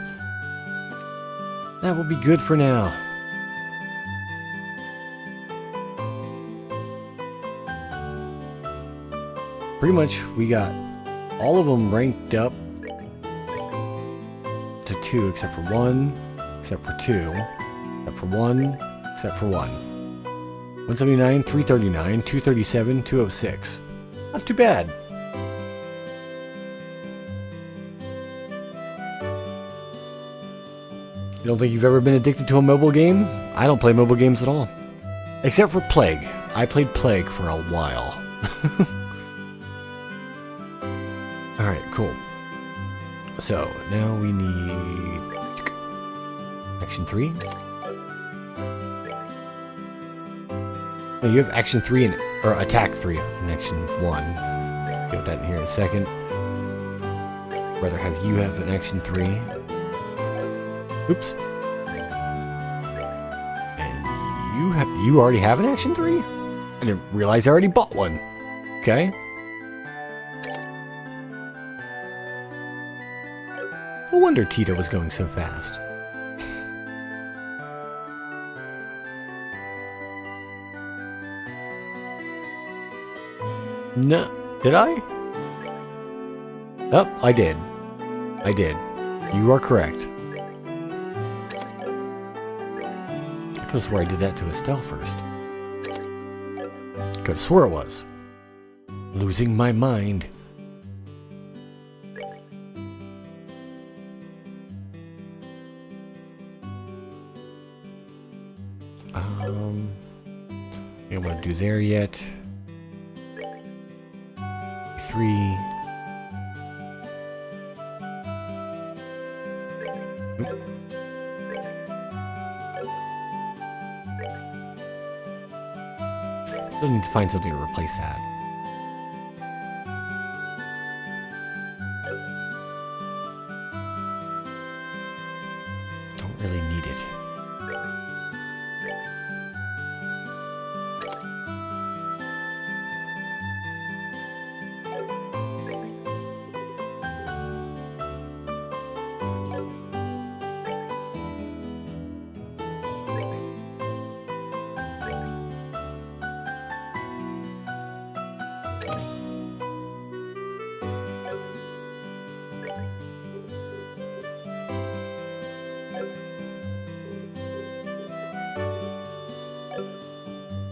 That will be good for now. Pretty much, we got all of them ranked up to 2, except for 1, except for 2, except for 1, except for 1. 179, 339, 237, 206. Not too bad. You don't think you've ever been addicted to a mobile game? I don't play mobile games at all. Except for Plague. I played Plague for a while. Alright, cool. So, now we need... Action 3? No, you have Action 3 and... or Attack 3 in Action 1. Get that in here in a second. Rather have you have an Action 3. Oops. And you already have an Action 3? I didn't realize I already bought one. Okay. No wonder Tito was going so fast. No. Did I? Oh, I did. I did. You are correct. I could have swore I did that to Estelle first. Could have swore it was. Losing my mind. I don't want to do there yet. 3. Still need to find something to replace that. Don't really need it.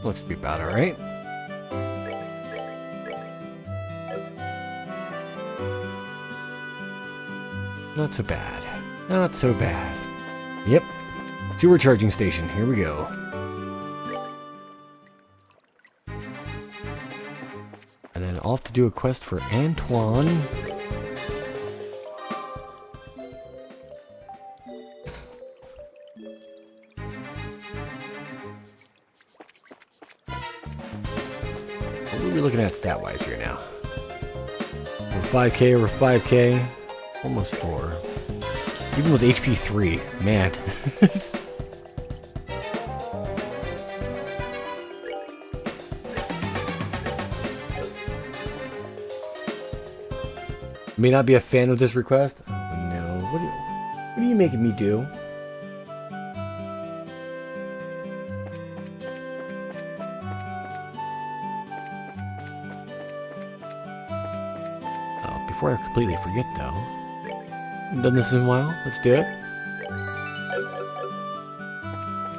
looks to be about alright. Not so bad. Not so bad. Yep. Sewer charging station. Here we go. And then off to do a quest for Antoine. What are we looking at stat-wise here now? We're 5k over 5k. Almost 4. Even with HP 3. Man. May not be a fan of this request. Oh, no. What are you making me do? Oh, before I completely forget though. Haven't done this in a while. Let's do it.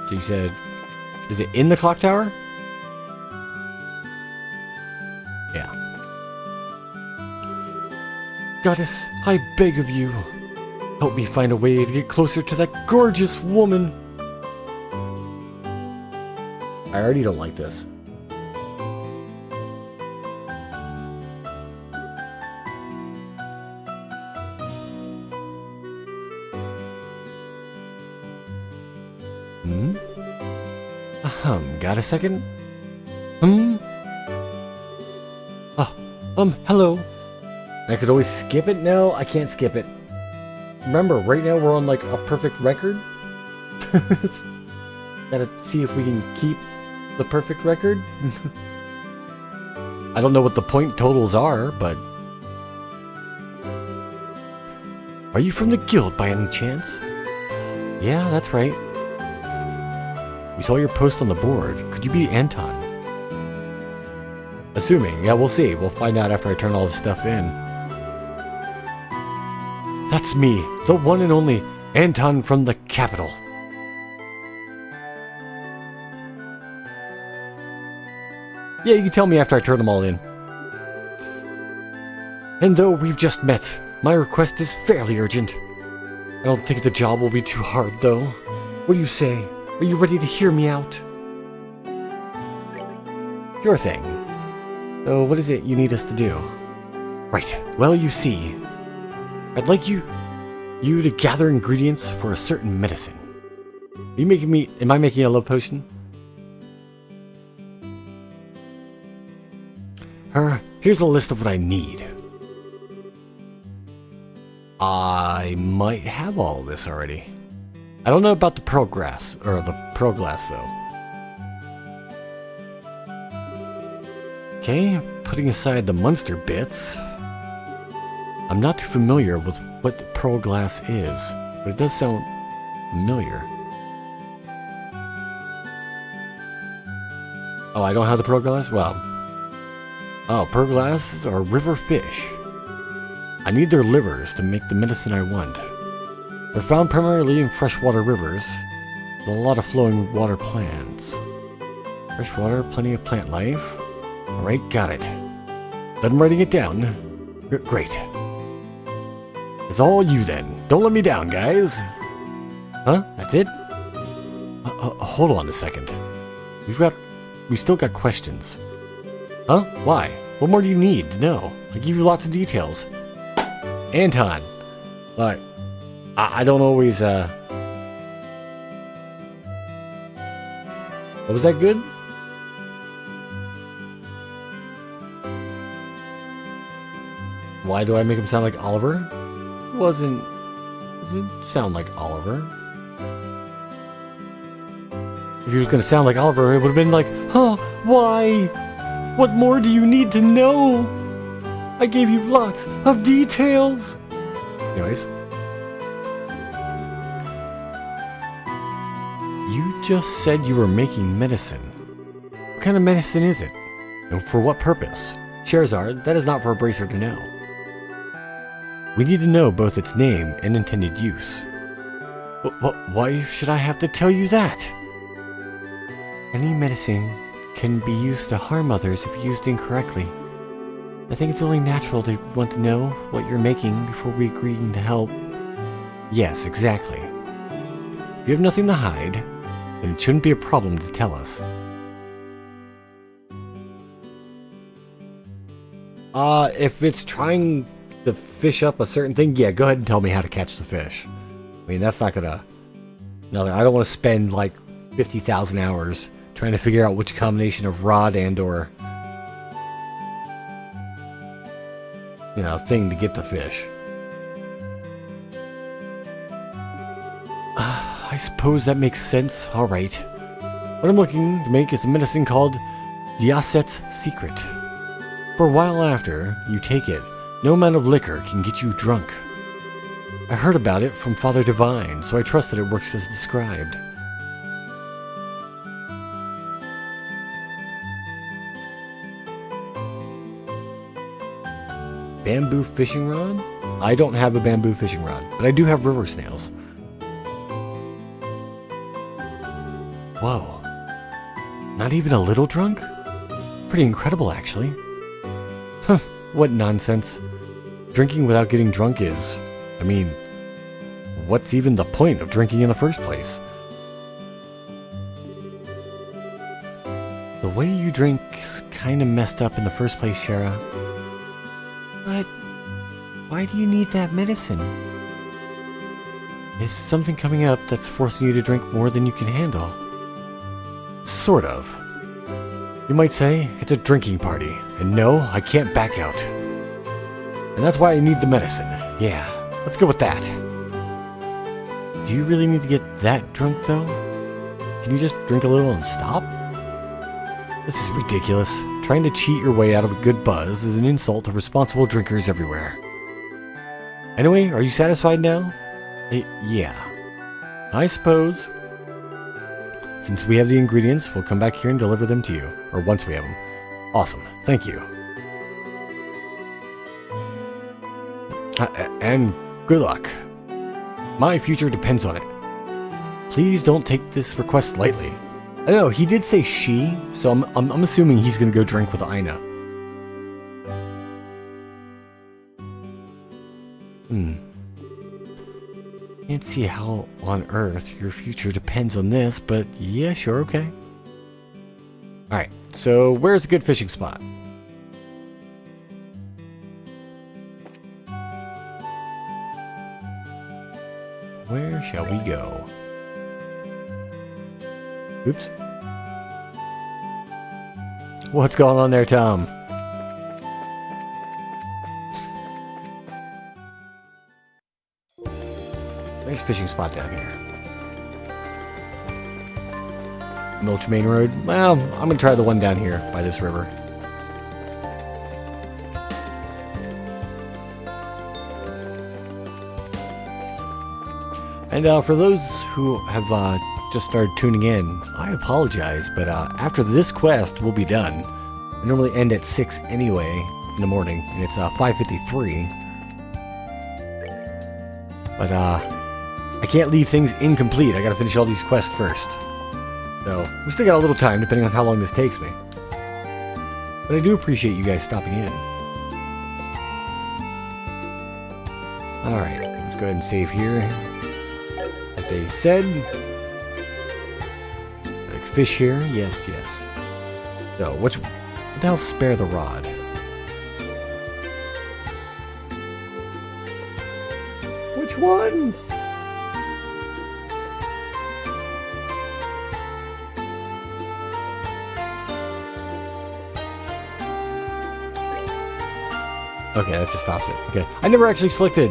So you said, is it in the clock tower? Yeah. Goddess, I beg of you, help me find a way to get closer to that gorgeous woman. I already don't like this. Got a second? Hello. I could always skip it? No, I can't skip it. Remember, right now we're on like a perfect record. Gotta see if we can keep the perfect record. I don't know what the point totals are, but... Are you from the guild by any chance? Yeah, that's right. We saw your post on the board. Could you be Anton? Assuming. Yeah, we'll see. We'll find out after I turn all this stuff in. That's me, the one and only Anton from the capital. Yeah, you can tell me after I turn them all in. And though we've just met, my request is fairly urgent. I don't think the job will be too hard, though. What do you say? Are you ready to hear me out? Sure thing. So what is it you need us to do? Right, well you see, I'd like you to gather ingredients for a certain medicine. Are you making me, am I making a love potion? Here's a list of what I need. I might have all this already. I don't know about the pearl glass, or the pearl glass though. Okay, putting aside the monster bits. I'm not too familiar with what pearl glass is, but it does sound familiar. Oh, I don't have the pearl glass? Well. Oh, pearl glasses are river fish. I need their livers to make the medicine I want. They're found primarily in freshwater rivers, with a lot of flowing water plants. Freshwater, plenty of plant life. Alright, got it. Done writing it down. Great. It's all you then. Don't let me down, guys. Huh? That's it? Hold on a second. We still got questions. Huh? Why? What more do you need to know? I give you lots of details. Anton. Alright. I don't always, What was that good? Why do I make him sound like Oliver? It didn't sound like Oliver. If he was gonna sound like Oliver, it would have been like, huh, why? What more do you need to know? I gave you lots of details. Anyways. You just said you were making medicine. What kind of medicine is it? And for what purpose? Scherazard, that is not for a bracer to know. We need to know both its name and intended use. Why should I have to tell you that? Any medicine can be used to harm others if used incorrectly. I think it's only natural to want to know what you're making before we agree to help. Yes, exactly. If you have nothing to hide, then it shouldn't be a problem to tell us. If it's trying to fish up a certain thing, yeah, go ahead and tell me how to catch the fish. I mean, that's not gonna... No, I don't want to spend like 50,000 hours trying to figure out which combination of rod and or... you know, thing to get the fish. I suppose that makes sense. Alright. What I'm looking to make is a medicine called Yaset's Secret. For a while after you take it, no amount of liquor can get you drunk. I heard about it from Father Divine, so I trust that it works as described. Bamboo fishing rod? I don't have a bamboo fishing rod, but I do have river snails. Whoa. Not even a little drunk? Pretty incredible, actually. Huh, what nonsense. Drinking without getting drunk is... I mean, what's even the point of drinking in the first place? The way you drink's kinda messed up in the first place, Schera. But why do you need that medicine? Is something coming up that's forcing you to drink more than you can handle? Sort of. You might say it's a drinking party, and no, I can't back out. And that's why I need the medicine. Yeah, let's go with that. Do you really need to get that drunk, though? Can you just drink a little and stop? This is ridiculous. Trying to cheat your way out of a good buzz is an insult to responsible drinkers everywhere. Anyway, are you satisfied now? Yeah. I suppose. Since we have the ingredients, we'll come back here and deliver them to you. Or once we have them. Awesome. Thank you. And good luck. My future depends on it. Please don't take this request lightly. I know, he did say she, so I'm assuming he's gonna go drink with Aina. Can't see how on earth your future depends on this, but yeah, sure, okay. Alright, so where's a good fishing spot? Where shall we go? Oops. What's going on there, Tom? Nice fishing spot down here. Milch Main Road. Well, I'm gonna try the one down here by this river. And for those who have just started tuning in, I apologize, but after this quest, we'll be done. I normally end at 6 anyway in the morning, and it's 5:53. But I can't leave things incomplete. I gotta finish all these quests first. So, we still got a little time, depending on how long this takes me. But I do appreciate you guys stopping in. Alright, let's go ahead and save here. Like they said. Like fish here, yes. So, what the hell, spare the rod? Which one? Okay, that just stops it. Okay. I never actually selected.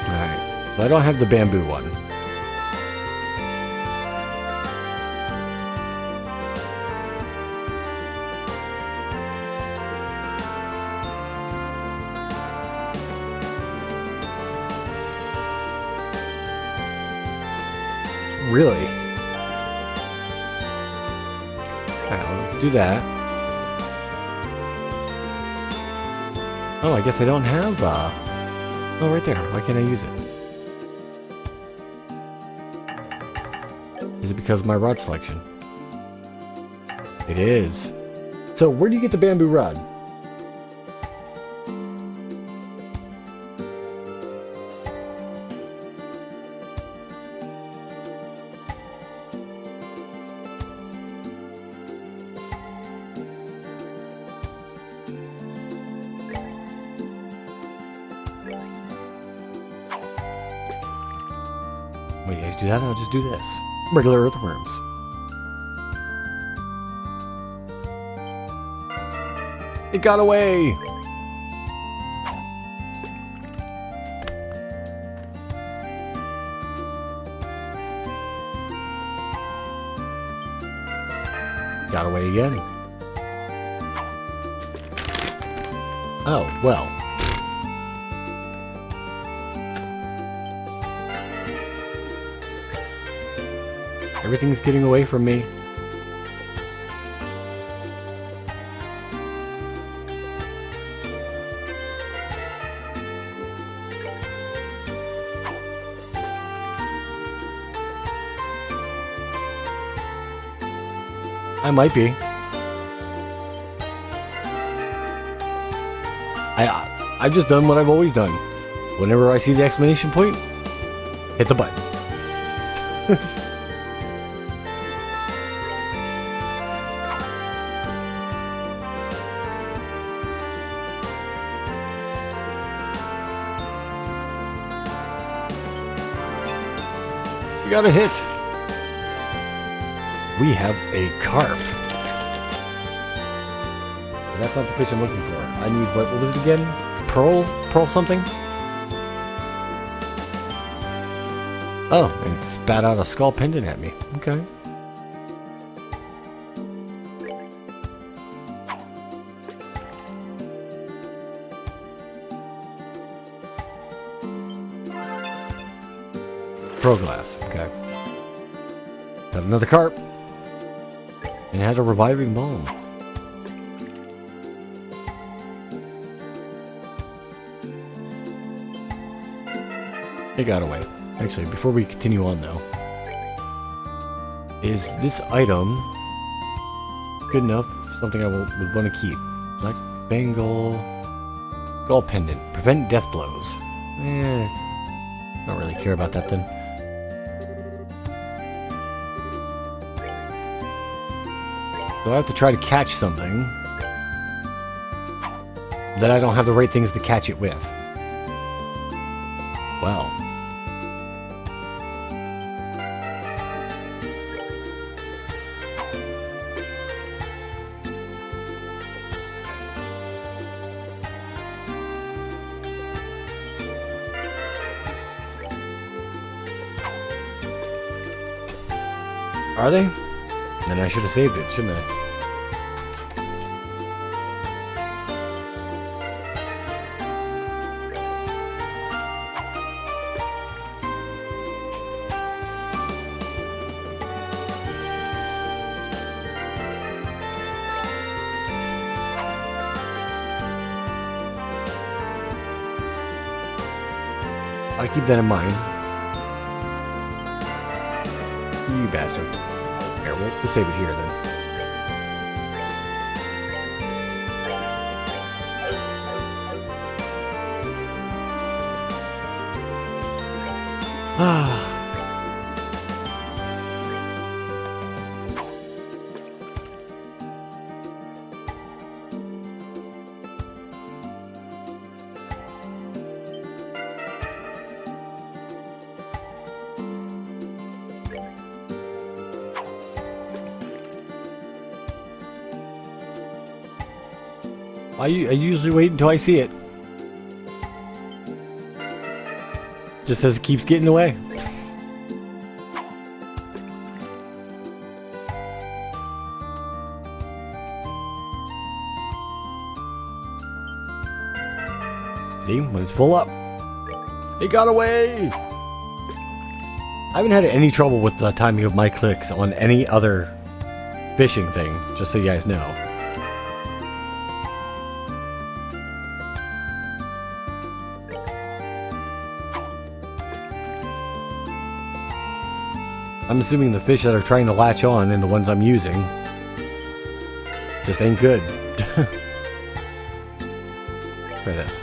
Alright. But I don't have the bamboo one. Really? Alright, let's do that. Oh, I guess I don't have, oh, right there. Why can't I use it? Is it because of my rod selection? It is. So, where do you get the bamboo rod? Wait, you guys do that? I'll just do this. Regular earthworms. It got away! Got away again. Oh, well. Everything's getting away from me. I might be. I've just done what I've always done. Whenever I see the exclamation point, hit the button. We got a hit. We have a carp. That's not the fish I'm looking for. I need, what was it again? Pearl? Pearl something? Oh, and it spat out a skull pendant at me. Okay. Pearl glass. Okay. Got another carp. And it has a reviving balm. It got away. Actually, before we continue on though, is this item good enough? Something I would want to keep. Black bangle, skull pendant, prevent death blows. Don't really care about that then. So I have to try to catch something that I don't have the right things to catch it with. Well. Are they? Then I should have saved it, shouldn't I? I'll keep that in mind. You bastard. Here, we'll just save it here then. Ah. I usually wait until I see it. Just as it keeps getting away. See, when it's full up. It got away! I haven't had any trouble with the timing of my clicks on any other fishing thing, just so you guys know. I'm assuming the fish that are trying to latch on and the ones I'm using just ain't good. Try this.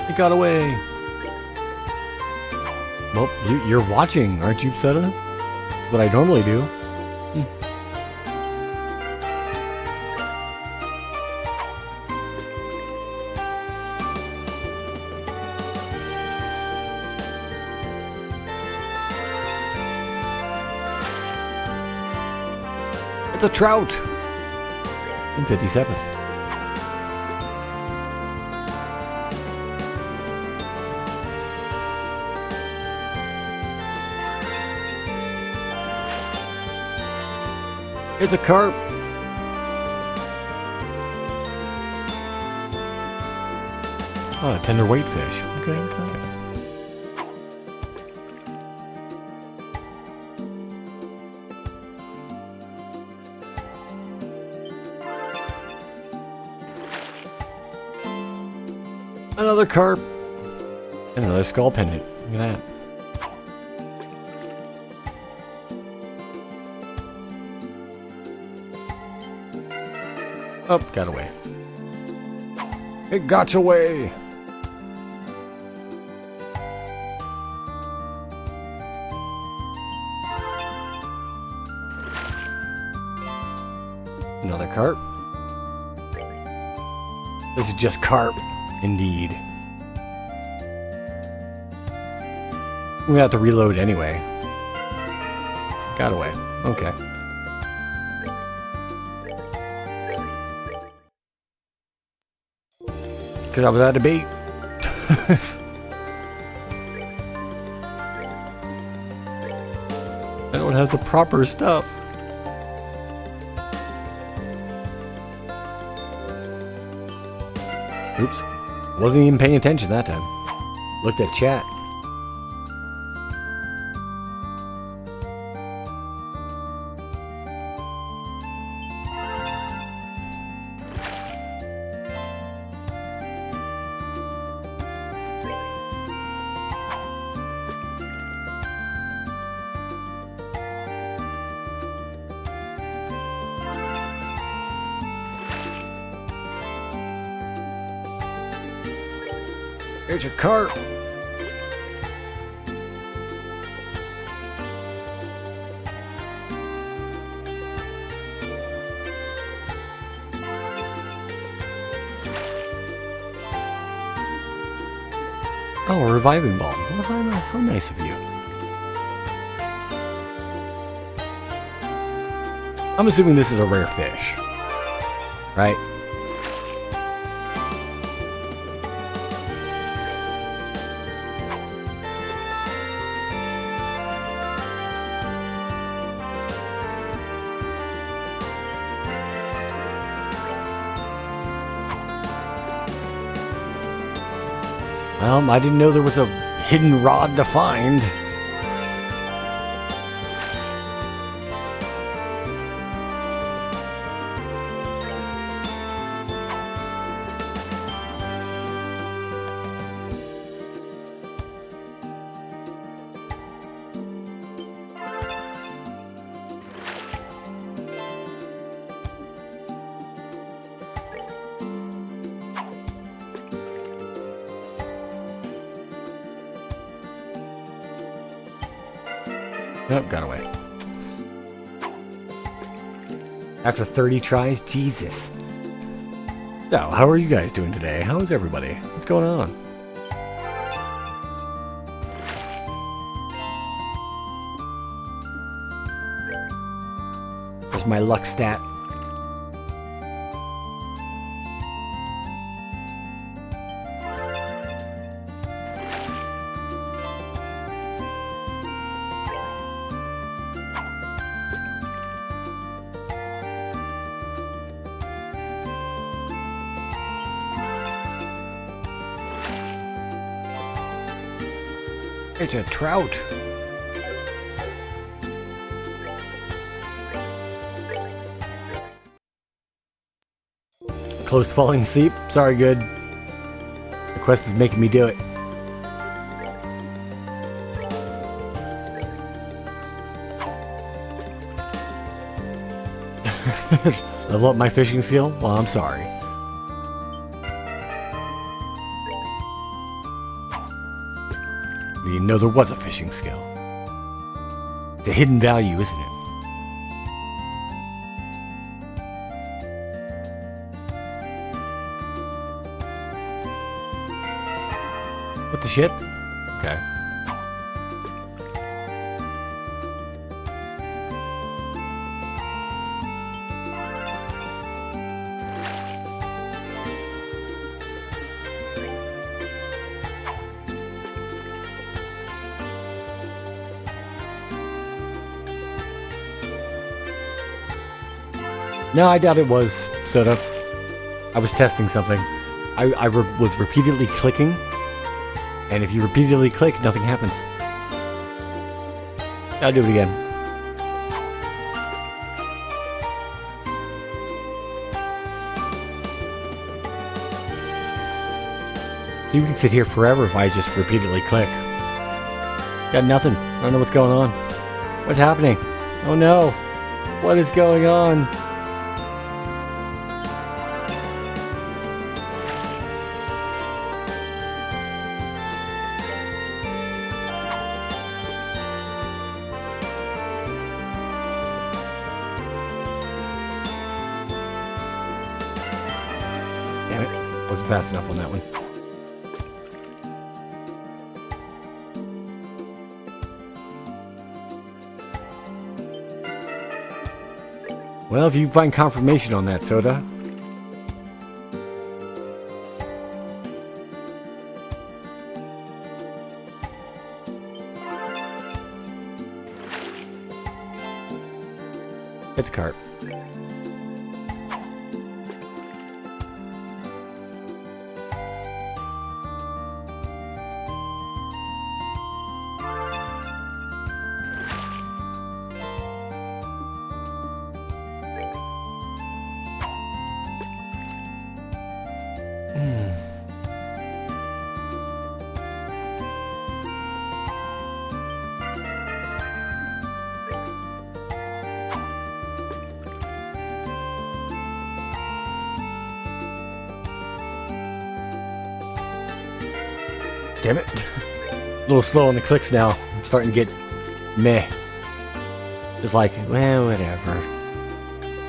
It got away. Well, you're watching, aren't you, Pseta? That's what I normally do. It's a trout! In 57th. It's a carp! Oh, a tender weight fish. Okay, okay. Another carp. And another skull pendant. Look at that. Oh, got away. It got away. Another carp. This is just carp. Indeed. We have to reload anyway. Got away. Okay. Because I was out of bait. I don't have the proper stuff. Oops. Wasn't even paying attention that time. Looked at chat. Here's your carp. Oh, a reviving ball. Well, how nice of you. I'm assuming this is a rare fish. Right? I didn't know there was a hidden rod to find. Nope, got away. After 30 tries? Jesus. So, how are you guys doing today? How is everybody? What's going on? There's my luck stat. It's a trout. close to falling asleep? Sorry, good. The quest is making me do it. Level up my fishing skill? Well, I'm sorry. You know there was a fishing skill. It's a hidden value, isn't it? What the shit? Okay. No, I doubt it was Soda. I was testing something. I was repeatedly clicking, and if you repeatedly click, nothing happens. I'll do it again. So you can sit here forever if I just repeatedly click. Got nothing. I don't know what's going on. What's happening? Oh no! What is going on? Damn it. Wasn't fast enough on that one. Well, if you find confirmation on that, Soda. It's a cart. Damn it. A little slow on the clicks now. I'm starting to get meh. Just like, well, whatever.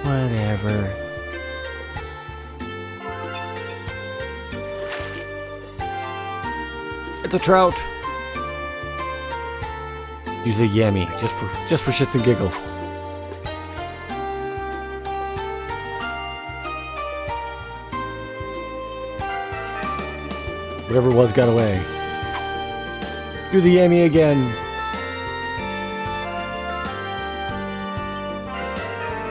Whatever. It's a trout. Usually yammy, just for shits and giggles. Whatever it was got away. Do the yammy again.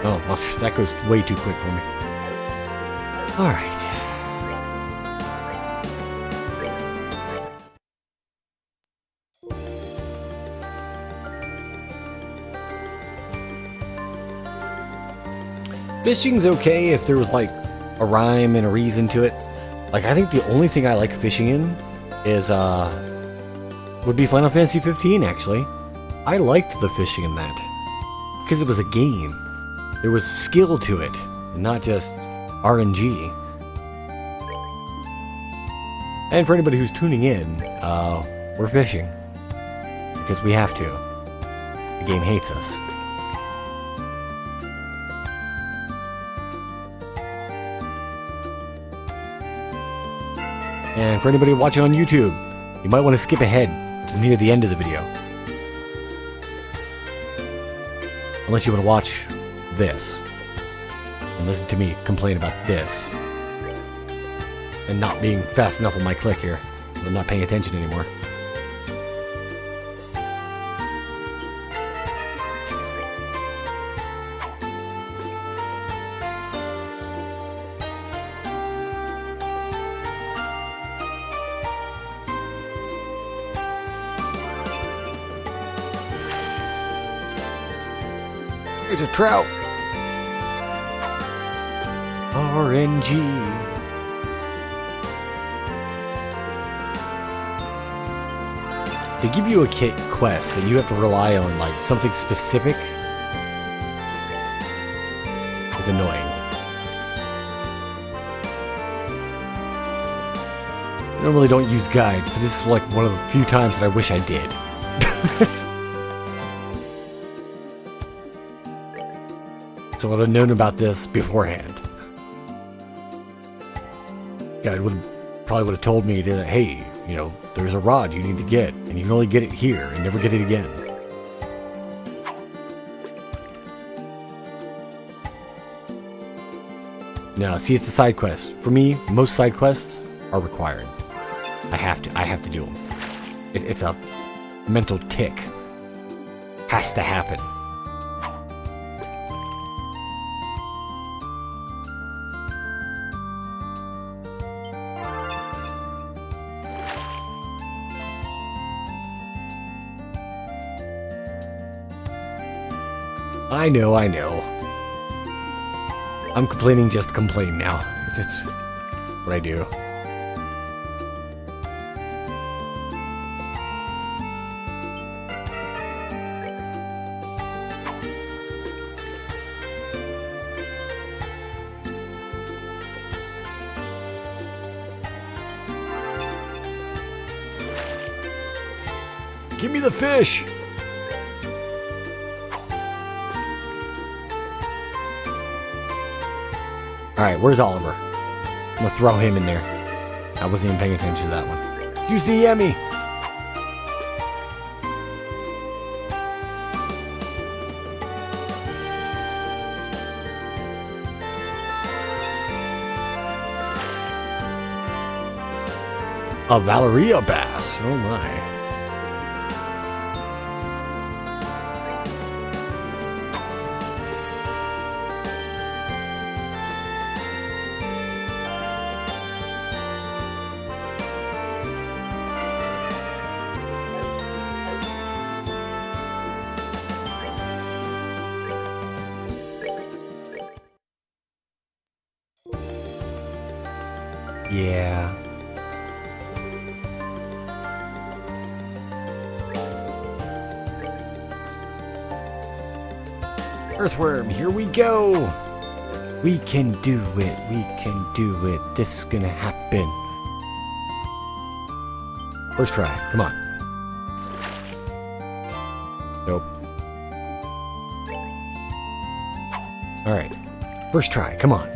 Oh, well, that goes way too quick for me. Alright. Fishing's okay if there was like a rhyme and a reason to it. Like, I think the only thing I like fishing in is, would be Final Fantasy 15, actually. I liked the fishing in that. Because it was a game. There was skill to it, and not just RNG. And for anybody who's tuning in, we're fishing. Because we have to. The game hates us. And for anybody watching on YouTube, you might want to skip ahead to near the end of the video. Unless you want to watch this. And listen to me complain about this. And not being fast enough on my click here. I'm not paying attention anymore. There's a trout. Oh, RNG. They give you a kit quest and you have to rely on like something specific is annoying. I normally don't use guides, but this is like one of the few times that I wish I did. So I'd have known about this beforehand. Guide probably would have told me that, hey, you know, there's a rod you need to get, and you can only get it here and never get it again. Now, see, it's a side quest. For me, most side quests are required. I have to do them. It's a mental tick. Has to happen. I know. I'm complaining just to complain now. It's what I do. Give me the fish! Alright, where's Oliver? I'm gonna throw him in there. I wasn't even paying attention to that one. Use the Yemi! A Valeria bass. Oh my. Yeah. Earthworm, here we go! We can do it, we can do it. This is gonna happen. First try, come on. Nope. Alright, first try, come on.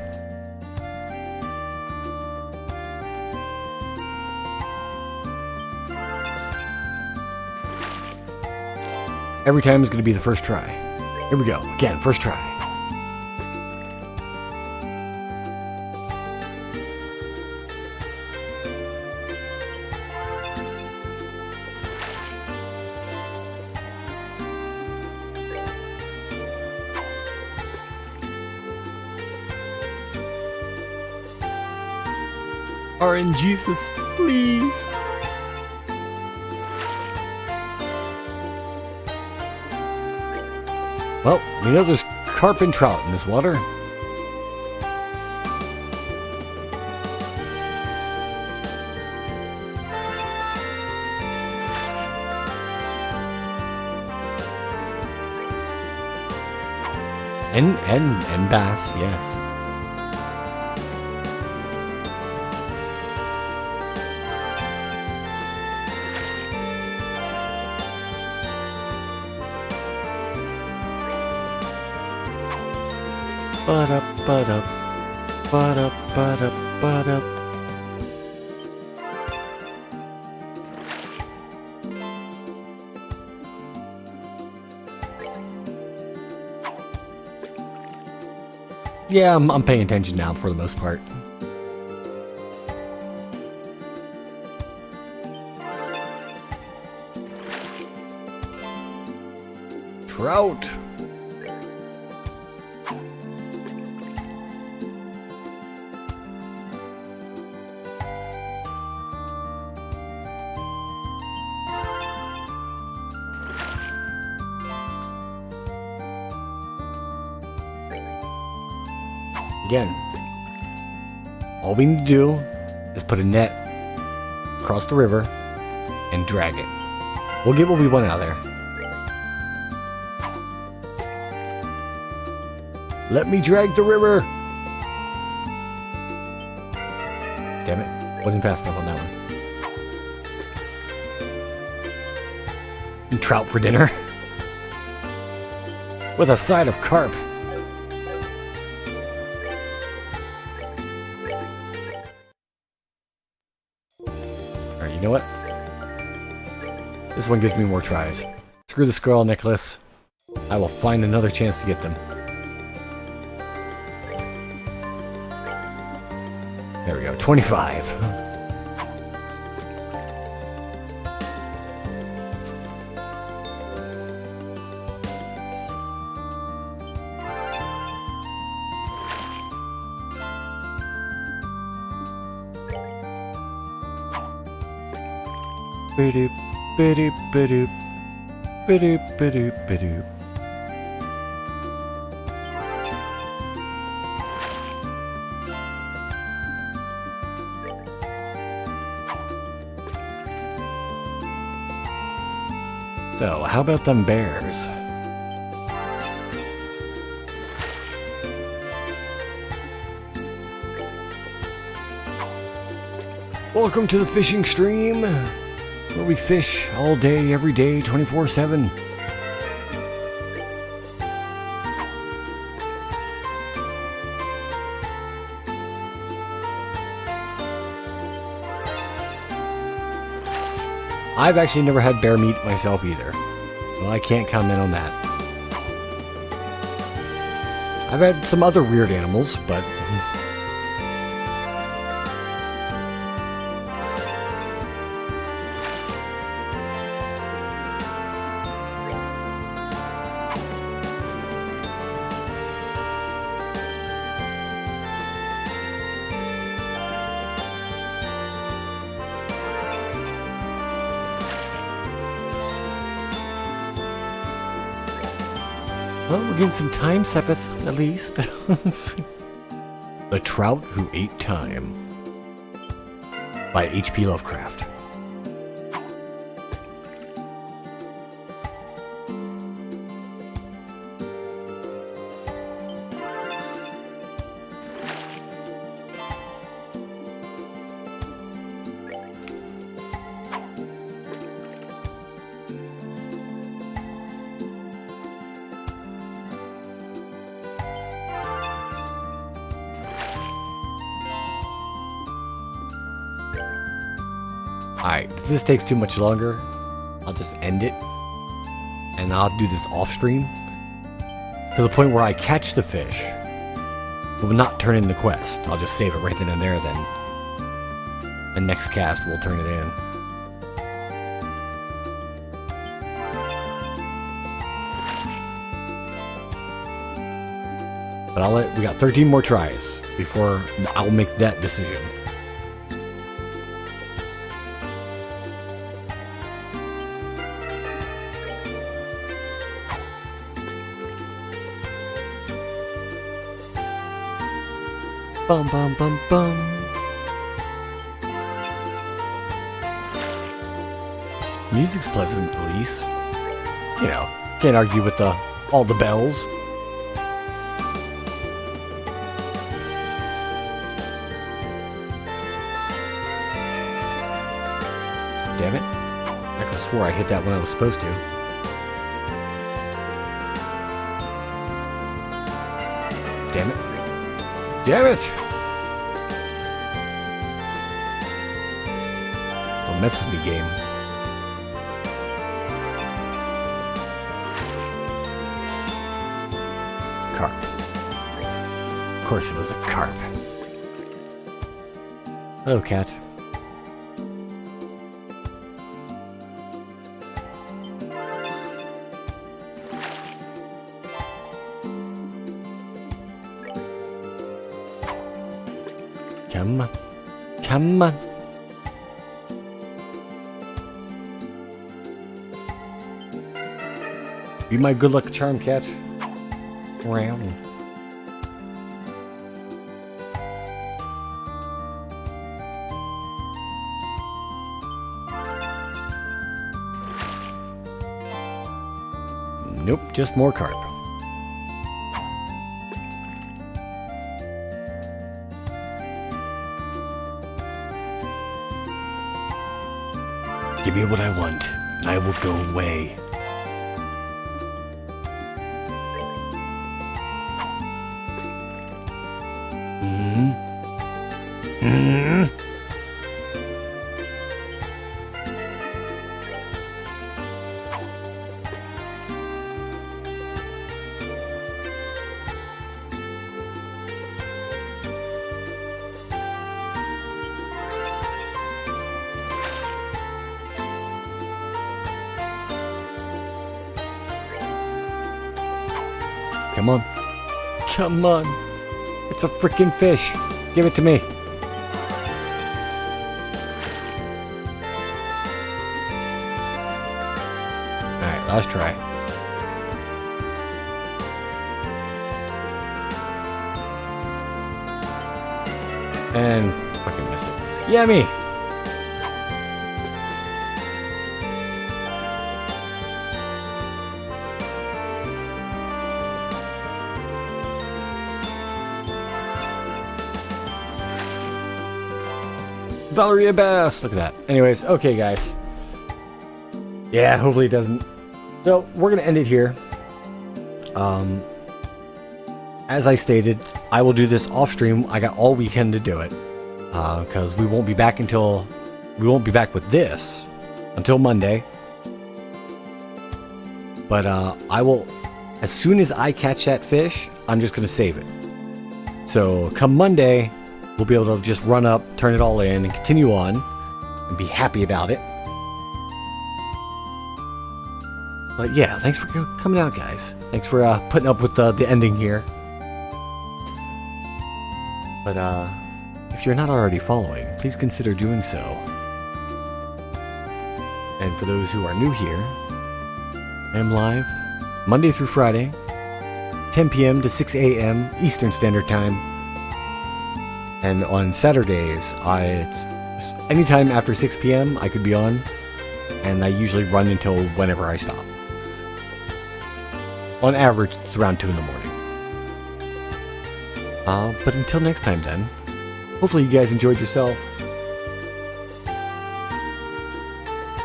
Every time is going to be the first try. Here we go. Again, first try. RNGesus, please. Well, we know there's carp and trout in this water. And bass, yes. Ba-da-ba-da, ba-da-ba-da-ba-da. Yeah, I'm paying attention now for the most part. Trout. Again, All we need to do is put a net across the river and drag it. We'll get what we want out of there. Let me drag the river. Damn it. Wasn't fast enough on that one. And trout for dinner. With a side of carp. Alright, you know what? This one gives me more tries. Screw the skull necklace. I will find another chance to get them. There we go, 25. Ba-doop, ba-doop, ba-doop, ba-doop, ba-doop, ba-doop. So, how about them bears? Welcome to the fishing stream, where we fish all day, every day, 24/7. I've actually never had bear meat myself either. Well, I can't comment on that. I've had some other weird animals, but... well, we're getting some time, Sepith, at least. The Trout Who Ate Time by H.P. Lovecraft. Alright, if this takes too much longer, I'll just end it. And I'll do this off stream. To the point where I catch the fish. But will not turn in the quest. I'll just save it right then and there then. The next cast will turn it in. But we got 13 more tries before I'll make that decision. Bum bum bum bum. Music's pleasant, at least. You know, can't argue with all the bells. Damn it. I could have swore I hit that when I was supposed to. Damn it. Damn it! Don't mess with me, game. Carp. Of course it was a carp. Hello, cat. Come on. Come on. Be my good luck charm, cat. Round. Nope, just more carp. Give me what I want, and I will go away. Come on. Come on. It's a freaking fish. Give it to me. Alright, last try. And fucking missed it. Yummy! Valeria Bass! Look at that. Anyways, okay guys. Yeah, hopefully it doesn't. So, we're gonna end it here. As I stated, I will do this off stream. I got all weekend to do it. Because we won't be back with this until Monday. But I will, as soon as I catch that fish, I'm just gonna save it. So come Monday, we'll be able to just run up, turn it all in, and continue on, and be happy about it. But yeah, thanks for coming out, guys. Thanks for putting up with the ending here. But if you're not already following, please consider doing so. And for those who are new here, I am live Monday through Friday, 10 p.m. to 6 a.m. Eastern Standard Time. And on Saturdays, it's anytime after 6 p.m. I could be on, and I usually run until whenever I stop. On average, it's around 2 in the morning. But until next time then, hopefully you guys enjoyed yourself.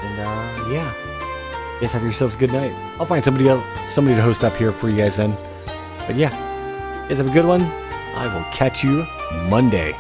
And yeah, you guys have yourselves a good night. I'll find somebody to host up here for you guys then. But yeah, you guys have a good one. I will catch you Monday.